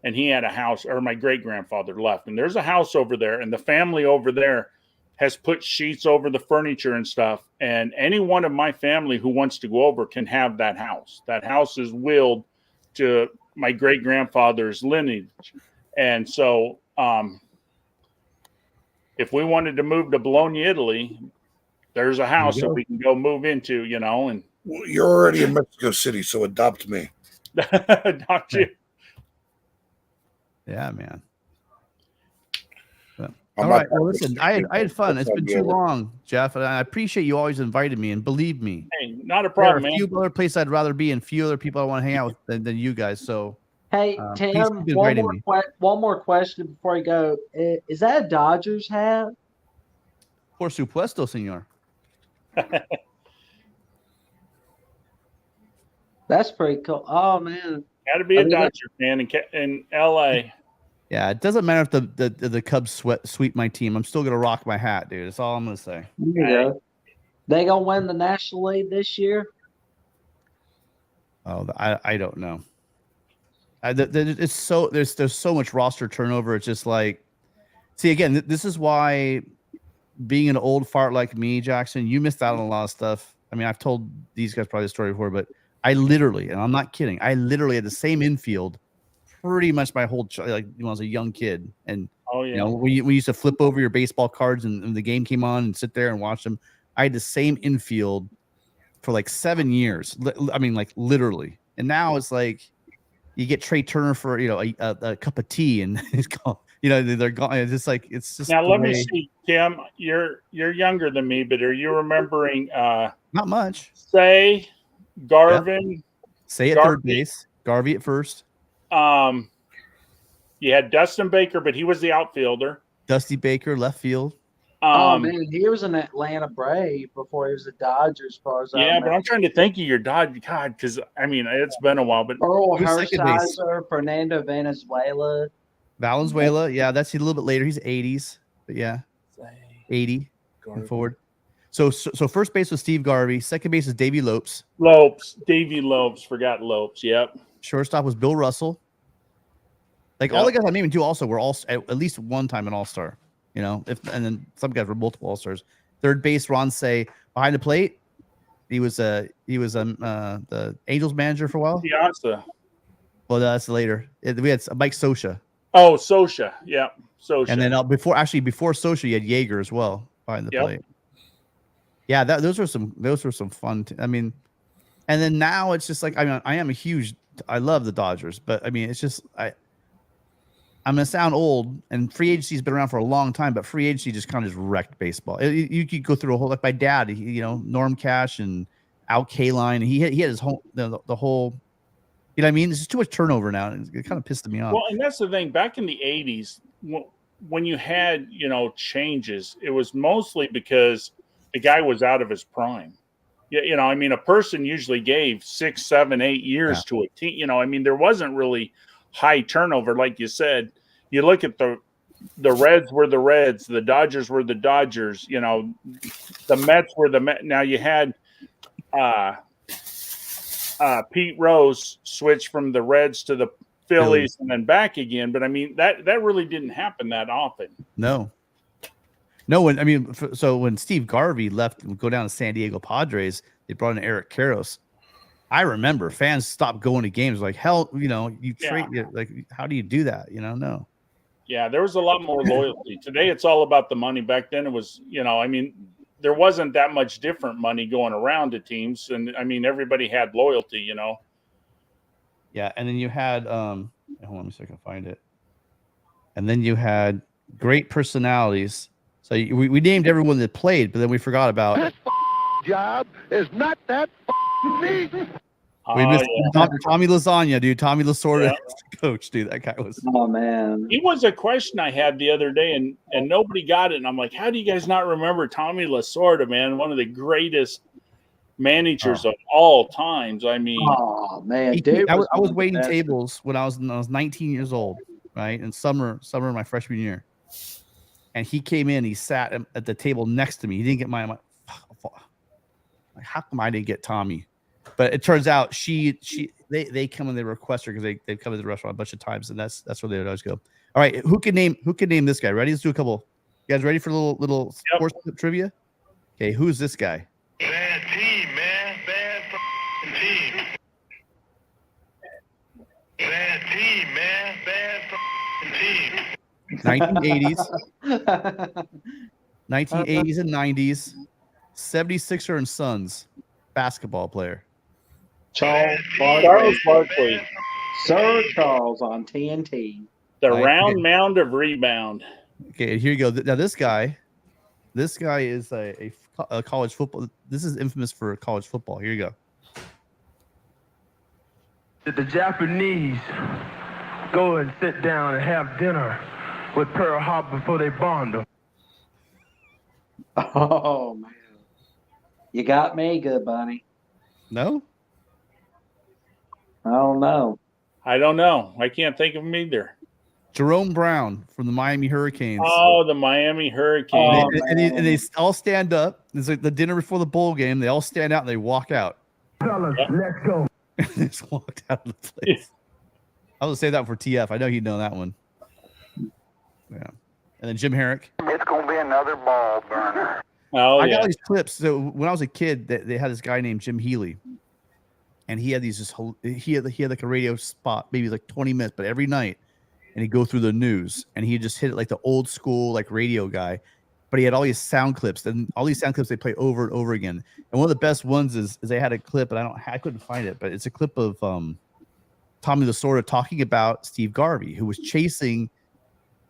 and he had a house, or my great grandfather left, and there's a house over there, and the family over there has put sheets over the furniture and stuff. And any one of my family who wants to go over can have that house. That house is willed to my great grandfather's lineage, and so. If we wanted to move to Bologna, Italy, there's a house that we can go move into, and Well, you're already in Mexico City, so adopt me. adopt you. Yeah, man. I'm All not- right. Well, listen, I had fun. It's been too Yeah. long, Jeff, and I appreciate you always invited me. And believe me, Hey, not a there are problem, a man. few other places I'd rather be and few other people I want to hang out with than you guys. So Hey, please Tim, keep inviting me. one more question before you go. Is that a Dodgers hat? Por supuesto, senor. That's pretty cool. Oh, man. Got to be a I mean, Dodger fan in LA. Yeah, it doesn't matter if the Cubs sweep my team. I'm still gonna rock my hat, dude. That's all I'm gonna say. There you go. They going to win the National League this year? Oh, I don't know. It's so there's so much roster turnover. It's just like, see, again, this is why being an old fart like me, Jackson, you missed out on a lot of stuff. I mean, I've told these guys probably the story before, but I literally, and I'm not kidding, I literally had the same infield pretty much my whole like when I was a young kid. And Oh yeah. we used to flip over your baseball cards and the game came on and sit there and watch them. I had the same infield for like 7 years. I mean, like literally. And now it's like you get Trey Turner for a cup of tea and it's gone. They're gone. It's just like it's just Now the let me way- see, Tim. You're younger than me, but are you remembering Not much. Say Garvin? Say at Garvey. third base, Garvey at first, You had Dustin Baker, but he was the outfielder. Dusty Baker left field. Oh, man. He was an Atlanta Brave before he was a Dodgers, as far as I Yeah, but remember. I'm trying to think of your Dodge, God, because I mean it's been a while. But Earl Who's second base? Hershiser, Fernando Venezuela. Valenzuela, yeah, that's a little bit later. He's 80s, but yeah, 80 and forward. So first base was Steve Garvey. Second base is Davey Lopes. Davey Lopes, forgot Lopes. Yep. Shortstop was Bill Russell. Like all the guys I'm naming too also were all at least one time an all-star. And then some guys were multiple all-stars. Third base, Ron Say. Behind the plate, he was the Angels manager for a while. Piazza. Well, that's later. We had Mike Scioscia. Oh, Scioscia. Yeah, Scioscia. And then before Scioscia, you had Yeager as well behind the Yep. plate. Yeah, those were some fun. I mean, and then now it's just like I love the Dodgers, but I mean it's just I'm gonna sound old, and free agency's been around for a long time, but free agency just kind of just wrecked baseball. You could go through a whole, like my dad, Norm Cash and Al Kaline, and he had his whole the whole. You know what I mean? There's just too much turnover now, and it kind of pissed me off. Well, and that's the thing. Back in the 80s, when you had, changes, it was mostly because the guy was out of his prime. Yeah, I mean, a person usually gave 6, 7, 8 years to a team. I mean, there wasn't really high turnover. Like you said, you look at the Reds were the Reds, the Dodgers were the Dodgers, the Mets were the Mets. Now you had Pete Rose switched from the Reds to the Phillies and then back again. But I mean, that really didn't happen that often. No. So when Steve Garvey left and go down to San Diego Padres, they brought in Eric Karros. I remember fans stopped going to games like, hell, you trade like, how do you do that? No. Yeah, there was a lot more loyalty. Today, it's all about the money. Back then, it was, there wasn't that much different money going around to teams. And I mean, everybody had loyalty, Yeah. And then you had, hold on a second, I can find it. And then you had great personalities. So we named everyone that played, but then we forgot about This job is not that neat. we missed Tommy Lasagna, dude. Tommy Lasorda, coach, dude. That guy was. Oh man, He was a question I had the other day, and nobody got it. And I'm like, how do you guys not remember Tommy Lasorda, man? One of the greatest managers of all times. I mean, oh man, dude, I was waiting tables when I was 19 years old, right? In summer of my freshman year. And he came in, he sat at the table next to me. He didn't get mine. I'm like, how come I didn't get Tommy? But it turns out they come and they request her because they've come to the restaurant a bunch of times, and that's where they always go. All right, who can name this guy? Ready? Let's do a couple. You guys ready for a little sports trivia? Okay, who's this guy? Bad team, man. Bad team. Bad team, man. Bad team. 1980s, 1980s and 90s, 76er and Sons basketball player. Charles Barkley, Sir Charles on TNT. the round mound of rebound. Okay, here you go. Now this guy is a college football. This is infamous for college football. Here you go. Did the Japanese go and sit down and have dinner with Pearl Harbor before they bombed them? Oh man, you got me, good buddy. No? I don't know. I don't know. I can't think of him either. Jerome Brown from the Miami Hurricanes. Oh, the Miami Hurricanes. And they all stand up. It's like the dinner before the bowl game. They all stand out and they walk out. Fellas, let's go. They just walked out of the place. I was say that for TF. I know he'd know that one. Yeah. And then Jim Herrick. It's gonna be another ball burner. Oh, I yeah. got all these clips. So when I was a kid, they had this guy named Jim Healy, and he had he had like a radio spot, maybe like 20 minutes, but every night, and he'd go through the news, and he'd just hit it like the old school like radio guy. But he had all these sound clips, and all these sound clips they play over and over again. And one of the best ones is they had a clip, and I couldn't find it, but it's a clip of Tommy Lasorda talking about Steve Garvey, who was chasing.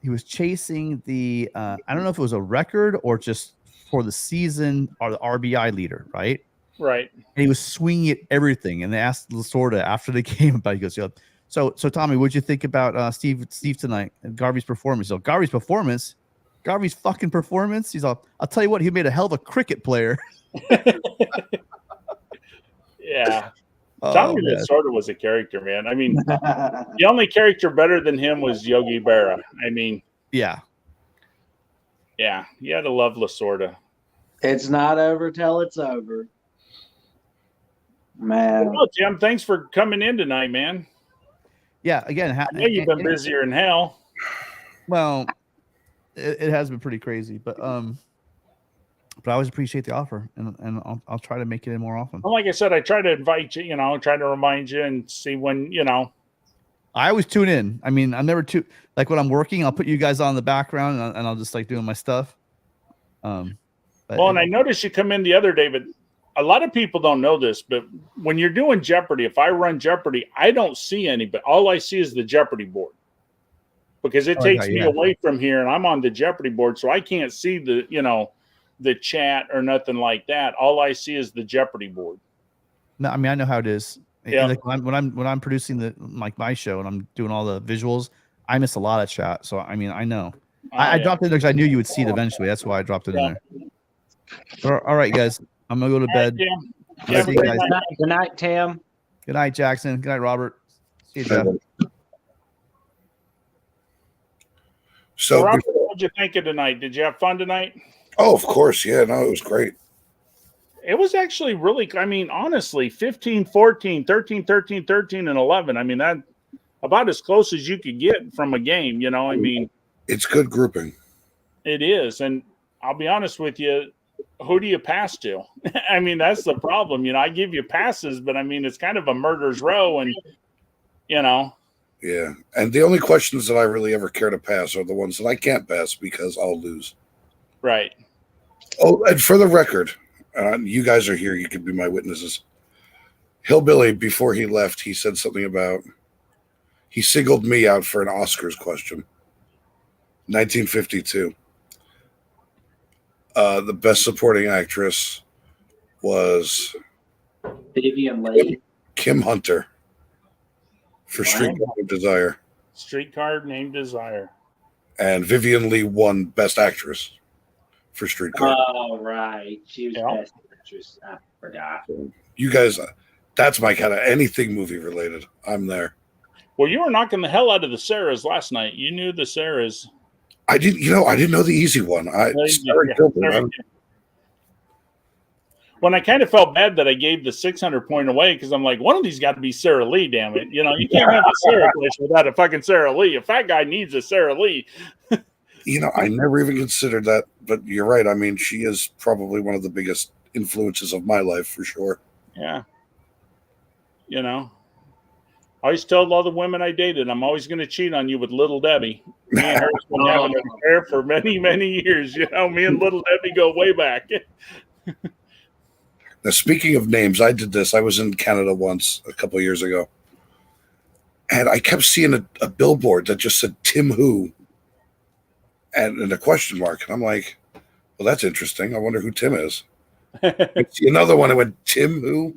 He was chasing the I don't know if it was a record or just for the season or the RBI leader, right? Right. And he was swinging at everything. And they asked Lasorda after they came about. He goes, "Yeah, so Tommy, what'd you think about Steve tonight and Garvey's performance?" So Garvey's fucking performance. He's all, "I'll tell you what, he made a hell of a cricket player." Yeah. Tommy Lasorda was a character, man. I mean, the only character better than him was Yogi Berra. I mean, yeah, you had to love Lasorda. It's not over till it's over, man. Well, Tim, thanks for coming in tonight, man. Yeah. Again, I know you've been busier than hell. Well, it has been pretty crazy, but I always appreciate the offer, and I'll try to make it in more often. Well, like I said, I try to invite you, try to remind you and see when, I always tune in. I mean, I'm never like when I'm working, I'll put you guys on in the background and I'll just like doing my stuff. And I noticed you come in the other day, but a lot of people don't know this, but when you're doing Jeopardy, if I run Jeopardy, I don't see any, but all I see is the Jeopardy board because it takes me away from here and I'm on the Jeopardy board. So I can't see the chat or nothing like that. All I see is the Jeopardy board. No, I mean, I know how it is. Yeah. Like when I'm producing my show and I'm doing all the visuals, I miss a lot of chat. So I mean, I know. I dropped it in there because I knew you would see it eventually. That's why I dropped it in there. All right, guys. I'm gonna go to bed. Yeah, See you guys. Good night, Tim. Good night, Jackson. Good night, Robert. See you, Jeff. So, Robert, what'd you think of tonight? Did you have fun tonight? oh, of course, yeah, no, it was great. It was actually really, I mean, honestly, 15, 14, 13, 13, 13, and 11. I mean, that about as close as you could get from a game, you know. I mean, It's good grouping. it is. And I'll be honest with you, who do you pass to? I mean, that's the problem. You know, I give you passes, but I mean, it's kind of a murder's row. And, you know, Yeah. And the only questions that I really ever care to pass are the ones that I can't pass because I'll lose. right. Oh, and for the record, you guys are here. You could be my witnesses. Hillbilly, before he left, he said something about he singled me out for an Oscars question. 1952. The best supporting actress was Vivian Lee. Kim Hunter for Streetcar Named Desire, Streetcar Named Desire. and Vivian Lee won Best Actress for Streetcar. Oh, right. She was Yeah. best actress. I forgot. You guys, that's my kind of anything movie related. I'm there. Well, you were knocking the hell out of the Sarahs last night. You knew the Sarahs. I didn't know the easy one. Sarah Yeah, Gilbert, Sarah- When I kind of felt bad that I gave the 600 point away because I'm like, one of these got to be Sarah Lee, damn it. You know, you can't have a Sarah question without a fucking Sarah Lee. A fat guy needs a Sarah Lee. I never even considered that, but you're right. I mean, she is probably one of the biggest influences of my life for sure. Yeah. You know, I always told all the women I dated, I'm always going to cheat on you with Little Debbie. Me and her have been having an affair for many, many years. You know, me and Little Debbie go way back. Now, speaking of names, I did this. I was in Canada once a couple of years ago, and I kept seeing a billboard that just said Tim Who and a question mark. And I'm like, well, that's interesting. I wonder who Tim is. I see another one that went Tim Who.